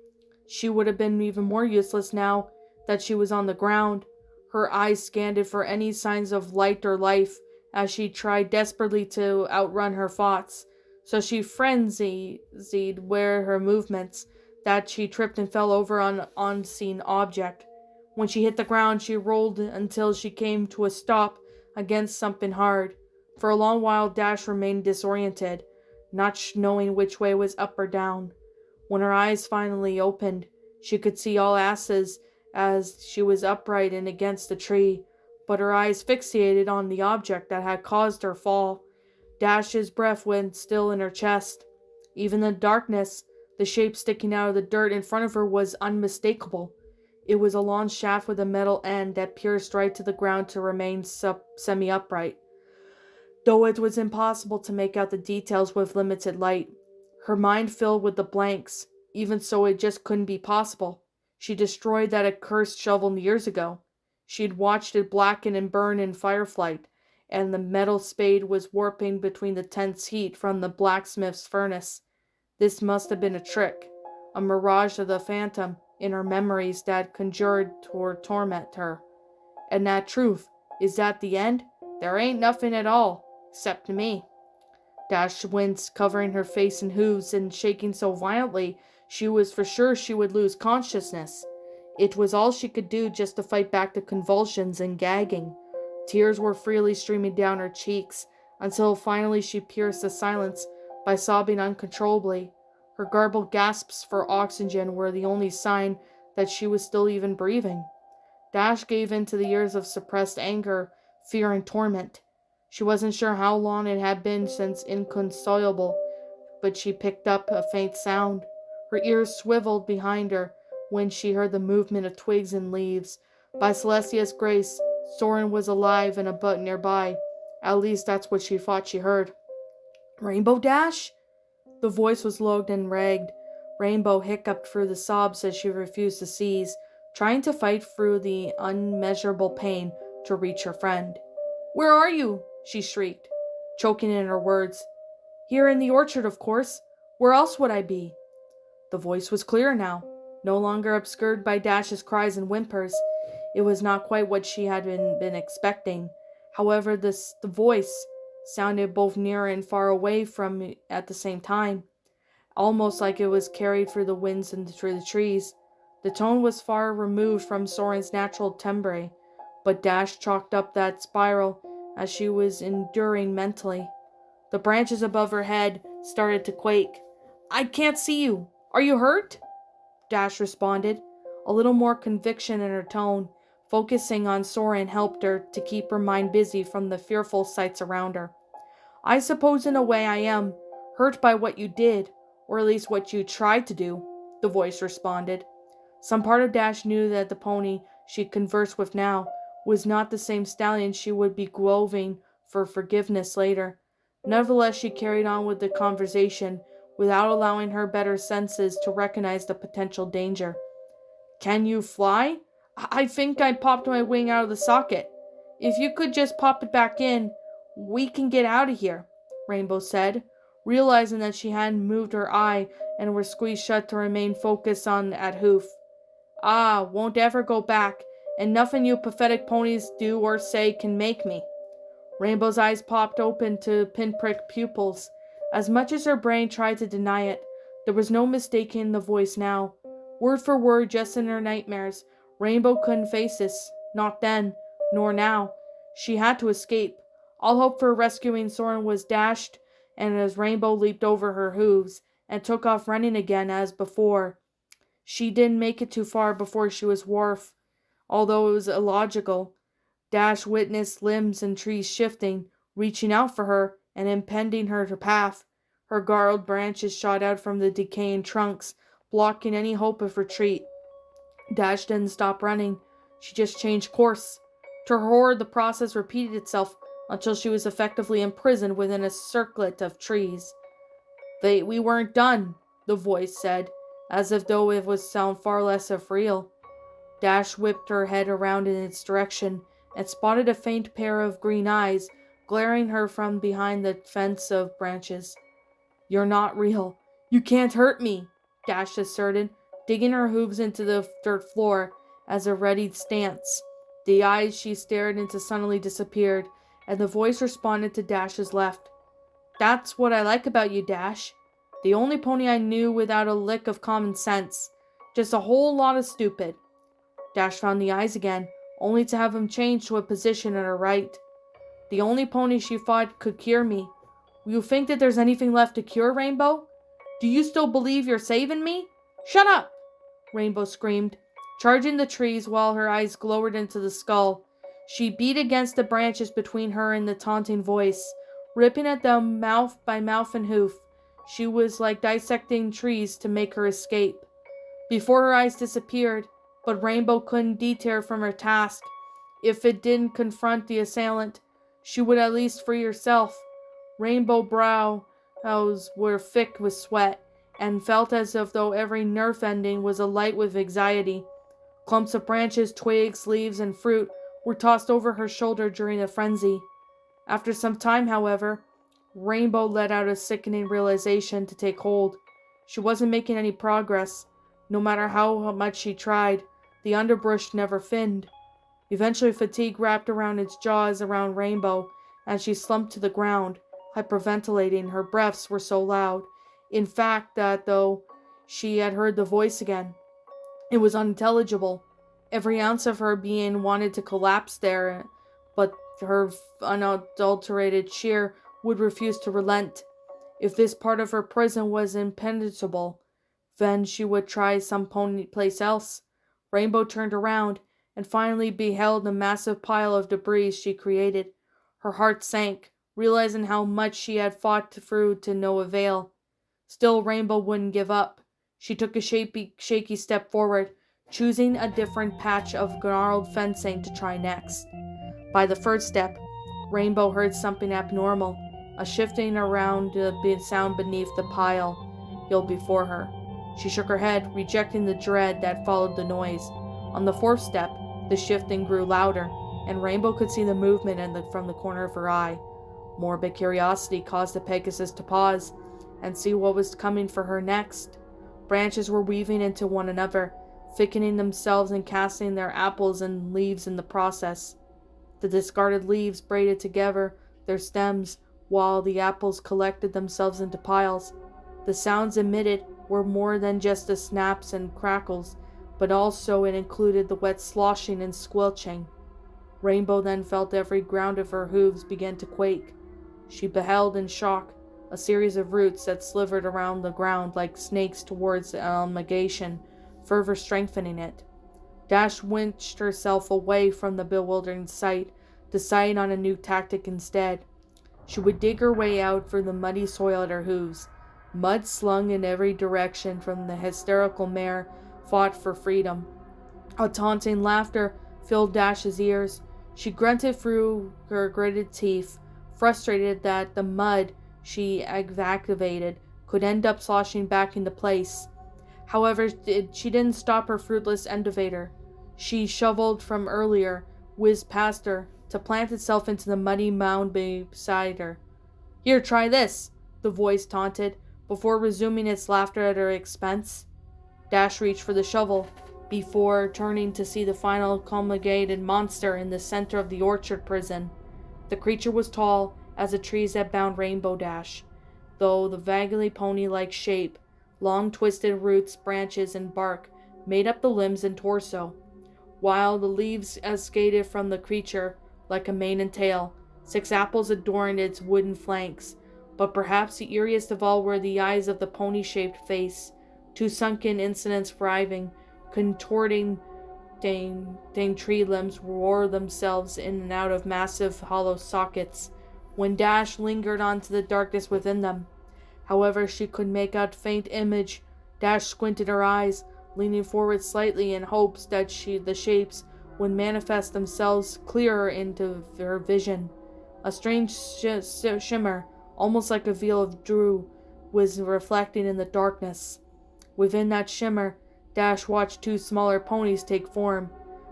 She would have been even more useless now that she was on the ground. Her eyes scanned it for any signs of light or life as she tried desperately to outrun her thoughts. So she frenzied where her movements that she tripped and fell over an unseen object. When she hit the ground, she rolled until she came to a stop against something hard. For a long while, Dash remained disoriented, not knowing which way was up or down. When her eyes finally opened, she could see all asses as she was upright and against the tree, but her eyes fixated on the object that had caused her fall. Dash's breath went still in her chest. Even in the darkness, the shape sticking out of the dirt in front of her was unmistakable. It was a long shaft with a metal end that pierced right to the ground to remain semi-upright, though it was impossible to make out the details with limited light. Her mind filled with the blanks. Even so, it just couldn't be possible. She destroyed that accursed shovel years ago. She'd watched it blacken and burn in firelight, and the metal spade was warping between the tense heat from the blacksmith's furnace. This must have been a trick, a mirage of the phantom in her memories that conjured to torment her. And that truth, is that the end? There ain't nothing at all, except me. Dash winced, covering her face in hooves and shaking so violently she was for sure she would lose consciousness. It was all she could do just to fight back the convulsions and gagging. Tears were freely streaming down her cheeks, until finally she pierced the silence by sobbing uncontrollably. Her garbled gasps for oxygen were the only sign that she was still even breathing. Dash gave in to the years of suppressed anger, fear, and torment. She wasn't sure how long it had been since inconsolable, but she picked up a faint sound. Her ears swiveled behind her when she heard the movement of twigs and leaves. By Celestia's grace, Soren was alive and a butt nearby. At least that's what she thought she heard. "Rainbow Dash?" The voice was low and ragged. Rainbow hiccuped through the sobs as she refused to cease, trying to fight through the unmeasurable pain to reach her friend. "Where are you?" she shrieked, choking in her words. "Here in the orchard, of course. Where else would I be?" The voice was clear now, no longer obscured by Dash's cries and whimpers. It was not quite what she had been expecting. However, the voice sounded both near and far away from at the same time, almost like it was carried through the winds and through the trees. The tone was far removed from Soren's natural timbre, but Dash chalked up that spiral as she was enduring mentally. The branches above her head started to quake. "I can't see you. Are you hurt?" Dash responded, a little more conviction in her tone. Focusing on Soren helped her to keep her mind busy from the fearful sights around her. "I suppose in a way I am, hurt by what you did, or at least what you tried to do," the voice responded. Some part of Dash knew that the pony she conversed with now was not the same stallion she would be groving for forgiveness later. Nevertheless, she carried on with the conversation without allowing her better senses to recognize the potential danger. "Can you fly? I think I popped my wing out of the socket. If you could just pop it back in, we can get out of here," Rainbow said, realizing that she hadn't moved her eye and were squeezed shut to remain focused on at hoof. "Ah, won't ever go back, and nothing you pathetic ponies do or say can make me." Rainbow's eyes popped open to pinprick pupils. As much as her brain tried to deny it, there was no mistaking the voice now. Word for word, just in her nightmares, Rainbow couldn't face this. Not then, nor now. She had to escape. All hope for rescuing Soren was dashed, and as Rainbow leaped over her hooves and took off running again as before, she didn't make it too far before she was wharf. Although it was illogical, Dash witnessed limbs and trees shifting, reaching out for her and impeding her path. Her gnarled branches shot out from the decaying trunks, blocking any hope of retreat. Dash didn't stop running. She just changed course. To her horror, the process repeated itself until she was effectively imprisoned within a circlet of trees. We weren't done," the voice said, as if though it would sound far less of real. Dash whipped her head around in its direction and spotted a faint pair of green eyes glaring her from behind the fence of branches. "You're not real. You can't hurt me," Dash asserted, digging her hooves into the dirt floor as a readied stance. The eyes she stared into suddenly disappeared, and the voice responded to Dash's left. "That's what I like about you, Dash. The only pony I knew without a lick of common sense. Just a whole lot of stupid." Dash found the eyes again, only to have them change to a position at her right. "The only pony she fought could cure me. You think that there's anything left to cure, Rainbow? Do you still believe you're saving me? Shut up!" Rainbow screamed, charging the trees while her eyes glowered into the skull. She beat against the branches between her and the taunting voice, ripping at them mouth by mouth and hoof. She was like dissecting trees to make her escape. Before her eyes disappeared, but Rainbow couldn't deter from her task. If it didn't confront the assailant, she would at least free herself. Rainbow brows were thick with sweat, and felt as if though every nerve ending was alight with anxiety. Clumps of branches, twigs, leaves, and fruit were tossed over her shoulder during the frenzy. After some time, however, Rainbow let out a sickening realization to take hold. She wasn't making any progress. No matter how much she tried, the underbrush never thinned. Eventually, fatigue wrapped around its jaws around Rainbow, and she slumped to the ground, hyperventilating. Her breaths were so loud, in fact, that though she had heard the voice again, it was unintelligible. Every ounce of her being wanted to collapse there, but her unadulterated cheer would refuse to relent. If this part of her prison was impenetrable, then she would try some place else. Rainbow turned around and finally beheld the massive pile of debris she created. Her heart sank, realizing how much she had fought through to no avail. Still, Rainbow wouldn't give up. She took a shaky step forward, choosing a different patch of gnarled fencing to try next. By the third step, Rainbow heard something abnormal, a shifting around the sound beneath the pile before her. She shook her head, rejecting the dread that followed the noise. On the fourth step, the shifting grew louder, and Rainbow could see the movement from the corner of her eye. Morbid curiosity caused the Pegasus to pause and see what was coming for her next. Branches were weaving into one another, thickening themselves and casting their apples and leaves in the process. The discarded leaves braided together their stems, while the apples collected themselves into piles. The sounds emitted were more than just the snaps and crackles, but also it included the wet sloshing and squelching. Rainbow then felt every ground of her hooves begin to quake. She beheld in shock a series of roots that slithered around the ground like snakes towards amalgamation, further strengthening it. Dash winched herself away from the bewildering sight, deciding on a new tactic instead. She would dig her way out through the muddy soil at her hooves. Mud slung in every direction from the hysterical mare fought for freedom. A taunting laughter filled Dash's ears. She grunted through her gritted teeth, frustrated that the mud she excavated could end up sloshing back into place. However, she didn't stop her fruitless endeavor. She shoveled from earlier, whizzed past her, to plant itself into the muddy mound beside her. "Here, try this," the voice taunted, before resuming its laughter at her expense. Dash reached for the shovel, before turning to see the final culminated monster in the center of the orchard prison. The creature was tall as the trees that bound Rainbow Dash, though the vaguely pony-like shape, long twisted roots, branches, and bark made up the limbs and torso, while the leaves cascaded from the creature like a mane and tail. 6 apples adorned its wooden flanks, but perhaps the eeriest of all were the eyes of the pony-shaped face, 2 sunken incidents thriving, contorting tree limbs wore themselves in and out of massive hollow sockets, when Dash lingered onto the darkness within them. However, she could make out faint image. Dash squinted her eyes, leaning forward slightly in hopes that the shapes would manifest themselves clearer into her vision. A strange shimmer, almost like a veil of dew, was reflecting in the darkness. Within that shimmer, Dash watched 2 smaller ponies take form.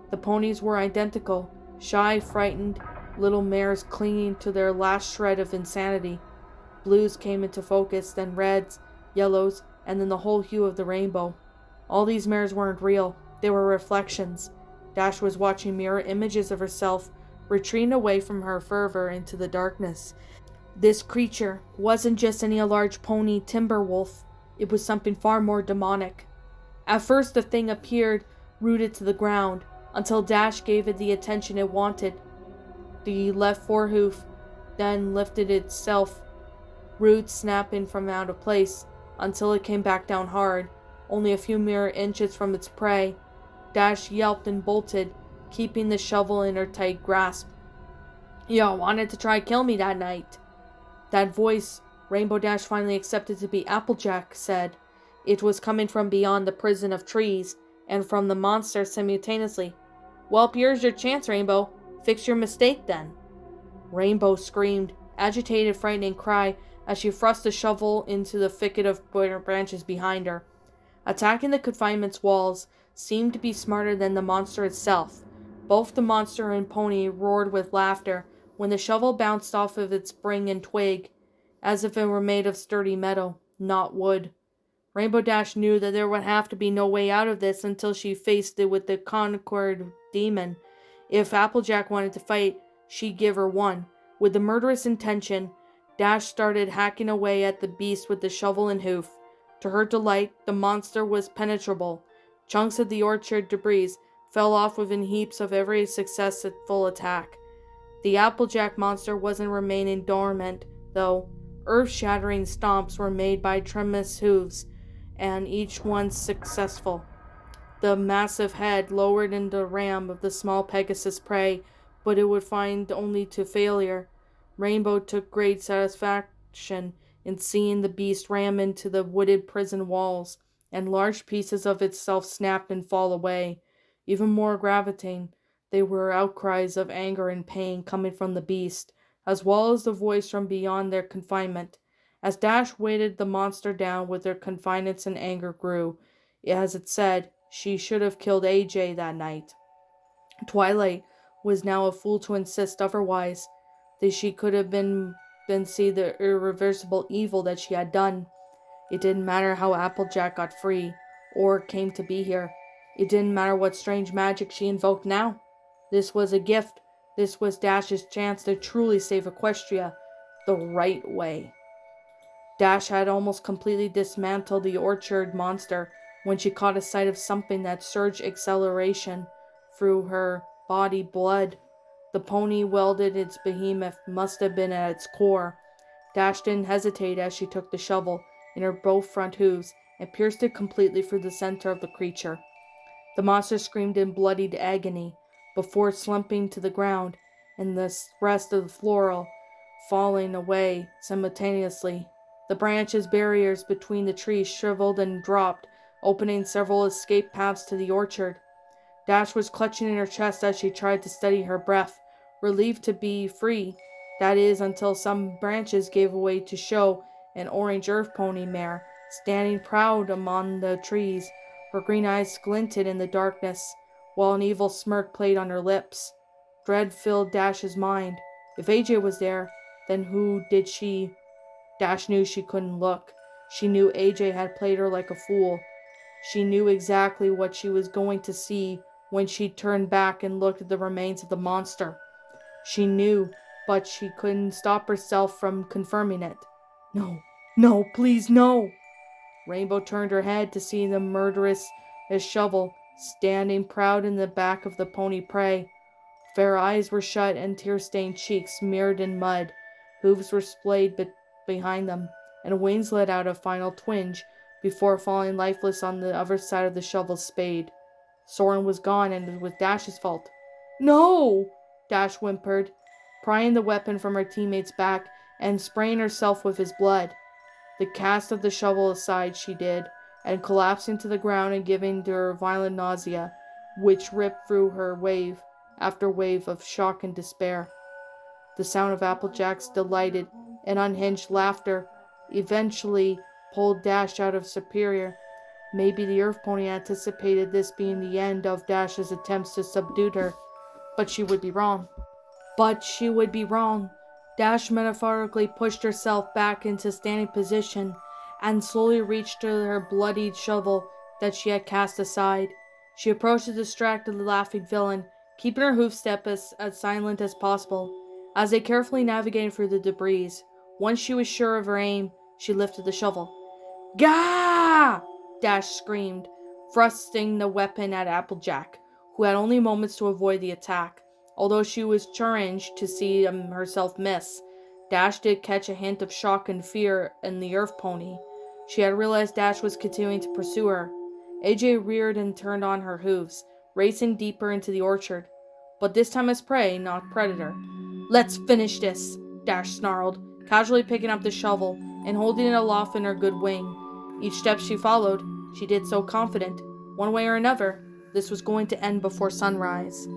The ponies were identical, shy, frightened, little mares clinging to their last shred of insanity. Blues came into focus, then reds, yellows, and then the whole hue of the rainbow. All these mares weren't real. They were reflections, Dash was watching mirror images of herself retreating away from her fervor into the darkness. This creature wasn't just any large pony timber wolf, it was something far more demonic. At first the thing appeared rooted to the ground, until Dash gave it the attention it wanted. The left forehoof then lifted itself, roots snapping from out of place, until it came back down hard, only a few mere inches from its prey. Dash yelped and bolted, keeping the shovel in her tight grasp. "You wanted to try kill me that night." That voice Rainbow Dash finally accepted to be Applejack said. It was coming from beyond the prison of trees, and from the monster simultaneously. "Well, here's your chance, Rainbow. Fix your mistake, then." Rainbow screamed, agitated, frightening cry, as she thrust the shovel into the thicket of branches behind her. Attacking the confinement's walls seemed to be smarter than the monster itself. Both the monster and pony roared with laughter when the shovel bounced off of its spring and twig, as if it were made of sturdy metal, not wood. Rainbow Dash knew that there would have to be no way out of this until she faced it with the conquered demon. If Applejack wanted to fight, she'd give her one. With the murderous intention, Dash started hacking away at the beast with the shovel and hoof. To her delight, the monster was penetrable. Chunks of the orchard debris fell off within heaps of every successful attack. The Applejack monster wasn't remaining dormant, though. Earth-shattering stomps were made by tremendous hooves, and each one successful. The massive head lowered in the ram of the small Pegasus prey, but it would find only to failure. Rainbow took great satisfaction in seeing the beast ram into the wooded prison walls, and large pieces of itself snapped and fall away. Even more aggravating, they were outcries of anger and pain coming from the beast, as well as the voice from beyond their confinement. As Dash weighted the monster down with their confinements and anger grew, as it said, she should have killed AJ that night. Twilight was now a fool to insist otherwise, that she could have been see the irreversible evil that she had done. It didn't matter how Applejack got free, or came to be here. It didn't matter what strange magic she invoked now. This was a gift. This was Dash's chance to truly save Equestria the right way. Dash had almost completely dismantled the orchard monster when she caught a sight of something that surged acceleration through her body blood. The pony welded its behemoth must have been at its core. Dash didn't hesitate as she took the shovel in her both front hooves and pierced it completely through the center of the creature. The monster screamed in bloodied agony before slumping to the ground, and the rest of the floral falling away simultaneously. The branches barriers between the trees shriveled and dropped, opening several escape paths to the orchard. Dash was clutching in her chest as she tried to steady her breath, relieved to be free. That is, until some branches gave way to show an orange earth pony mare, standing proud among the trees. Her green eyes glinted in the darkness, while an evil smirk played on her lips. Dread filled Dash's mind. If AJ was there, then who did she? Dash knew she couldn't look. She knew AJ had played her like a fool. She knew exactly what she was going to see when she turned back and looked at the remains of the monster. She knew, but she couldn't stop herself from confirming it. No, no, please, no! Rainbow turned her head to see the murderous shovel standing proud in the back of the pony prey. Fair eyes were shut and tear-stained cheeks smeared in mud. Hooves were splayed behind them, and wings let out a final twinge before falling lifeless on the other side of the shovel's spade. Soren was gone, and it was Dash's fault. "No!" Dash whimpered, prying the weapon from her teammate's back and spraying herself with his blood. The cast of the shovel aside she did, and collapsing to the ground and giving her violent nausea, which ripped through her wave after wave of shock and despair. The sound of Applejack's delighted and unhinged laughter eventually pulled Dash out of Superior. Maybe the Earth Pony anticipated this being the end of Dash's attempts to subdue her, but she would be wrong. Dash metaphorically pushed herself back into standing position and slowly reached to her bloodied shovel that she had cast aside. She approached the distracted, laughing villain, keeping her hoof step as silent as possible. As they carefully navigated through the debris, once she was sure of her aim, she lifted the shovel. Gah! Dash screamed, thrusting the weapon at Applejack, who had only moments to avoid the attack. Although she was challenged to see herself miss, Dash did catch a hint of shock and fear in the earth pony. She had realized Dash was continuing to pursue her. AJ reared and turned on her hooves, racing deeper into the orchard, but this time as prey, not predator. Let's finish this, Dash snarled, casually picking up the shovel and holding it aloft in her good wing. Each step she followed, she did so confident. One way or another, this was going to end before sunrise.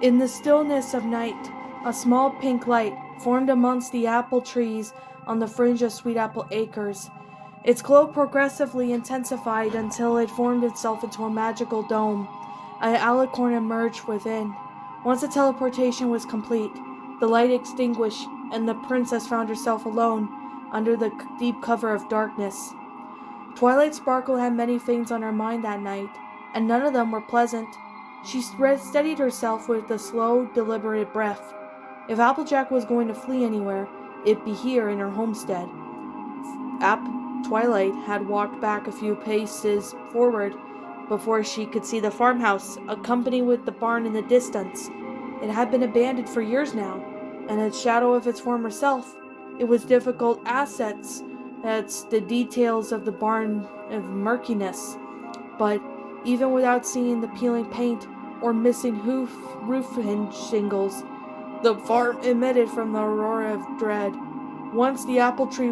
In the stillness of night, a small pink light formed amongst the apple trees on the fringe of Sweet Apple Acres. Its glow progressively intensified until it formed itself into a magical dome. An alicorn emerged within. Once the teleportation was complete, the light extinguished, and the princess found herself alone under the deep cover of darkness. Twilight Sparkle had many things on her mind that night, and none of them were pleasant. She steadied herself with a slow, deliberate breath. If Applejack was going to flee anywhere, it'd be here in her homestead. Twilight had walked back a few paces forward before she could see the farmhouse, accompanied with the barn in the distance. It had been abandoned for years now, and in shadow of its former self, it was difficult assets. That's the details of the barn of murkiness. But even without seeing the peeling paint or missing roof hinge shingles, the farm emitted from the aurora of dread. Once the apple tree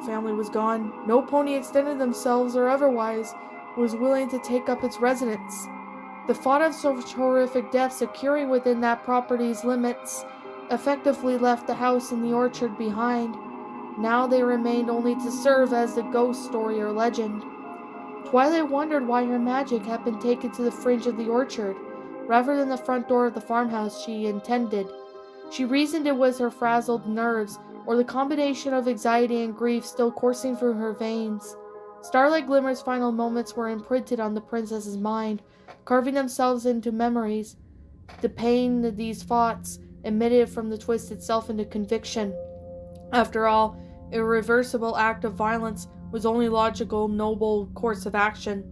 family was gone, no pony extended themselves or otherwise was willing to take up its residence. The thought of such horrific deaths occurring within that property's limits effectively left the house and the orchard behind. Now they remained only to serve as the ghost story or legend. Twilight wondered why her magic had been taken to the fringe of the orchard, rather than the front door of the farmhouse she intended. She reasoned it was her frazzled nerves, or the combination of anxiety and grief still coursing through her veins. Starlight Glimmer's final moments were imprinted on the princess's mind, carving themselves into memories. The pain of these thoughts emitted from the twist itself into conviction. After all, a irreversible act of violence was only logical, noble course of action.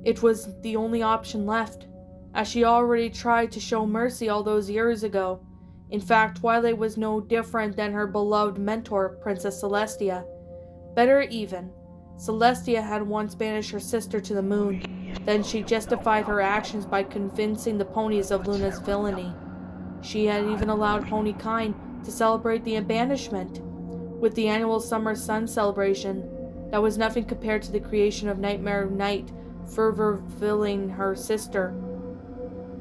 It was the only option left, as she already tried to show mercy all those years ago. In fact, Twilight was no different than her beloved mentor, Princess Celestia. Better even, Celestia had once banished her sister to the moon. Then she justified her actions by convincing the ponies of Luna's villainy. She had even allowed ponykind to celebrate the banishment. With the annual Summer Sun celebration, that was nothing compared to the creation of Nightmare Night, further filling her sister.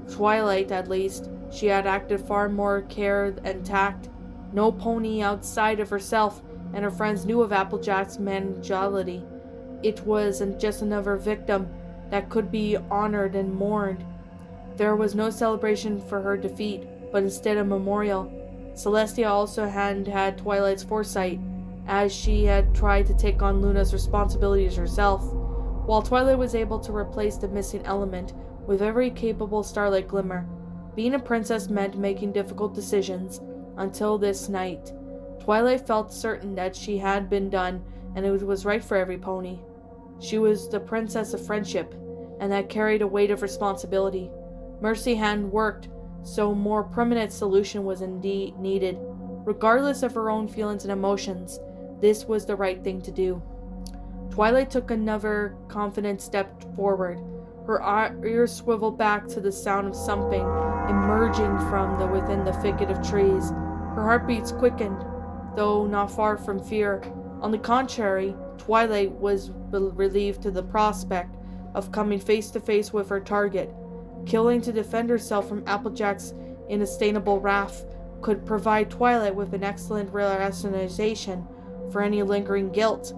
Twilight, at least, she had acted far more care and tact. No pony outside of herself and her friends knew of Applejack's mentality. It wasn't just another victim that could be honored and mourned. There was no celebration for her defeat, but instead a memorial. Celestia also had Twilight's foresight, as she had tried to take on Luna's responsibilities herself. While Twilight was able to replace the missing element with every capable Starlight Glimmer, being a princess meant making difficult decisions. Until this night, Twilight felt certain that she had been done, and it was right for every pony. She was the princess of friendship, and that carried a weight of responsibility. Mercy hadn't worked, so a more permanent solution was indeed needed. Regardless of her own feelings and emotions, this was the right thing to do. Twilight took another confident step forward. Her ears swiveled back to the sound of something emerging from within the thicket of trees. Her heartbeats quickened, though not far from fear. On the contrary, Twilight was relieved to the prospect of coming face to face with her target. Killing to defend herself from Applejack's inestimable wrath could provide Twilight with an excellent rationalization for any lingering guilt.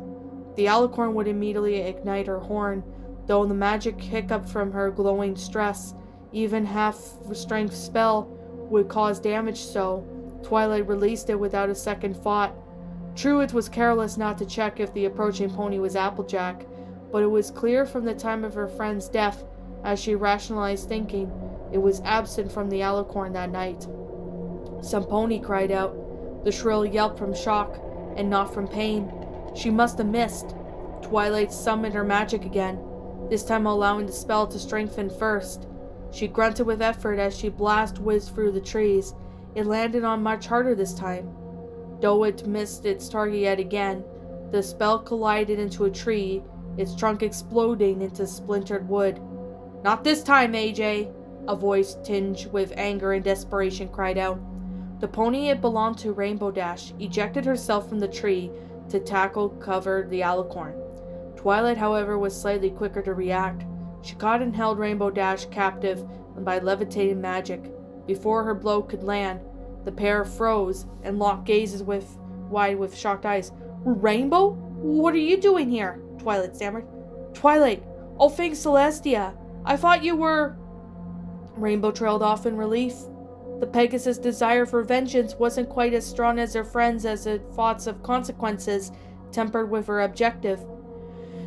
The alicorn would immediately ignite her horn, though the magic hiccup from her glowing stress, even half-strength spell, would cause damage, so Twilight released it without a second thought. True, it was careless not to check if the approaching pony was Applejack, but it was clear from the time of her friend's death As she rationalized thinking, it was absent from the alicorn that night. Some pony cried out, the shrill yelp from shock, and not from pain. She must have missed. Twilight summoned her magic again, this time allowing the spell to strengthen first. She grunted with effort as she blast whizzed through the trees. It landed on much harder this time. Though it missed its target yet again, the spell collided into a tree, its trunk exploding into splintered wood. "Not this time, AJ!" A voice tinged with anger and desperation cried out. The pony it belonged to, Rainbow Dash, ejected herself from the tree to tackle cover the alicorn. Twilight, however, was slightly quicker to react. She caught and held Rainbow Dash captive by levitating magic. Before her blow could land, the pair froze and locked gazes wide with shocked eyes. "Rainbow? What are you doing here?" Twilight stammered. "Twilight! Oh, thanks, Celestia! I thought you were—" Rainbow trailed off in relief. The Pegasus' desire for vengeance wasn't quite as strong as her friends as the thoughts of consequences tempered with her objective.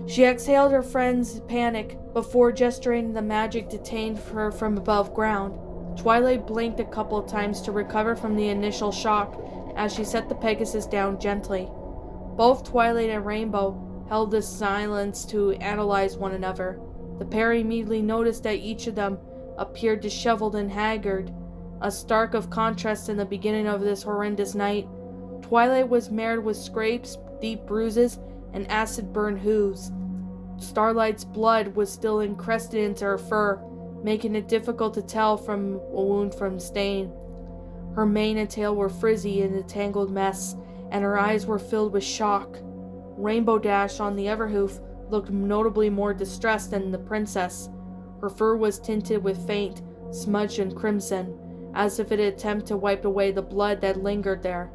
She exhaled her friend's panic before gesturing the magic detained her from above ground. Twilight blinked a couple times to recover from the initial shock as she set the Pegasus down gently. Both Twilight and Rainbow held this silence to analyze one another. The pair immediately noticed that each of them appeared disheveled and haggard, a stark of contrast in the beginning of this horrendous night. Twilight was marred with scrapes, deep bruises, and acid-burned hooves. Starlight's blood was still encrusted into her fur, making it difficult to tell from a wound from stain. Her mane and tail were frizzy in a tangled mess, and her eyes were filled with shock. Rainbow Dash, on the other hoof, looked notably more distressed than the princess. Her fur was tinted with faint, smudged and crimson, as if it had attempted to wipe away the blood that lingered there.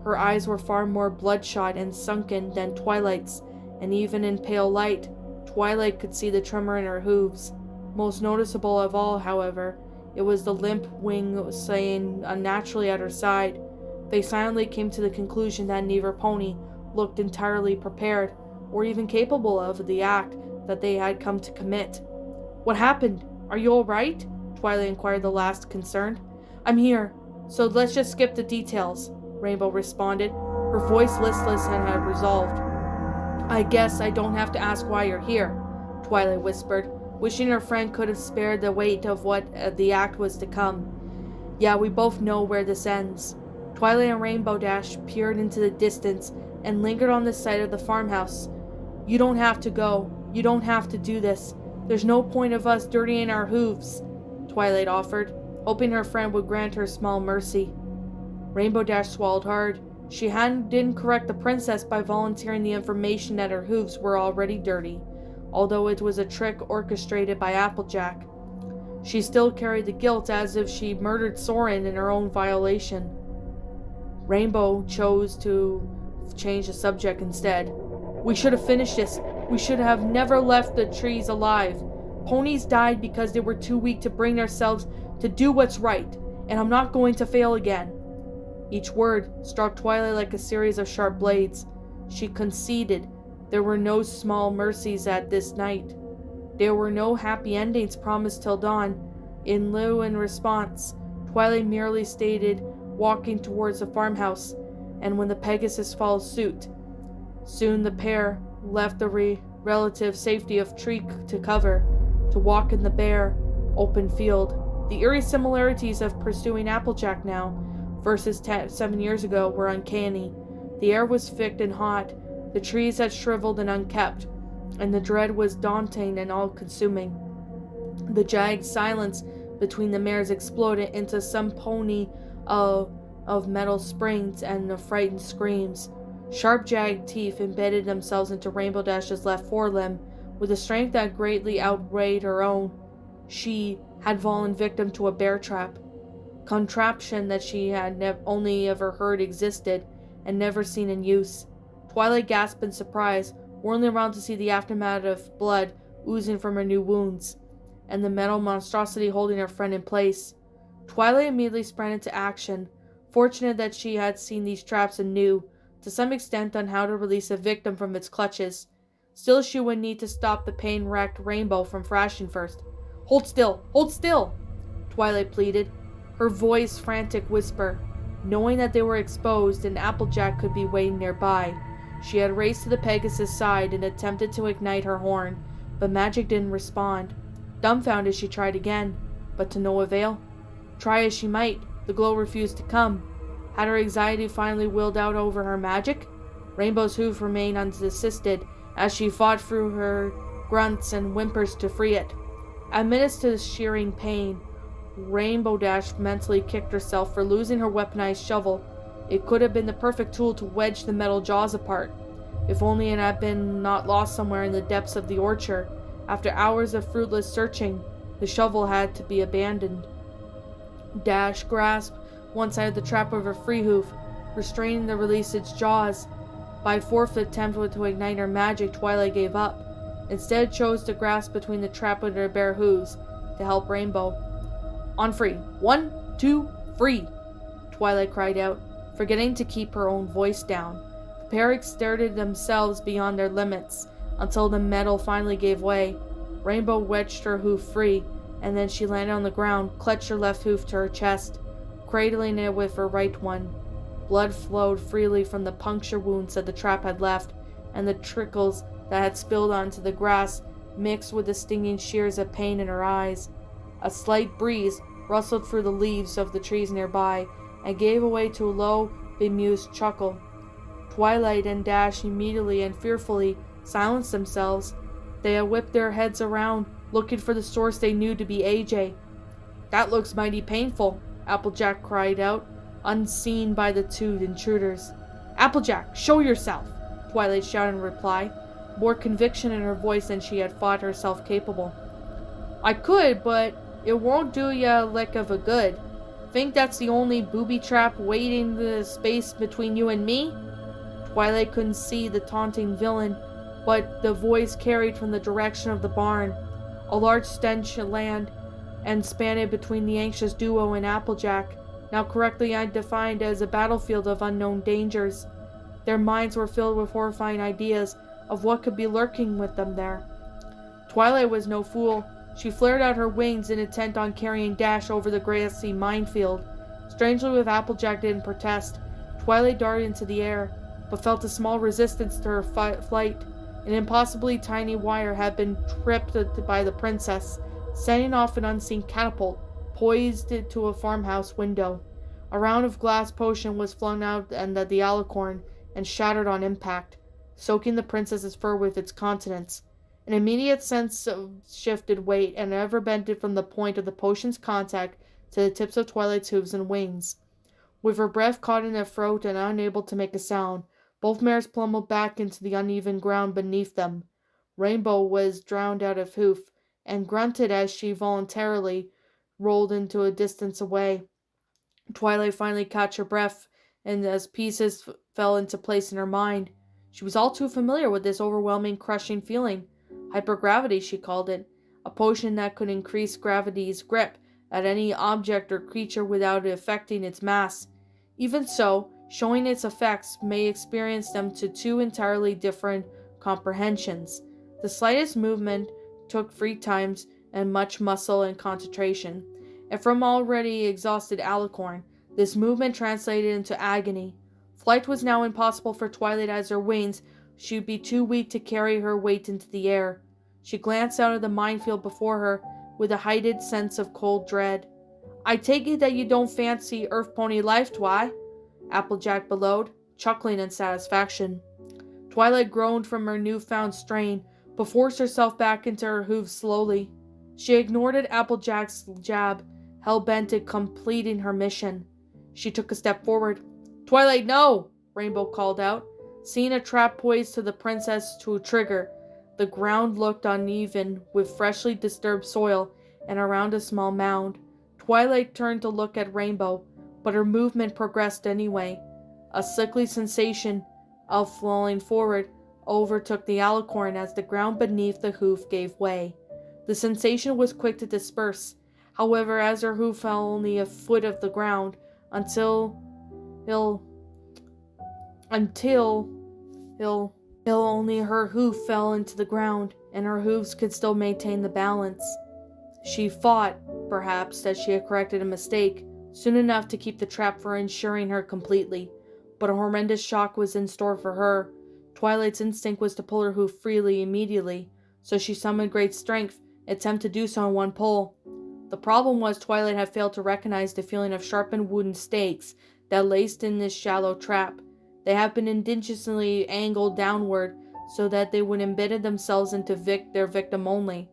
Her eyes were far more bloodshot and sunken than Twilight's, and even in pale light, Twilight could see the tremor in her hooves. Most noticeable of all, however, it was the limp wing swaying unnaturally at her side. They silently came to the conclusion that neither pony looked entirely prepared, or even capable of the act that they had come to commit. "What happened? Are you all right?" Twilight inquired, the last concerned. "I'm here, so let's just skip the details," Rainbow responded, her voice listless and had resolved. "I guess I don't have to ask why you're here," Twilight whispered, wishing her friend could have spared the weight of what the act was to come. "Yeah, we both know where this ends." Twilight and Rainbow Dash peered into the distance and lingered on the site of the farmhouse. "You don't have to go. You don't have to do this. There's no point of us dirtying our hooves," Twilight offered, hoping her friend would grant her small mercy. Rainbow Dash swallowed hard. She didn't correct the princess by volunteering the information that her hooves were already dirty, although it was a trick orchestrated by Applejack. She still carried the guilt as if she murdered Soren in her own violation. Rainbow chose to change the subject instead. "We should have finished this. We should have never left the trees alive. Ponies died because they were too weak to bring themselves to do what's right, and I'm not going to fail again." Each word struck Twilight like a series of sharp blades. She conceded there were no small mercies at this night. There were no happy endings promised till dawn. In response, Twilight merely stated, walking towards the farmhouse, and when the Pegasus followed suit. Soon the pair left the relative safety of tree to cover, to walk in the bare, open field. The eerie similarities of pursuing Applejack now, versus 7 years ago, were uncanny. The air was thick and hot, the trees had shriveled and unkept, and the dread was daunting and all-consuming. The jagged silence between the mares exploded into some pony of metal springs and frightened screams. Sharp jagged teeth embedded themselves into Rainbow Dash's left forelimb with a strength that greatly outweighed her own. She had fallen victim to a bear trap, contraption that she had only ever heard existed and never seen in use. Twilight gasped in surprise, whirling around to see the aftermath of blood oozing from her new wounds, and the metal monstrosity holding her friend in place. Twilight immediately sprang into action, fortunate that she had seen these traps and knew, to some extent, on how to release a victim from its clutches. Still, she would need to stop the pain-racked Rainbow from thrashing first. Hold still! Hold still! Twilight pleaded, her voice frantic whisper. Knowing that they were exposed and Applejack could be waiting nearby, she had raced to the Pegasus' side and attempted to ignite her horn, but magic didn't respond. Dumbfounded, she tried again, but to no avail. Try as she might, the glow refused to come. Had her anxiety finally willed out over her magic? Rainbow's hoof remained unassisted as she fought through her grunts and whimpers to free it. Amidst the shearing pain, Rainbow Dash mentally kicked herself for losing her weaponized shovel. It could have been the perfect tool to wedge the metal jaws apart. If only it had been not lost somewhere in the depths of the orchard. After hours of fruitless searching, the shovel had to be abandoned. Dash grasped one side of the trap with her free hoof, restraining the release its jaws. By fourth attempt to ignite her magic, Twilight gave up. Instead, chose to grasp between the trap with her bare hooves to help Rainbow. On free. 1, 2, free! Twilight cried out, forgetting to keep her own voice down. The pair exerted themselves beyond their limits, until the metal finally gave way. Rainbow wedged her hoof free, and then she landed on the ground, clutched her left hoof to her chest, cradling it with her right one. Blood flowed freely from the puncture wounds that the trap had left, and the trickles that had spilled onto the grass mixed with the stinging shears of pain in her eyes. A slight breeze rustled through the leaves of the trees nearby, and gave way to a low, bemused chuckle. Twilight and Dash immediately and fearfully silenced themselves. They had whipped their heads around, looking for the source they knew to be AJ. That looks mighty painful, Applejack cried out, unseen by the two intruders. Applejack, show yourself! Twilight shouted in reply, more conviction in her voice than she had thought herself capable. I could, but it won't do ya a lick of a good. Think that's the only booby trap waiting the space between you and me? Twilight couldn't see the taunting villain, but the voice carried from the direction of the barn. A large stench of land and spanned between the anxious duo and Applejack, now correctly defined as a battlefield of unknown dangers. Their minds were filled with horrifying ideas of what could be lurking with them there. Twilight was no fool. She flared out her wings, intent on carrying Dash over the grassy minefield. Strangely, with Applejack didn't protest, Twilight darted into the air, but felt a small resistance to her flight. An impossibly tiny wire had been tripped by the princess, sending off an unseen catapult, poised to a farmhouse window. A round of glass potion was flung out at the alicorn and shattered on impact, soaking the princess's fur with its contents. An immediate sense of shifted weight and ever bent from the point of the potion's contact to the tips of Twilight's hooves and wings. With her breath caught in her throat and unable to make a sound, both mares plummeled back into the uneven ground beneath them. Rainbow was drowned out of hoof, and grunted as she voluntarily rolled into a distance away. Twilight finally caught her breath, and as pieces fell into place in her mind. She was all too familiar with this overwhelming, crushing feeling. Hypergravity, she called it, a potion that could increase gravity's grip at any object or creature without affecting its mass. Even so, showing its effects may experience them to two entirely different comprehensions. The slightest movement took 3 times and much muscle and concentration, and from already exhausted alicorn, this movement translated into agony. Flight was now impossible for Twilight, as her wings she would be too weak to carry her weight into the air. She glanced out of the minefield before her with a heightened sense of cold dread. I take it that you don't fancy Earth Pony life, Twi? Applejack bellowed, chuckling in satisfaction. Twilight groaned from her newfound strain, but forced herself back into her hooves slowly. She ignored Applejack's jab, hell-bent at completing her mission. She took a step forward. Twilight, no! Rainbow called out, seeing a trap poised to the princess to trigger. The ground looked uneven, with freshly disturbed soil, and around a small mound. Twilight turned to look at Rainbow, but her movement progressed anyway. A sickly sensation of falling forward overtook the alicorn as the ground beneath the hoof gave way. The sensation was quick to disperse, however, as her hoof fell only a foot of the ground, until only her hoof fell into the ground, and her hooves could still maintain the balance. She thought, perhaps, that she had corrected a mistake soon enough to keep the trap for insuring her completely, but a horrendous shock was in store for her. Twilight's instinct was to pull her hoof freely immediately, so she summoned great strength, attempted to do so in one pull. The problem was Twilight had failed to recognize the feeling of sharpened wooden stakes that laced in this shallow trap. They had been indigenously angled downward so that they would embed themselves into their victim only.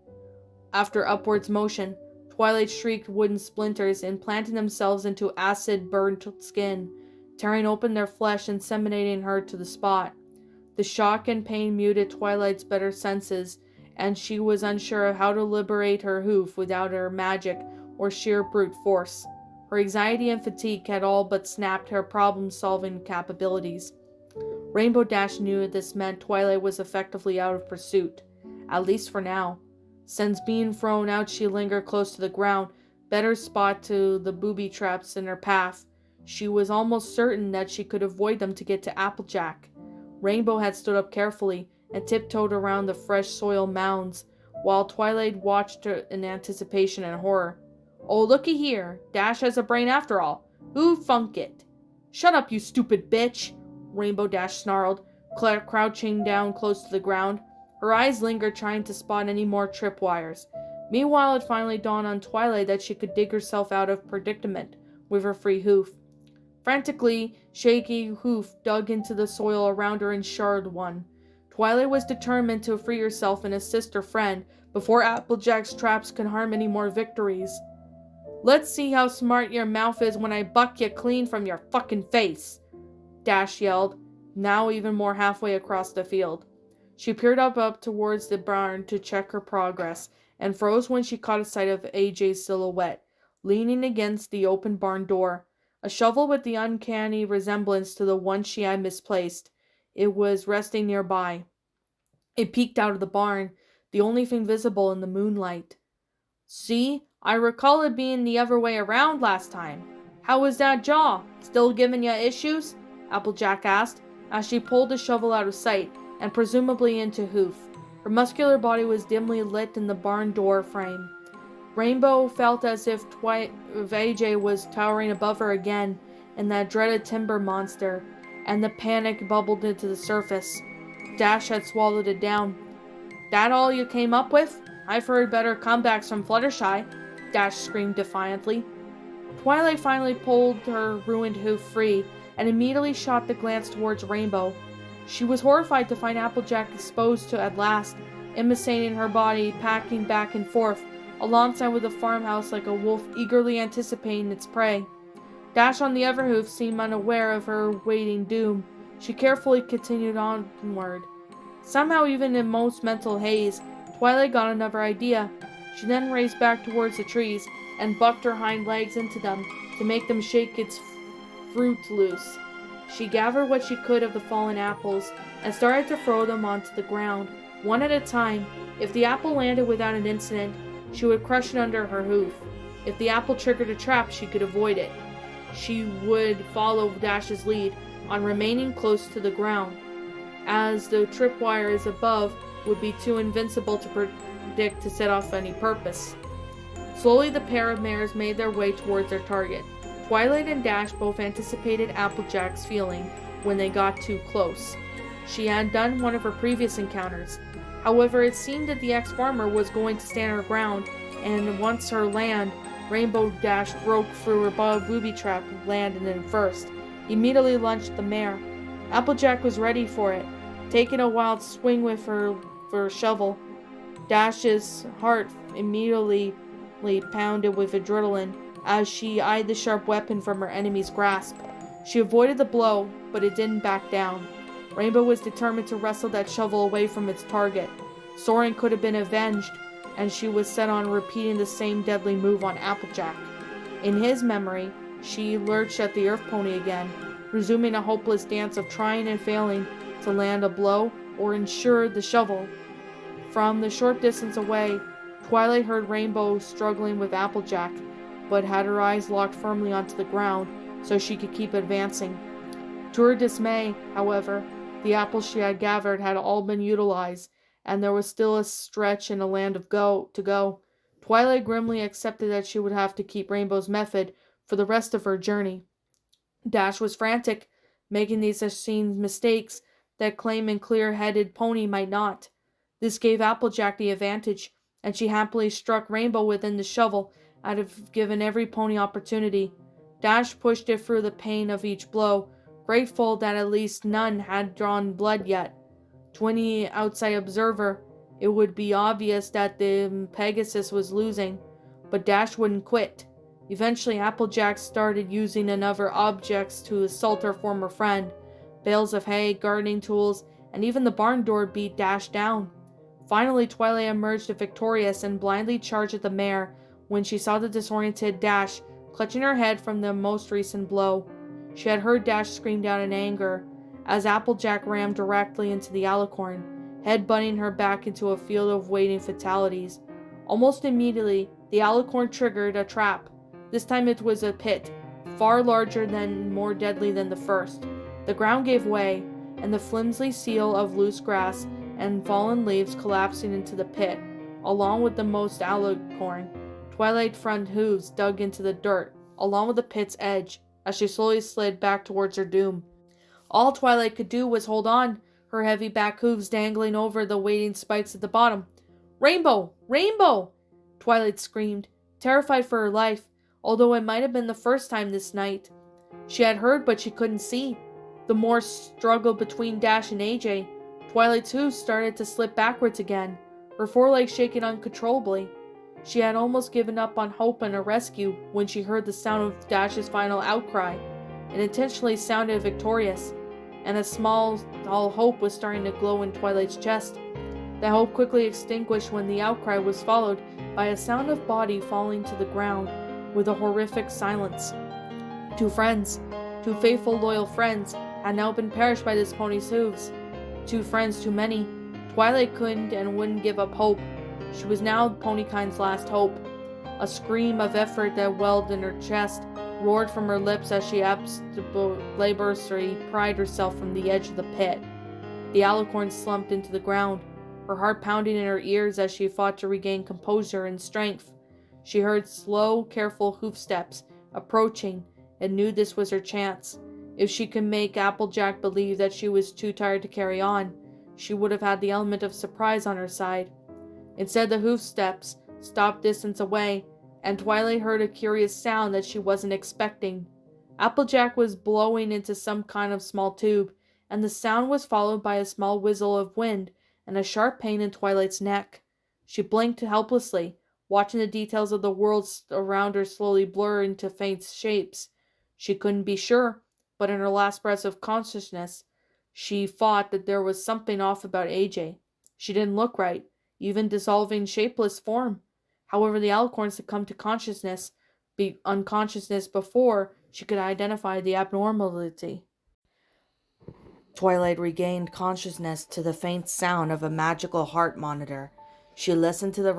After upwards motion, Twilight shrieked wooden splinters implanting themselves into acid-burnt skin, tearing open their flesh and disseminating her to the spot. The shock and pain muted Twilight's better senses, and she was unsure of how to liberate her hoof without her magic or sheer brute force. Her anxiety and fatigue had all but snapped her problem-solving capabilities. Rainbow Dash knew this meant Twilight was effectively out of pursuit, at least for now. Since being thrown out, she lingered close to the ground, better spot to the booby traps in her path. She was almost certain that she could avoid them to get to Applejack. Rainbow had stood up carefully and tiptoed around the fresh soil mounds, while Twilight watched her in anticipation and horror. "Oh, looky here. Dash has a brain after all. Who'd thunk it?" "Shut up, you stupid bitch!" Rainbow Dash snarled, crouching down close to the ground. Her eyes lingered, trying to spot any more tripwires. Meanwhile, it finally dawned on Twilight that she could dig herself out of predicament with her free hoof. Frantically, shaky hoof dug into the soil around her and shard one. Twilight was determined to free herself and assist her friend before Applejack's traps could harm any more victories. "Let's see how smart your mouth is when I buck you clean from your fucking face," Dash yelled, now even more halfway across the field. She peered up towards the barn to check her progress, and froze when she caught a sight of AJ's silhouette, leaning against the open barn door. A shovel with the uncanny resemblance to the one she had misplaced. It was resting nearby. It peeked out of the barn, the only thing visible in the moonlight. "See, I recall it being the other way around last time. How was that jaw? Still giving ya issues?" Applejack asked, as she pulled the shovel out of sight, and presumably into hoof. Her muscular body was dimly lit in the barn door frame. Rainbow felt as if AJ was towering above her again in that dreaded timber monster, and the panic bubbled into the surface. Dash had swallowed it down. "That all you came up with? I've heard better comebacks from Fluttershy," Dash screamed defiantly. Twilight finally pulled her ruined hoof free, and immediately shot the glance towards Rainbow. She was horrified to find Applejack exposed to at last, emaciating her body, packing back and forth, alongside with the farmhouse like a wolf eagerly anticipating its prey. Dash on the other hoof seemed unaware of her waiting doom. She carefully continued onward. Somehow, even in most mental haze, Twilight got another idea. She then raced back towards the trees and bucked her hind legs into them to make them shake its fruit loose. She gathered what she could of the fallen apples and started to throw them onto the ground, one at a time. If the apple landed without an incident, she would crush it under her hoof. If the apple triggered a trap, she could avoid it. She would follow Dash's lead on remaining close to the ground, as the tripwires above would be too invincible to predict to set off any purpose. Slowly, the pair of mares made their way towards their target. Twilight and Dash both anticipated Applejack's feeling when they got too close. She had done one of her previous encounters. However, it seemed that the ex-farmer was going to stand her ground, and once her land, Rainbow Dash broke through her booby trap and landed in first. He immediately lunged the mare. Applejack was ready for it, taking a wild swing with her shovel. Dash's heart immediately pounded with adrenaline as she eyed the sharp weapon from her enemy's grasp. She avoided the blow, but it didn't back down. Rainbow was determined to wrestle that shovel away from its target. Soren could have been avenged, and she was set on repeating the same deadly move on Applejack. In his memory, she lurched at the earth pony again, resuming a hopeless dance of trying and failing to land a blow or ensure the shovel. From the short distance away, Twilight heard Rainbow struggling with Applejack, but had her eyes locked firmly onto the ground so she could keep advancing. To her dismay, however, the apples she had gathered had all been utilized, and there was still a stretch and a land to go. Twilight grimly accepted that she would have to keep Rainbow's method for the rest of her journey. Dash was frantic, making these assumed mistakes that claim and clear-headed Pony might not. This gave Applejack the advantage, and she happily struck Rainbow within the shovel, out of given every pony opportunity. Dash pushed it through the pain of each blow, grateful that at least none had drawn blood yet. To any outside observer, it would be obvious that the Pegasus was losing, but Dash wouldn't quit. Eventually, Applejack started using other objects to assault her former friend. Bales of hay, gardening tools, and even the barn door beat Dash down. Finally, Twilight emerged victorious and blindly charged at the mare when she saw the disoriented Dash clutching her head from the most recent blow. She had heard Dash scream out in anger as Applejack rammed directly into the alicorn, head-butting her back into a field of waiting fatalities. Almost immediately, the alicorn triggered a trap. This time it was a pit, far larger and more deadly than the first. The ground gave way, and the flimsy seal of loose grass and fallen leaves collapsing into the pit, along with the most alicorn. Twilight front hooves dug into the dirt, along with the pit's edge, as she slowly slid back towards her doom. All Twilight could do was hold on, her heavy back hooves dangling over the waiting spikes at the bottom. "Rainbow! Rainbow!" Twilight screamed, terrified for her life, although it might have been the first time this night. She had heard, but she couldn't see. The more struggle between Dash and AJ. Twilight's hooves started to slip backwards again, her forelegs shaking uncontrollably. She had almost given up on hope and a rescue when she heard the sound of Dash's final outcry. It intentionally sounded victorious, and a small hope was starting to glow in Twilight's chest. The hope quickly extinguished when the outcry was followed by a sound of body falling to the ground with a horrific silence. Two faithful, loyal friends, had now been perished by this pony's hooves. 2 friends too many. Twilight couldn't and wouldn't give up hope. She was now Ponykind's last hope. A scream of effort that welled in her chest roared from her lips as she laboriously pried herself from the edge of the pit. The alicorn slumped into the ground, her heart pounding in her ears as she fought to regain composure and strength. She heard slow, careful hoofsteps approaching and knew this was her chance. If she could make Applejack believe that she was too tired to carry on, she would have had the element of surprise on her side. Instead, the hoofsteps stopped distance away, and Twilight heard a curious sound that she wasn't expecting. Applejack was blowing into some kind of small tube, and the sound was followed by a small whistle of wind and a sharp pain in Twilight's neck. She blinked helplessly, watching the details of the world around her slowly blur into faint shapes. She couldn't be sure, but in her last breaths of consciousness, she thought that there was something off about AJ. She didn't look right, even dissolving shapeless form. However, the alicorns had come to unconsciousness before she could identify the abnormality. Twilight regained consciousness to the faint sound of a magical heart monitor. She listened to the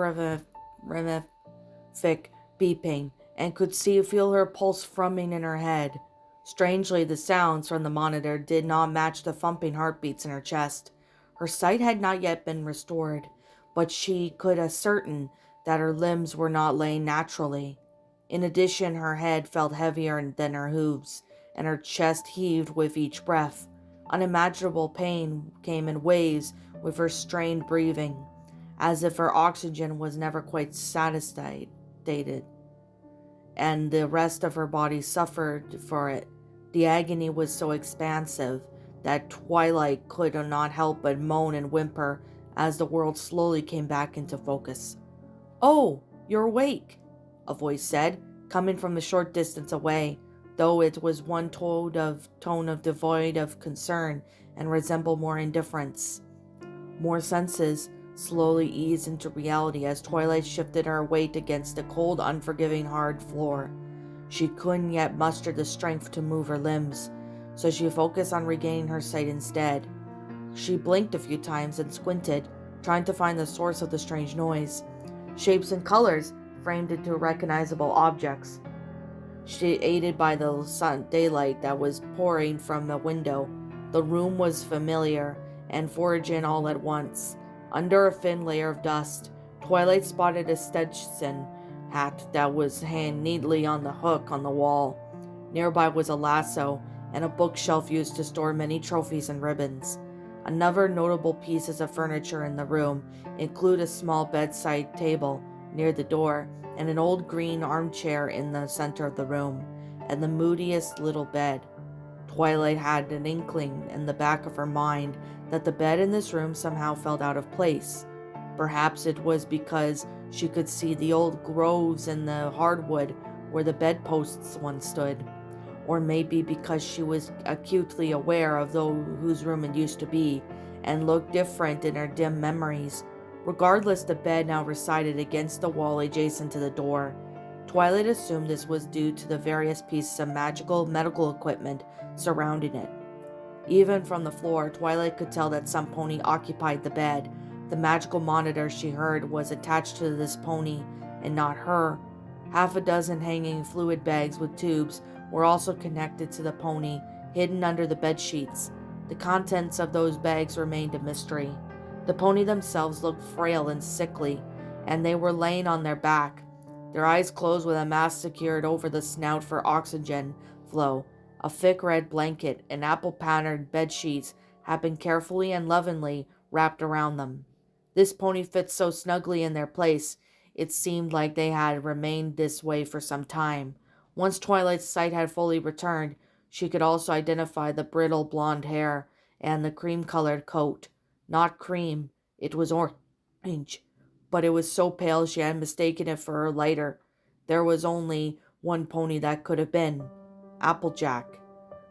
rhythmic beeping and could feel her pulse thrumming in her head. Strangely, the sounds from the monitor did not match the thumping heartbeats in her chest. Her sight had not yet been restored, but she could ascertain that her limbs were not laying naturally. In addition, her head felt heavier than her hooves, and her chest heaved with each breath. Unimaginable pain came in waves with her strained breathing, as if her oxygen was never quite satisfied, and the rest of her body suffered for it. The agony was so expansive that Twilight could not help but moan and whimper as the world slowly came back into focus. "Oh, you're awake," a voice said, coming from a short distance away, though it was one tone of devoid of concern and resembled more indifference. More senses slowly eased into reality as Twilight shifted her weight against the cold, unforgiving, hard floor. She couldn't yet muster the strength to move her limbs, so she focused on regaining her sight instead. She blinked a few times and squinted, trying to find the source of the strange noise. Shapes and colors framed into recognizable objects. She aided by the daylight that was pouring from the window. The room was familiar and foreign all at once. Under a thin layer of dust, Twilight spotted a Stetson hat that was hanging neatly on the hook on the wall. Nearby was a lasso and a bookshelf used to store many trophies and ribbons. Another notable pieces of furniture in the room include a small bedside table near the door and an old green armchair in the center of the room, and the moodiest little bed. Twilight had an inkling in the back of her mind that the bed in this room somehow felt out of place. Perhaps it was because she could see the old grooves in the hardwood where the bedposts once stood, or maybe because she was acutely aware of those whose room it used to be and looked different in her dim memories. Regardless, the bed now resided against the wall adjacent to the door. Twilight assumed this was due to the various pieces of magical medical equipment surrounding it. Even from the floor, Twilight could tell that some pony occupied the bed. The magical monitor she heard was attached to this pony and not her. Half a dozen hanging fluid bags with tubes were also connected to the pony, hidden under the bed sheets. The contents of those bags remained a mystery. The pony themselves looked frail and sickly, and they were laying on their back, their eyes closed with a mask secured over the snout for oxygen flow. A thick red blanket and apple-patterned bed sheets had been carefully and lovingly wrapped around them. This pony fit so snugly in their place, it seemed like they had remained this way for some time. Once Twilight's sight had fully returned, she could also identify the brittle blonde hair and the cream-colored coat. Not cream, it was orange, but it was so pale she had mistaken it for her lighter. There was only one pony that could have been Applejack.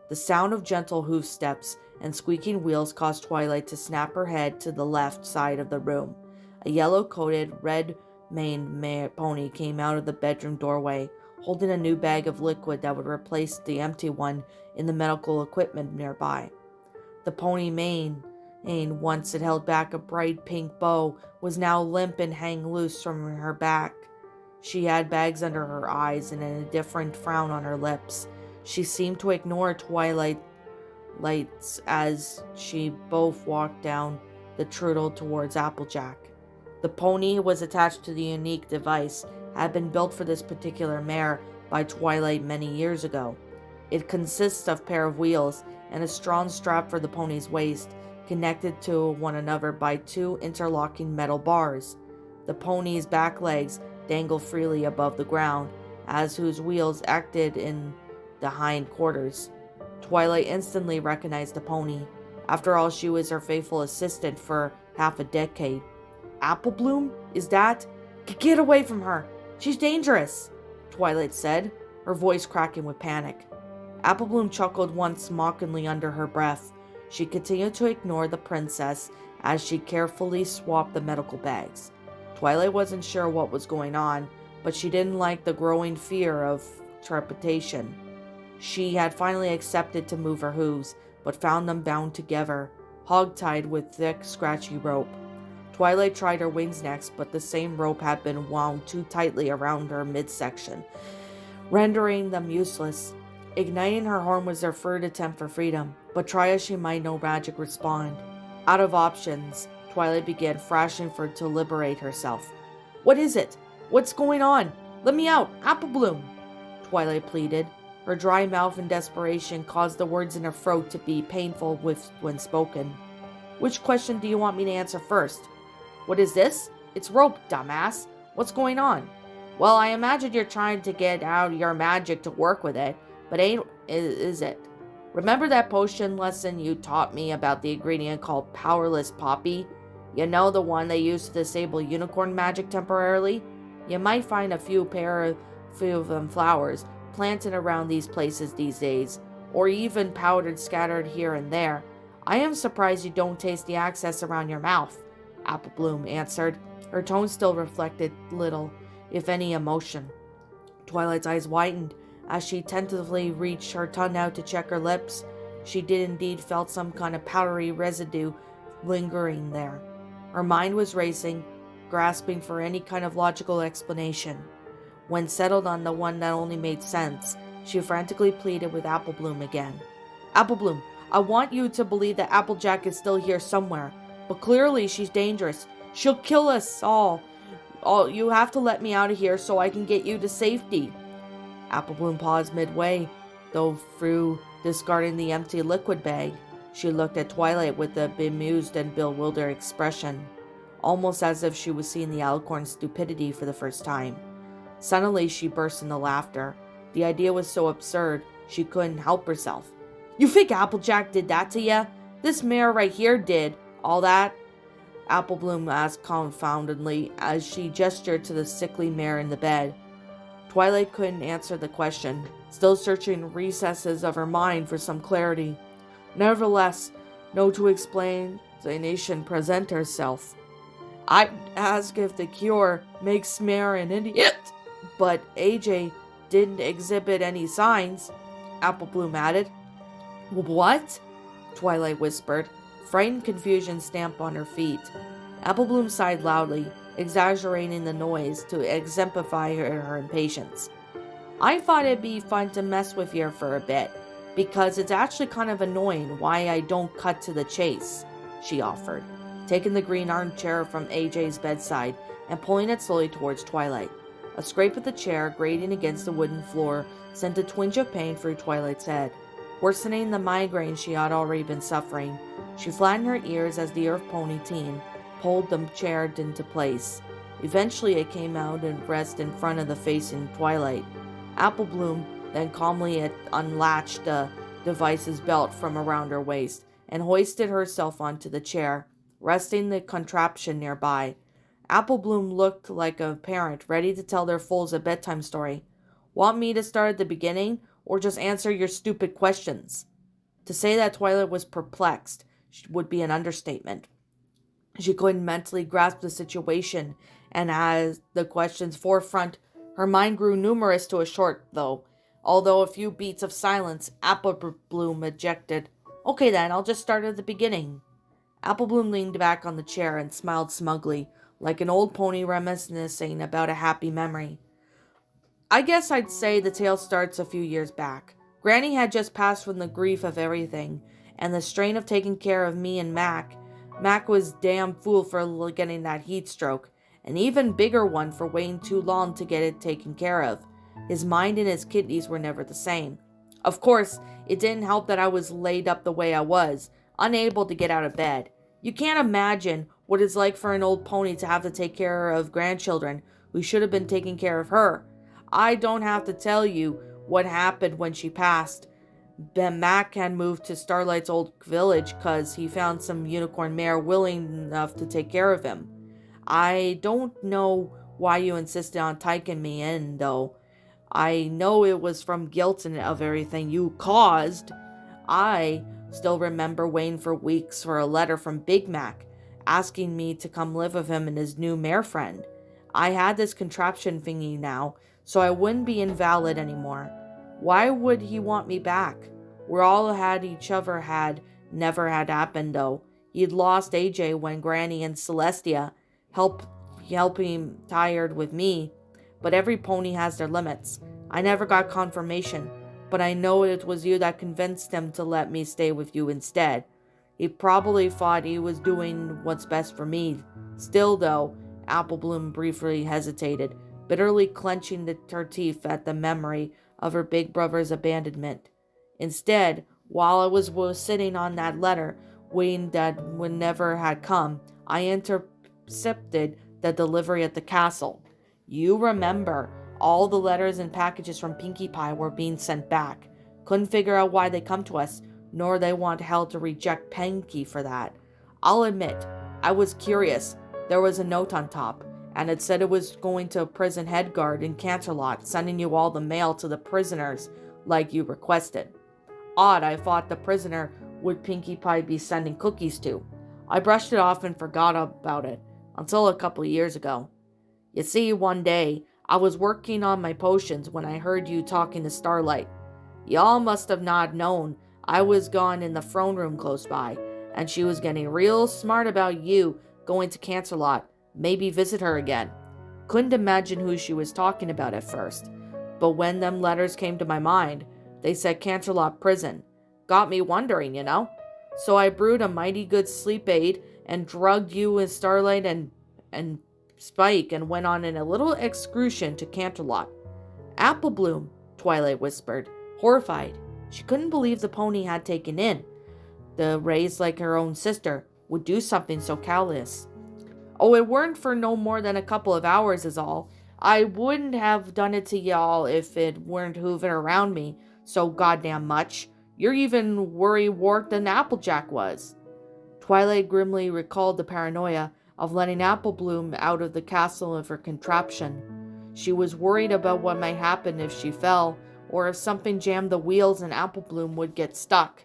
The sound of gentle hoof steps and squeaking wheels caused Twilight to snap her head to the left side of the room. A yellow-coated, red-maned pony came out of the bedroom doorway, holding a new bag of liquid that would replace the empty one in the medical equipment nearby. The pony mane, once it held back a bright pink bow, was now limp and hanging loose from her back. She had bags under her eyes and an indifferent frown on her lips. She seemed to ignore Twilight lights as she both walked down the trundle towards Applejack. The pony was attached to the unique device, had been built for this particular mare by Twilight many years ago. It consists of a pair of wheels and a strong strap for the pony's waist, connected to one another by two interlocking metal bars. The pony's back legs dangled freely above the ground, as whose wheels acted in the hind quarters. Twilight instantly recognized the pony. After all, she was her faithful assistant for half a decade. Apple Bloom? Is that? Get away from her! She's dangerous! Twilight said, her voice cracking with panic. Apple Bloom chuckled once mockingly under her breath. She continued to ignore the princess as she carefully swapped the medical bags. Twilight wasn't sure what was going on, but she didn't like the growing fear of trepidation. She had finally accepted to move her hooves, but found them bound together, hog-tied with thick, scratchy rope. Twilight tried her wings next, but the same rope had been wound too tightly around her midsection, rendering them useless. Igniting her horn was their third attempt for freedom, but try as she might, no magic respond. Out of options, Twilight began thrashing to liberate herself. What is it? What's going on? Let me out! Apple Bloom! Twilight pleaded. Her dry mouth in desperation caused the words in her throat to be painful when spoken. Which question do you want me to answer first? What is this? It's rope, dumbass. What's going on? Well, I imagine you're trying to get out your magic to work with it, but is it? Remember that potion lesson you taught me about the ingredient called Powerless Poppy? You know, the one they use to disable unicorn magic temporarily? You might find a few of them flowers planted around these places these days, or even powdered scattered here and there. I am surprised you don't taste the access around your mouth, Apple Bloom answered. Her tone still reflected little, if any, emotion. Twilight's eyes widened as she tentatively reached her tongue out to check her lips. She did indeed felt some kind of powdery residue lingering there. Her mind was racing, grasping for any kind of logical explanation. When settled on the one that only made sense, she frantically pleaded with Apple Bloom again. Apple Bloom, I want you to believe that Applejack is still here somewhere, but clearly she's dangerous. She'll kill us all. Oh, you have to let me out of here so I can get you to safety. Applebloom paused midway, though through discarding the empty liquid bag. She looked at Twilight with a bemused and bewildered expression, almost as if she was seeing the alicorn's stupidity for the first time. Suddenly, she burst into laughter. The idea was so absurd, she couldn't help herself. You think Applejack did that to ya? This mare right here did all that? Applebloom asked confoundedly as she gestured to the sickly mare in the bed. Twilight couldn't answer the question, still searching recesses of her mind for some clarity. Nevertheless, no to explanation present herself. I'd ask if the cure makes Mare an idiot, but AJ didn't exhibit any signs, Applebloom added. What? Twilight whispered, frightened confusion stamped on her feet. Applebloom sighed loudly, exaggerating the noise to exemplify her impatience. I thought it'd be fun to mess with you for a bit, because it's actually kind of annoying why I don't cut to the chase, she offered, taking the green armchair from AJ's bedside and pulling it slowly towards Twilight. A scrape of the chair grating against the wooden floor sent a twinge of pain through Twilight's head, worsening the migraine she had already been suffering. She flattened her ears as the Earth Pony teen pulled the chair into place. Eventually it came out and rested in front of the facing Twilight. Applebloom then calmly unlatched the device's belt from around her waist and hoisted herself onto the chair, resting the contraption nearby. Applebloom looked like a parent ready to tell their foals a bedtime story. Want me to start at the beginning, or just answer your stupid questions? To say that Twilight was perplexed would be an understatement. She couldn't mentally grasp the situation, and as the questions forefront, her mind grew numerous to a short, although a few beats of silence. Applebloom ejected. Okay then, I'll just start at the beginning. Applebloom leaned back on the chair and smiled smugly, like an old pony reminiscing about a happy memory. I guess I'd say the tale starts a few years back. Granny had just passed from the grief of everything, and the strain of taking care of me and Mac. Mac was damn fool for getting that heat stroke, an even bigger one for waiting too long to get it taken care of. His mind and his kidneys were never the same. Of course, it didn't help that I was laid up the way I was, unable to get out of bed. You can't imagine what it's like for an old pony to have to take care of grandchildren who should have been taking care of her. I don't have to tell you what happened when she passed. Ben Mac had moved to Starlight's old village because he found some unicorn mare willing enough to take care of him. I don't know why you insisted on taking me in, though. I know it was from guilt and of everything you caused. I still remember waiting for weeks for a letter from Big Mac, asking me to come live with him and his new mare friend. I had this contraption thingy now, so I wouldn't be invalid anymore. Why would he want me back? We all had each other never had happened though. He'd lost AJ when Granny and Celestia helping tired with me, but every pony has their limits. I never got confirmation, but I know it was you that convinced him to let me stay with you instead. He probably thought he was doing what's best for me. Still though, Applebloom briefly hesitated, bitterly clenching her teeth at the memory of her big brother's abandonment. Instead, while I was sitting on that letter, waiting that would never had come, I intercepted the delivery at the castle. You remember, all the letters and packages from Pinkie Pie were being sent back. Couldn't figure out why they come to us, nor they want hell to reject Pinkie for that. I'll admit, I was curious. There was a note on top, and it said it was going to a prison head guard in Canterlot, sending you all the mail to the prisoners like you requested. Odd, I thought the prisoner would Pinkie Pie be sending cookies to. I brushed it off and forgot about it, until a couple of years ago. You see, one day, I was working on my potions when I heard you talking to Starlight. Y'all must have not known I was gone in the throne room close by, and she was getting real smart about you going to Canterlot, maybe visit her again. Couldn't imagine who she was talking about at first, but when them letters came to my mind, they said Canterlot prison. Got me wondering, you know? So I brewed a mighty good sleep aid and drugged you with Starlight and Spike and went on in a little excursion to Canterlot. Apple Bloom, Twilight whispered, horrified. She couldn't believe the pony had taken in. The raised like her own sister would do something so callous. Oh, it weren't for no more than a couple of hours is all. I wouldn't have done it to y'all if it weren't hooving around me so goddamn much. You're even worry-wart than Applejack was. Twilight grimly recalled the paranoia of letting Apple Bloom out of the castle of her contraption. She was worried about what might happen if she fell, or if something jammed the wheels and Apple Bloom would get stuck.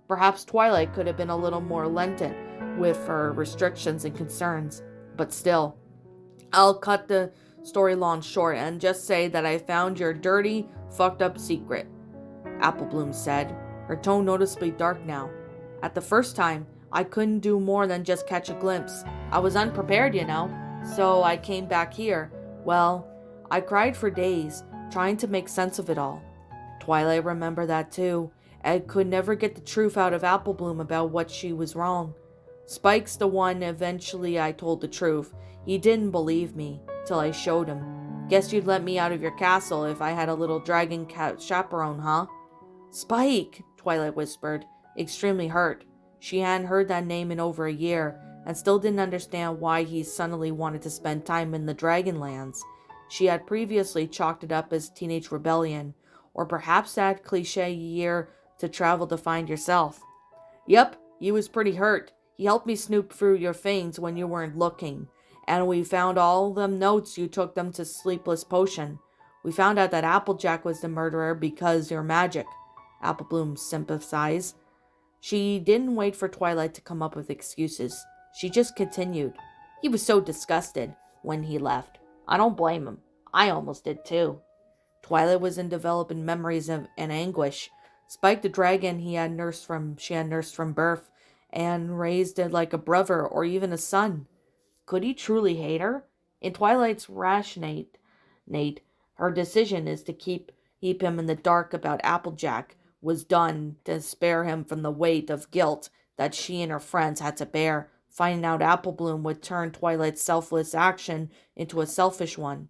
Perhaps Twilight could have been a little more lenient with her restrictions and concerns. But still, I'll cut the story long short and just say that I found your dirty, fucked up secret, Apple Bloom said, her tone noticeably dark now. At the first time, I couldn't do more than just catch a glimpse. I was unprepared, so I came back here. Well, I cried for days, trying to make sense of it all. Twilight remembered that too, and could never get the truth out of Apple Bloom about what she was wrong. Spike's the one eventually I told the truth. He didn't believe me, till I showed him. Guess you'd let me out of your castle if I had a little dragon cat chaperone, huh? Spike, Twilight whispered, extremely hurt. She hadn't heard that name in over a year, and still didn't understand why he suddenly wanted to spend time in the Dragonlands. She had previously chalked it up as teenage rebellion, or perhaps that cliché year to travel to find yourself. Yep, he was pretty hurt. He helped me snoop through your things when you weren't looking, and we found all them notes you took them to Sleepless Potion. We found out that Applejack was the murderer because you're magic, Apple Bloom sympathized. She didn't wait for Twilight to come up with excuses. She just continued. He was so disgusted when he left. I don't blame him. I almost did too. Twilight was in developing memories of an anguish. Spike the dragon she had nursed from birth, and raised it like a brother or even a son. Could he truly hate her? In Twilight's rationate, her decision is to keep him in the dark about Applejack was done to spare him from the weight of guilt that she and her friends had to bear, finding out Apple Bloom would turn Twilight's selfless action into a selfish one.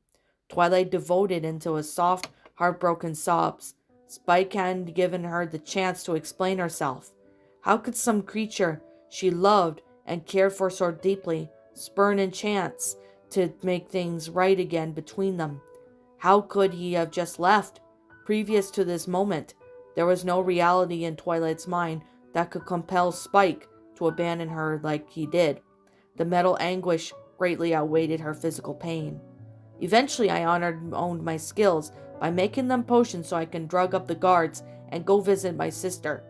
Twilight devoted into a soft, heartbroken sobs. Spike hadn't given her the chance to explain herself. How could some creature she loved and cared for so deeply spurn a chance to make things right again between them? How could he have just left? Previous to this moment, there was no reality in Twilight's mind that could compel Spike to abandon her like he did. The mental anguish greatly outweighed her physical pain. Eventually, I owned my skills by making them potions so I can drug up the guards and go visit my sister.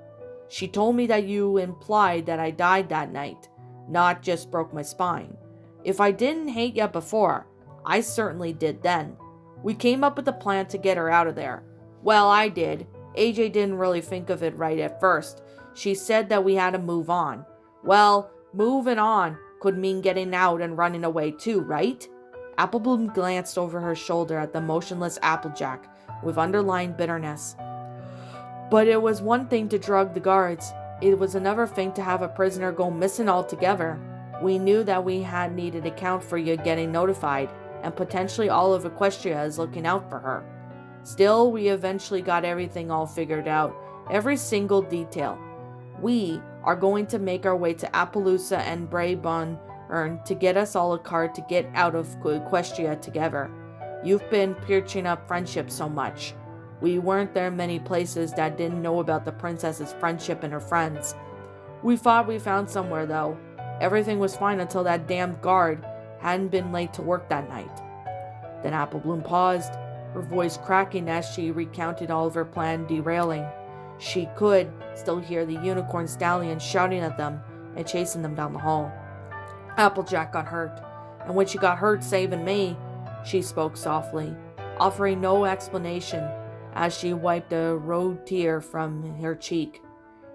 She told me that you implied that I died that night, not just broke my spine. If I didn't hate you before, I certainly did then. We came up with a plan to get her out of there. Well, I did. AJ didn't really think of it right at first. She said that we had to move on. Well, moving on could mean getting out and running away too, right? Apple Bloom glanced over her shoulder at the motionless Applejack with underlying bitterness. But it was one thing to drug the guards. It was another thing to have a prisoner go missing altogether. We knew that we had needed account for you getting notified, and potentially all of Equestria is looking out for her. Still, we eventually got everything all figured out, every single detail. We are going to make our way to Appaloosa and Braeburn to get us all a card to get out of Equestria together. You've been perching up friendship so much. We weren't there many places that didn't know about the princess's friendship and her friends. We thought we found somewhere though. Everything was fine until that damned guard hadn't been late to work that night. Then Apple Bloom paused, her voice cracking as she recounted all of her plan derailing. She could still hear the unicorn stallion shouting at them and chasing them down the hall. Applejack got hurt, and when she got hurt saving me, she spoke softly, offering no explanation as she wiped a road tear from her cheek.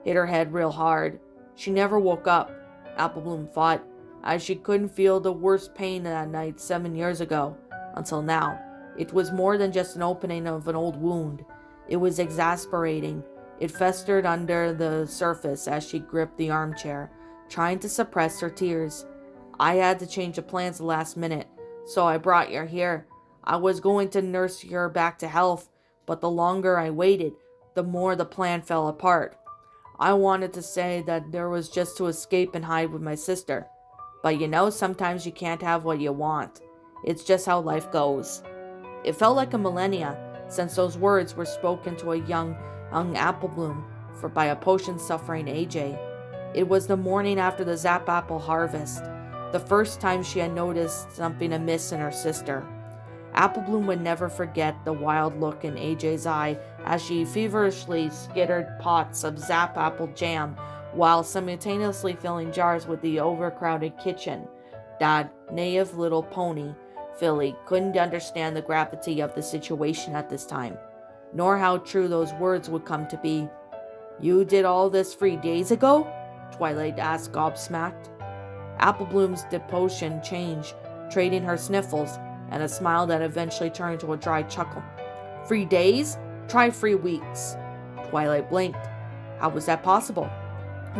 Hit her head real hard. She never woke up, Apple Bloom thought, as she couldn't feel the worst pain that night 7 years ago, until now. It was more than just an opening of an old wound. It was exasperating. It festered under the surface as she gripped the armchair, trying to suppress her tears. I had to change the plans the last minute, So I brought you here. I was going to nurse her back to health, but the longer I waited, the more the plan fell apart. I wanted to say that there was just to escape and hide with my sister. But sometimes you can't have what you want. It's just how life goes. It felt like a millennia since those words were spoken to a young apple bloom by a potion-suffering AJ. It was the morning after the Zap Apple harvest, the first time she had noticed something amiss in her sister. Apple Bloom would never forget the wild look in AJ's eye as she feverishly skittered pots of Zap Apple jam while simultaneously filling jars with the overcrowded kitchen. That naive little pony filly couldn't understand the gravity of the situation at this time, nor how true those words would come to be. "You did all this 3 days ago?" Twilight asked gobsmacked. Apple Bloom's devotion changed, trading her sniffles and a smile that eventually turned into a dry chuckle. 3 days? Try 3 weeks. Twilight blinked. How was that possible?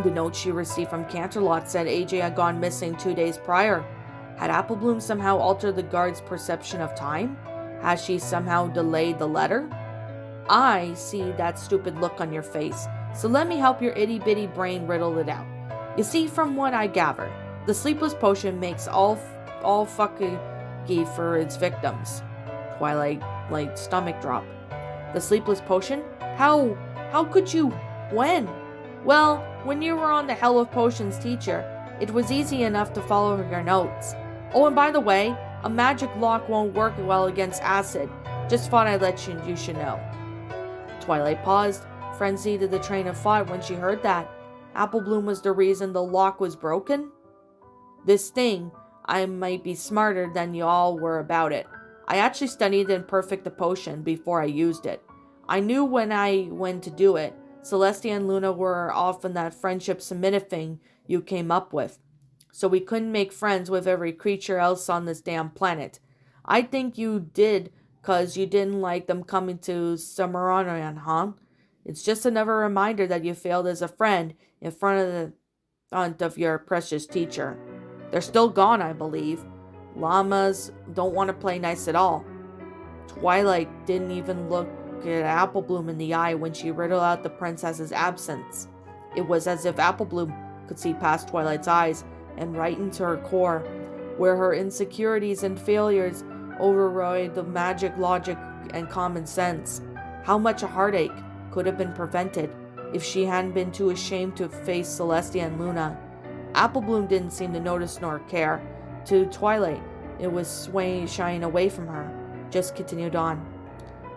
The note she received from Canterlot said AJ had gone missing 2 days prior. Had Apple Bloom somehow altered the guard's perception of time? Had she somehow delayed the letter? I see that stupid look on your face, so let me help your itty-bitty brain riddle it out. You see, from what I gather, the sleepless potion makes all fucking for its victims. Twilight, stomach drop. The sleepless potion? How could you? When? Well, when you were on the Hell of Potions teacher, it was easy enough to follow your notes. Oh, and by the way, a magic lock won't work well against acid. Just thought I'd let you should know. Twilight paused, frenzied to the train of thought when she heard that. Apple Bloom was the reason the lock was broken? This thing, I might be smarter than you all were about it. I actually studied and perfected the potion before I used it. I knew when to do it. Celestia and Luna were off on that friendship submitted thing you came up with. So we couldn't make friends with every creature else on this damn planet. I think you did 'cause you didn't like them coming to Summeronian, huh? It's just another reminder that you failed as a friend in front of your precious teacher. They're still gone, I believe. Llamas don't want to play nice at all. Twilight didn't even look at Apple Bloom in the eye when she riddled out the princess's absence. It was as if Apple Bloom could see past Twilight's eyes and right into her core, where her insecurities and failures overrode the magic logic and common sense. How much a heartache could have been prevented if she hadn't been too ashamed to face Celestia and Luna. Apple Bloom didn't seem to notice nor care. To Twilight, it was shying away from her. Just continued on.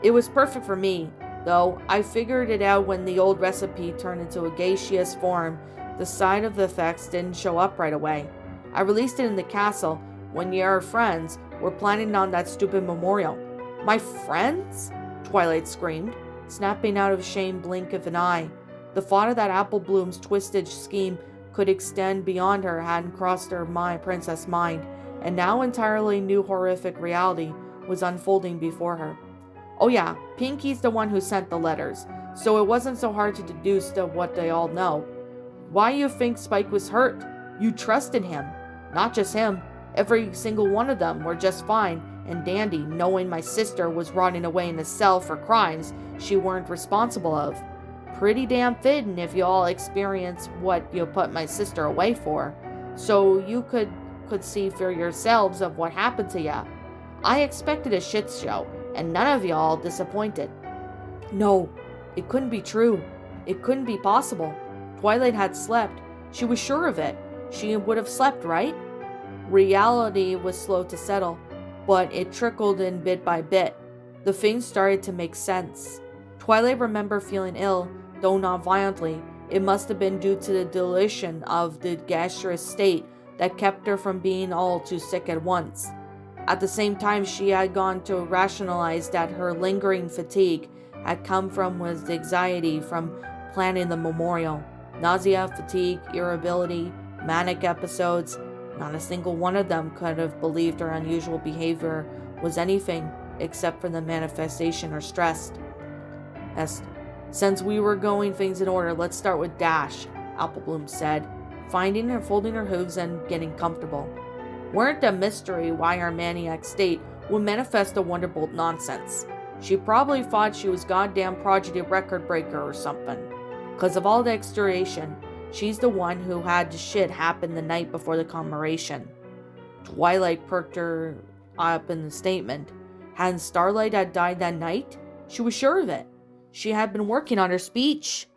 It was perfect for me, though. I figured it out when the old recipe turned into a gaseous form. The side effects didn't show up right away. I released it in the castle when your friends were planning on that stupid memorial. My friends? Twilight screamed, snapping out of shame blink of an eye. The thought of that Apple Bloom's twisted scheme could extend beyond her hadn't crossed her princess mind, and now entirely new horrific reality was unfolding before her. Oh yeah, Pinkie's the one who sent the letters, so it wasn't so hard to deduce to what they all know. Why you think Spike was hurt? You trusted him. Not just him, every single one of them were just fine and dandy, knowing my sister was rotting away in a cell for crimes she weren't responsible of. Pretty damn fitting if you all experience what you put my sister away for, so you could see for yourselves of what happened to ya. I expected a shit show, and none of y'all disappointed. No, it couldn't be true. It couldn't be possible. Twilight had slept. She was sure of it. She would have slept, right? Reality was slow to settle, but it trickled in bit by bit. The things started to make sense. Twilight remembered feeling ill, though not violently. It must have been due to the dilution of the gaseous state that kept her from being all too sick at once. At the same time, she had gone to rationalize that her lingering fatigue had come from anxiety from planning the memorial. Nausea, fatigue, irritability, manic episodes. Not a single one of them could have believed her unusual behavior was anything except for the manifestation or stress. Since we were going things in order, let's start with Dash, Apple Bloom said, finding and folding her hooves and getting comfortable. Weren't a mystery why her maniac state would manifest a wonderbolt nonsense. She probably thought she was goddamn Prodigy record breaker or something. 'Cause of all the extenuation, she's the one who had the shit happen the night before the commemoration. Twilight perked her up in the statement. Hadn't Starlight had died that night? She was sure of it. She had been working on her speech.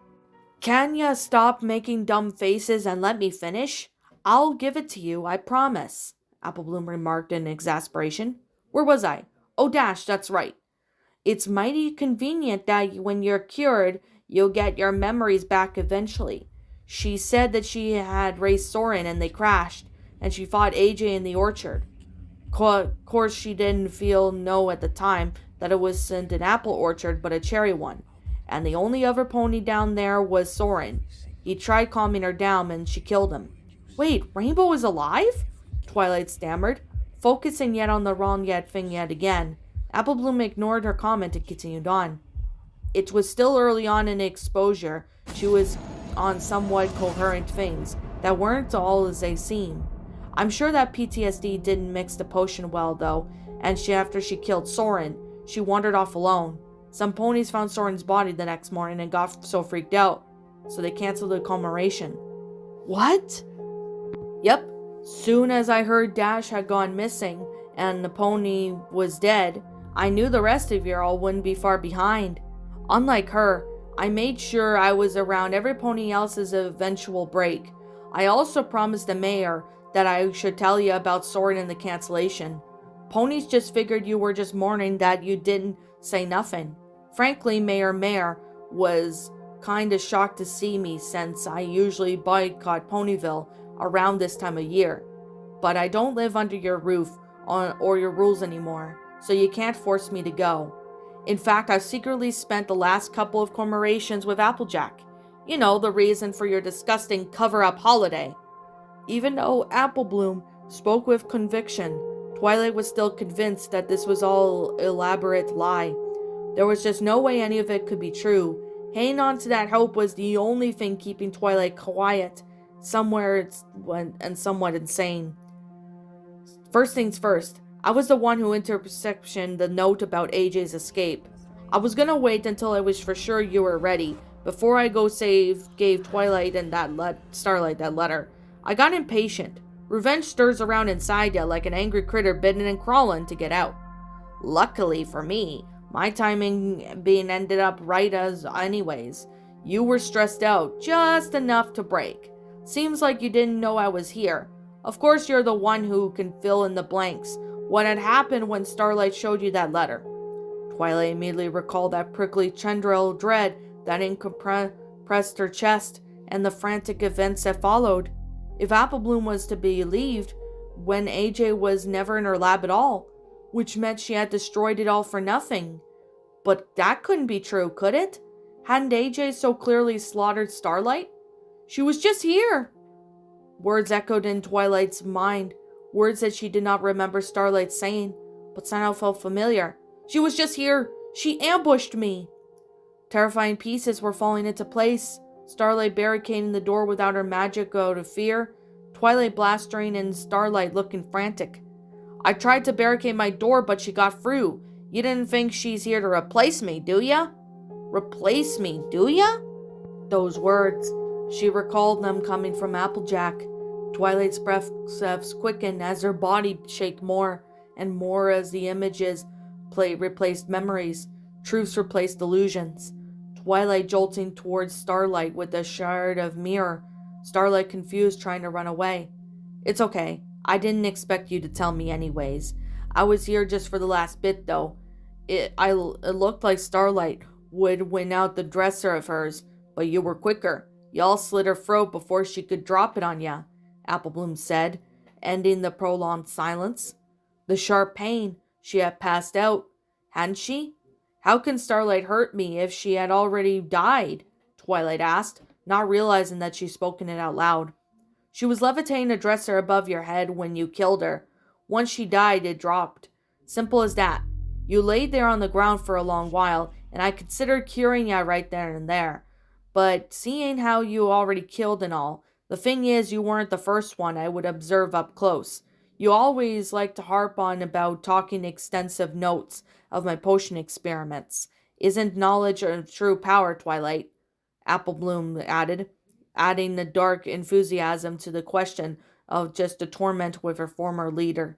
Can ya stop making dumb faces and let me finish? I'll give it to you, I promise, Applebloom remarked in exasperation. Where was I? Oh, dash, that's right. It's mighty convenient that when you're cured, you'll get your memories back eventually. She said that she had raced Soren and they crashed, and she fought AJ in the orchard. Course, she didn't know at the time that it wasn't an apple orchard but a cherry one, and the only other pony down there was Soren. He tried calming her down and she killed him. Wait, Rainbow is alive? Twilight stammered, focusing yet on the wrong thing yet again. Applebloom ignored her comment and continued on. It was still early on in the exposure. She was on somewhat coherent things that weren't all as they seem. I'm sure that PTSD didn't mix the potion well, though, and after she killed Soren, she wandered off alone. Some ponies found Soren's body the next morning and got so freaked out, so they canceled the commemoration. What? Yep. Soon as I heard Dash had gone missing and the pony was dead, I knew the rest of y'all wouldn't be far behind. Unlike her, I made sure I was around every pony else's eventual break. I also promised the mayor that I should tell you about Soren and the cancellation. Ponies just figured you were just mourning that you didn't say nothing. Frankly, Mayor was kinda shocked to see me since I usually boycott Ponyville around this time of year. But I don't live under your roof or your rules anymore, so you can't force me to go. In fact, I've secretly spent the last couple of commemorations with Applejack. You know, the reason for your disgusting cover-up holiday. Even though Applebloom spoke with conviction, Twilight was still convinced that this was all elaborate lie. There was just no way any of it could be true. Hanging on to that hope was the only thing keeping Twilight quiet, somewhat insane. First things first, I was the one who interceptioned the note about AJ's escape. I was gonna wait until I was for sure you were ready, before I gave Twilight and Starlight that letter. I got impatient. Revenge stirs around inside ya like an angry critter bitten and crawling to get out. Luckily for me, my timing being ended up right as anyways. You were stressed out, just enough to break. Seems like you didn't know I was here. Of course you're the one who can fill in the blanks. What had happened when Starlight showed you that letter? Twilight immediately recalled that prickly tendril dread that compressed her chest and the frantic events that followed. If Applebloom was to be believed, when AJ was never in her lab at all, which meant she had destroyed it all for nothing. But that couldn't be true, could it? Hadn't AJ so clearly slaughtered Starlight? She was just here! Words echoed in Twilight's mind, words that she did not remember Starlight saying, but somehow felt familiar. She was just here! She ambushed me! Terrifying pieces were falling into place. Starlight barricading the door without her magic out of fear. Twilight blastering and Starlight looking frantic. I tried to barricade my door, but she got through. You didn't think she's here to replace me, do ya? Replace me, do ya? Those words. She recalled them coming from Applejack. Twilight's breath quickened as her body shook more and more as the images replaced memories. Truths replaced illusions. Twilight jolting towards Starlight with a shard of mirror. Starlight confused, trying to run away. It's okay. I didn't expect you to tell me anyways. I was here just for the last bit, though. It looked like Starlight would win out the dresser of hers, but you were quicker. Y'all slit her throat before she could drop it on ya, Applebloom said, ending the prolonged silence. The sharp pain. She had passed out, hadn't she? How can Starlight hurt me if she had already died? Twilight asked, not realizing that she'd spoken it out loud. She was levitating a dresser above your head when you killed her. Once she died, it dropped. Simple as that. You laid there on the ground for a long while, and I considered curing ya right then and there. But seeing how you already killed and all, the thing is you weren't the first one I would observe up close. You always like to harp on about talking extensive notes of my potion experiments. Isn't knowledge a true power, Twilight? Applebloom added, adding the dark enthusiasm to the question of just a torment with her former leader.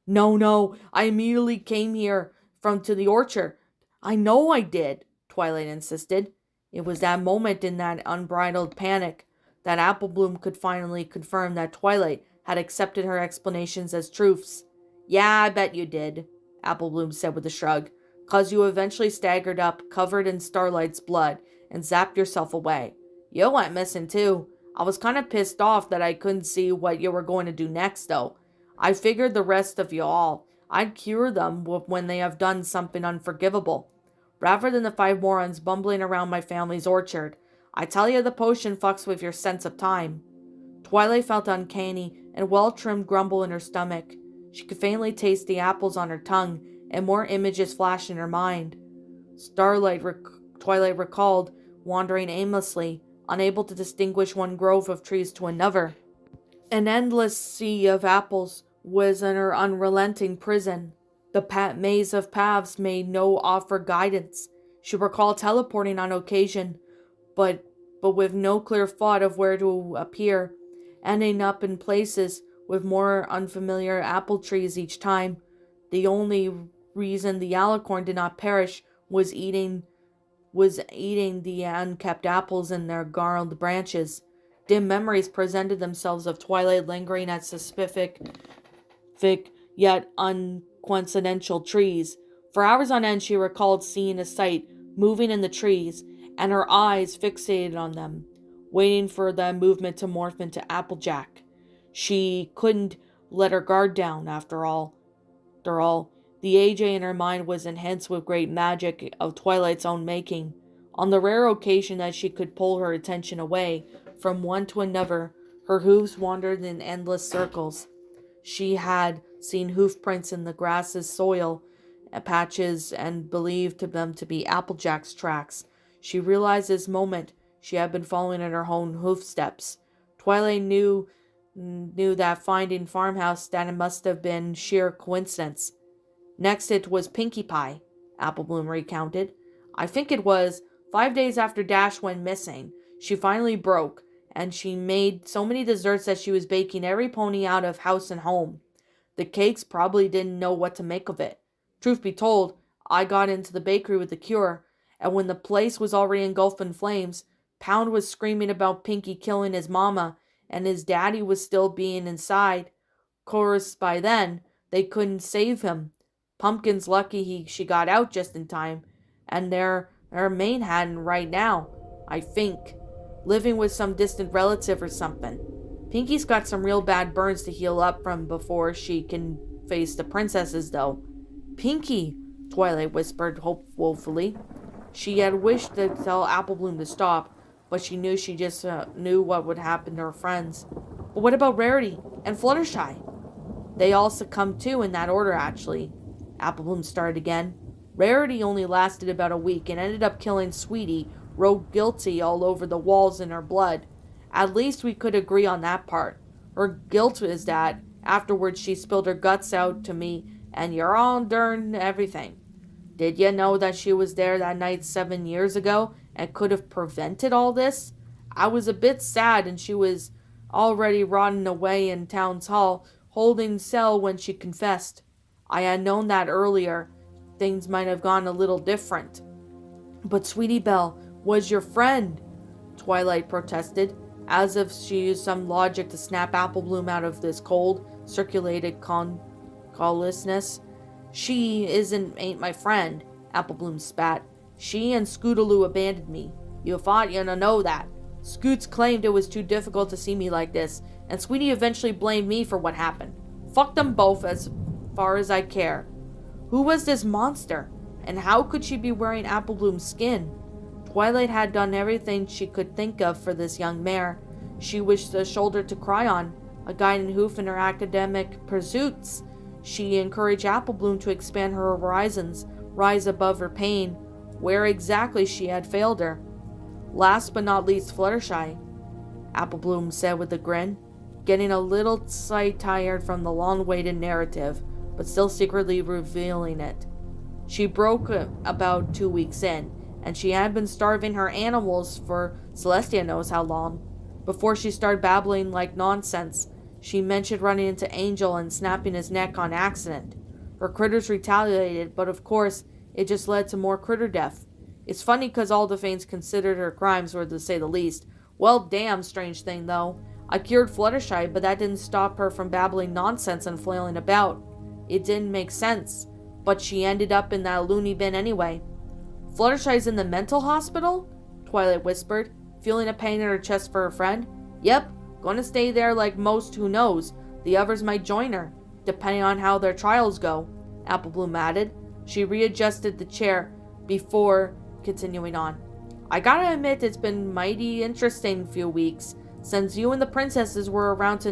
No, no, I immediately came here from to the orchard. I know I did, Twilight insisted. It was that moment in that unbridled panic that Applebloom could finally confirm that Twilight had accepted her explanations as truths. Yeah, I bet you did, Applebloom said with a shrug, 'cause you eventually staggered up, covered in Starlight's blood, and zapped yourself away. You went missing too. I was kind of pissed off that I couldn't see what you were going to do next, though. I figured the rest of you all, I'd cure them when they have done something unforgivable, rather than the 5 morons bumbling around my family's orchard. I tell you, the potion fucks with your sense of time. Twilight felt uncanny and well-trimmed grumble in her stomach. She could faintly taste the apples on her tongue, and more images flashed in her mind. Twilight recalled, wandering aimlessly, unable to distinguish one grove of trees to another. An endless sea of apples was in her unrelenting prison. The maze of paths made no offer guidance. She recalled teleporting on occasion, but with no clear thought of where to appear, ending up in places with more unfamiliar apple trees each time. The only reason the alicorn did not perish was eating the unkept apples in their gnarled branches. Dim memories presented themselves of Twilight lingering at specific yet uncoincidental trees. For hours on end she recalled seeing a sight moving in the trees, and her eyes fixated on them, waiting for the movement to morph into Applejack. She couldn't let her guard down, after all. The AJ in her mind was enhanced with great magic of Twilight's own making. On the rare occasion that she could pull her attention away from one to another, her hooves wandered in endless circles. She had seen hoof prints in the grass's soil patches and believed them to be Applejack's tracks. She realized this moment she had been following in her own hoof steps. Twilight knew that finding farmhouse that it must have been sheer coincidence. Next it was Pinkie Pie, Applebloom recounted. I think it was 5 days after Dash went missing. She finally broke, and she made so many desserts that she was baking every pony out of house and home. The cakes probably didn't know what to make of it. Truth be told, I got into the bakery with the cure, and when the place was already engulfed in flames, Pound was screaming about Pinkie killing his mama, and his daddy was still being inside. Course, by then, they couldn't save him. Pumpkin's lucky she got out just in time, and they're Manhattan right now, I think, living with some distant relative or something. Pinkie's got some real bad burns to heal up from before she can face the princesses, though. Pinkie, Twilight whispered hopefully. She had wished to tell Applebloom to stop, but she just knew what would happen to her friends. But what about Rarity and Fluttershy? They all succumbed too, in that order, actually. Applebloom started again. Rarity only lasted about a week and ended up killing Sweetie, wrote guilty all over the walls in her blood. At least we could agree on that part. Her guilt is that afterwards she spilled her guts out to me, and you're all darn everything. Did you know that she was there that night 7 years ago and could have prevented all this? I was a bit sad, and she was already rotting away in Town's Hall, holding cell when she confessed. I had known that earlier. Things might have gone a little different. But Sweetie Belle was your friend, Twilight protested, as if she used some logic to snap Applebloom out of this cold, circulated callousness. She ain't my friend, Applebloom spat. She and Scootaloo abandoned me. You thought you'd know that. Scoots claimed it was too difficult to see me like this, and Sweetie eventually blamed me for what happened. Fuck them both as far as I care. Who was this monster, and how could she be wearing Applebloom's skin? Twilight had done everything she could think of for this young mare. She wished a shoulder to cry on, a guiding hoof in her academic pursuits. She encouraged Applebloom to expand her horizons, rise above her pain, where exactly she had failed her. Last but not least, Fluttershy, Applebloom said with a grin. getting a little tired from the long-waited narrative, but still secretly revealing it. She broke about 2 weeks in, and she had been starving her animals for Celestia knows how long. Before she started babbling like nonsense, she mentioned running into Angel and snapping his neck on accident. Her critters retaliated, but of course, it just led to more critter death. It's funny because all the Fanes considered her crimes were to say the least. Well, damn strange thing though. I cured Fluttershy, but that didn't stop her from babbling nonsense and flailing about. It didn't make sense, but she ended up in that loony bin anyway. Fluttershy's in the mental hospital? Twilight whispered, feeling a pain in her chest for her friend. Yep, gonna stay there like most who knows. The others might join her, depending on how their trials go, Applebloom added. She readjusted the chair before continuing on. I gotta admit it's been mighty interesting few weeks since you and the princesses were around to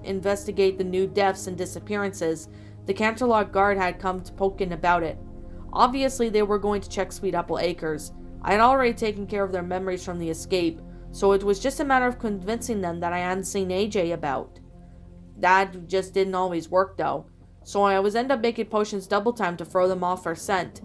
investigate the new deaths and disappearances. The Canterlot Guard had come to poking about it. Obviously they were going to check Sweet Apple Acres. I had already taken care of their memories from the escape, so it was just a matter of convincing them that I hadn't seen AJ about. That just didn't always work though, so I always end up making potions double time to throw them off her scent.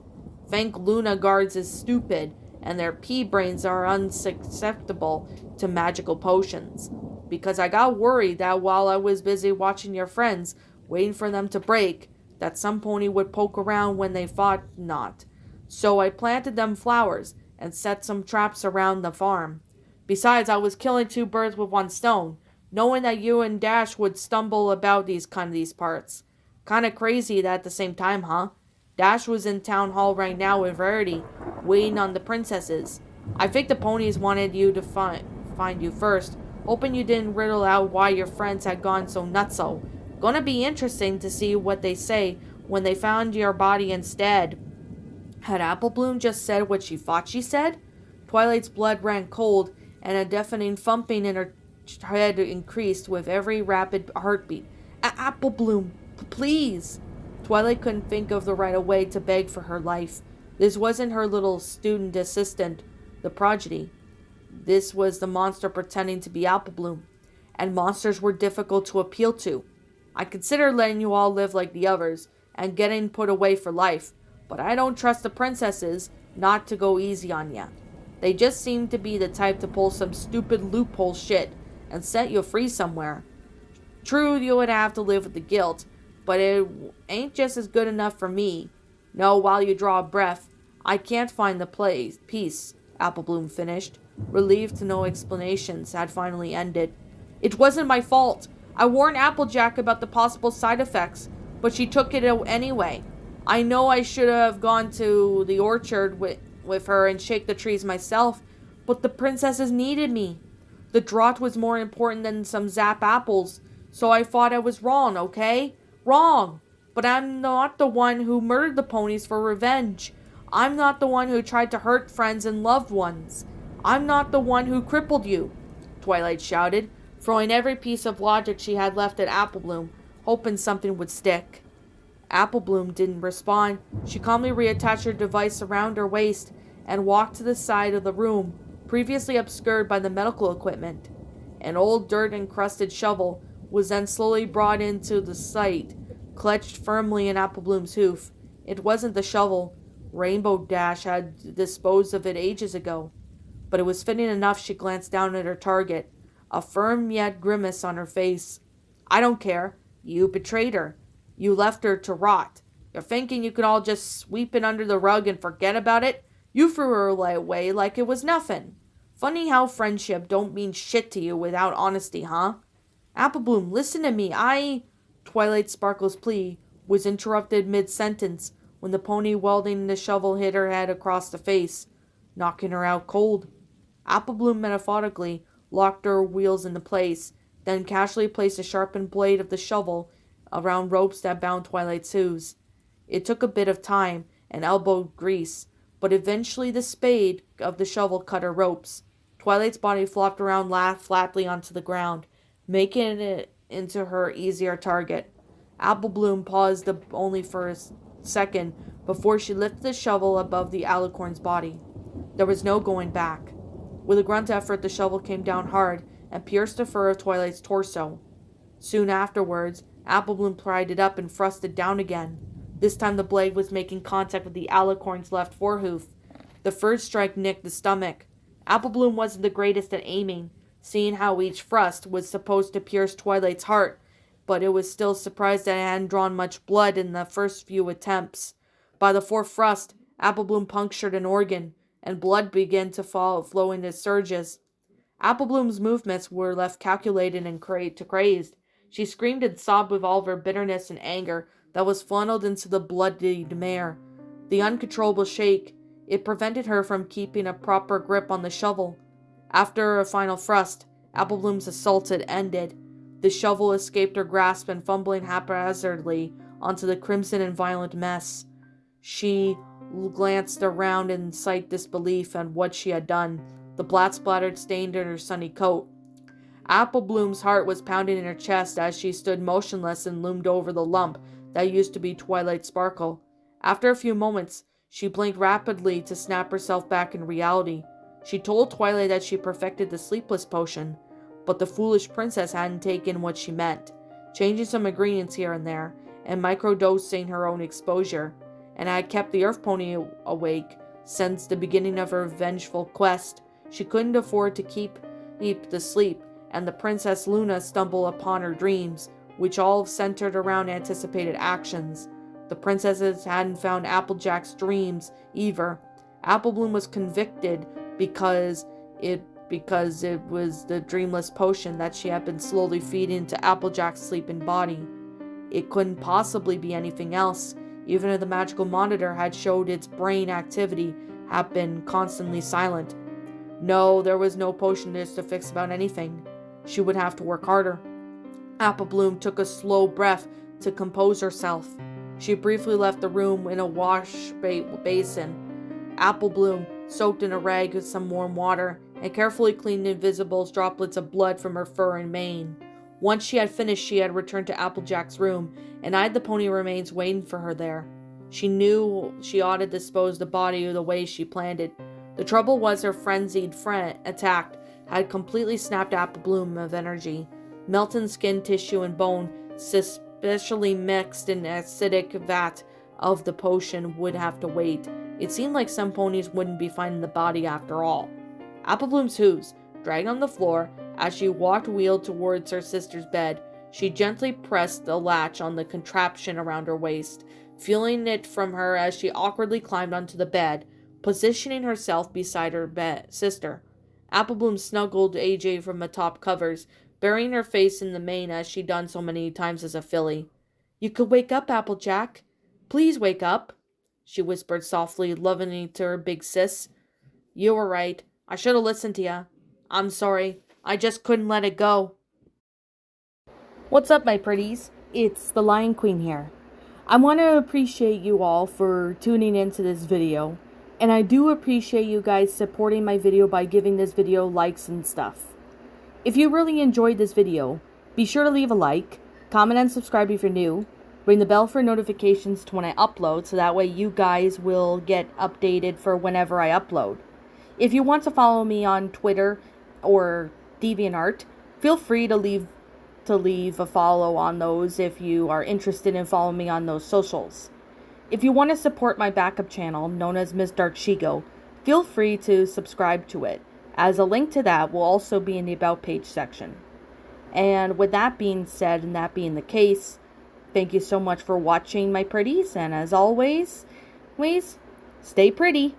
Thank Luna Guards is stupid, and their pea brains are unsusceptible to magical potions. Because I got worried that while I was busy watching your friends, waiting for them to break, that some pony would poke around when they thought not. So I planted them flowers, and set some traps around the farm. Besides, I was killing 2 birds with 1 stone, knowing that you and Dash would stumble about these parts. Kinda crazy that at the same time, huh? Dash was in town hall right now with Rarity, waiting on the princesses. I think the ponies wanted you to find you first, hoping you didn't riddle out why your friends had gone so nutso. Gonna be interesting to see what they say when they found your body instead. Had Applebloom just said what she thought she said? Twilight's blood ran cold, and a deafening thumping in her head increased with every rapid heartbeat. Applebloom, please! Twilight couldn't think of the right way to beg for her life. This wasn't her little student assistant, the prodigy. This was the monster pretending to be Applebloom. And monsters were difficult to appeal to. I considered letting you all live like the others, and getting put away for life, but I don't trust the princesses not to go easy on ya. They just seem to be the type to pull some stupid loophole shit and set you free somewhere. True, you would have to live with the guilt, but it ain't just as good enough for me. No, while you draw a breath, I can't find the peace, Applebloom finished, relieved to know explanations had finally ended. It wasn't my fault. I warned Applejack about the possible side effects, but she took it anyway. I know I should have gone to the orchard with her and shake the trees myself, but the princesses needed me. The draught was more important than some zap apples, so I thought I was wrong, okay? Wrong! But I'm not the one who murdered the ponies for revenge. I'm not the one who tried to hurt friends and loved ones. I'm not the one who crippled you, Twilight shouted, throwing every piece of logic she had left at Applebloom, hoping something would stick. Applebloom didn't respond. She calmly reattached her device around her waist and walked to the side of the room, previously obscured by the medical equipment. An old dirt-encrusted shovel was then slowly brought into the sight, clutched firmly in Applebloom's hoof. It wasn't the shovel. Rainbow Dash had disposed of it ages ago. But it was fitting enough she glanced down at her target, a firm yet grimace on her face. I don't care. You betrayed her. You left her to rot. You're thinking you could all just sweep it under the rug and forget about it? You threw her away like it was nothing. Funny how friendship don't mean shit to you without honesty, huh? Applebloom, listen to me. Twilight Sparkle's plea was interrupted mid-sentence when the pony wielding the shovel hit her head across the face, knocking her out cold. Applebloom methodically locked her wheels into place, then casually placed a sharpened blade of the shovel around ropes that bound Twilight's hooves. It took a bit of time and elbow grease, but eventually the spade of the shovel cut her ropes. Twilight's body flopped around flatly onto the ground, making it into her easier target. Applebloom paused only for a second before she lifted the shovel above the alicorn's body. There was no going back. With a grunt effort, the shovel came down hard and pierced the fur of Twilight's torso. Soon afterwards, Applebloom pried it up and thrust it down again. This time the blade was making contact with the alicorn's left forehoof. The first strike nicked the stomach. Applebloom wasn't the greatest at aiming, seeing how each thrust was supposed to pierce Twilight's heart, but it was still surprised that it hadn't drawn much blood in the first few attempts. By the fourth thrust, Applebloom punctured an organ, and blood began to flow into surges. Applebloom's movements were left calculated and crazed. She screamed and sobbed with all of her bitterness and anger that was funneled into the bloodied mare. The uncontrollable shake, it prevented her from keeping a proper grip on the shovel. After a final thrust, Applebloom's assault had ended. The shovel escaped her grasp and fumbling haphazardly onto the crimson and violent mess. She glanced around in sight disbelief at what she had done. The blood splattered stained in her sunny coat. Applebloom's heart was pounding in her chest as she stood motionless and loomed over the lump that used to be Twilight's sparkle. After a few moments, she blinked rapidly to snap herself back in reality. She told Twilight that she perfected the sleepless potion, but the foolish princess hadn't taken what she meant, changing some ingredients here and there, and microdosing her own exposure, and had kept the Earth Pony awake since the beginning of her vengeful quest. She couldn't afford to keep the sleep, and the Princess Luna stumbled upon her dreams, which all centered around anticipated actions. The princesses hadn't found Applejack's dreams either. Applebloom was convicted because it was the dreamless potion that she had been slowly feeding to Applejack's sleeping body. It couldn't possibly be anything else, even if the magical monitor had showed its brain activity had been constantly silent. No, there was no potion to fix about anything. She would have to work harder. Applebloom took a slow breath to compose herself. She briefly left the room in a wash basin. Applebloom soaked in a rag with some warm water and carefully cleaned invisible droplets of blood from her fur and mane. Once she had finished, she had returned to Applejack's room and eyed the pony remains waiting for her there. She knew she ought to dispose the body the way she planned it. The trouble was her frenzied attack had completely snapped Applebloom of energy. Melting skin, tissue, and bone, especially mixed in acidic vat of the potion, would have to wait. It seemed like some ponies wouldn't be finding the body after all. Applebloom's hooves dragged on the floor as she wheeled towards her sister's bed. She gently pressed the latch on the contraption around her waist, feeling it from her as she awkwardly climbed onto the bed, positioning herself beside her sister. Applebloom snuggled AJ from the top covers, burying her face in the mane as she'd done so many times as a filly. "You could wake up, Applejack. Please wake up," she whispered softly, lovingly to her big sis. "You were right. I should have listened to ya. I'm sorry. I just couldn't let it go." What's up, my pretties? It's the Lion Queen here. I want to appreciate you all for tuning into this video, and I do appreciate you guys supporting my video by giving this video likes and stuff. If you really enjoyed this video, be sure to leave a like, comment and subscribe if you're new, ring the bell for notifications to when I upload so that way you guys will get updated for whenever I upload. If you want to follow me on Twitter or DeviantArt, feel free to leave a follow on those if you are interested in following me on those socials. If you want to support my backup channel, known as Ms. Dark Shigo, feel free to subscribe to it, as a link to that will also be in the About page section. And with that being said, and that being the case, thank you so much for watching, my pretties, and as always, stay pretty.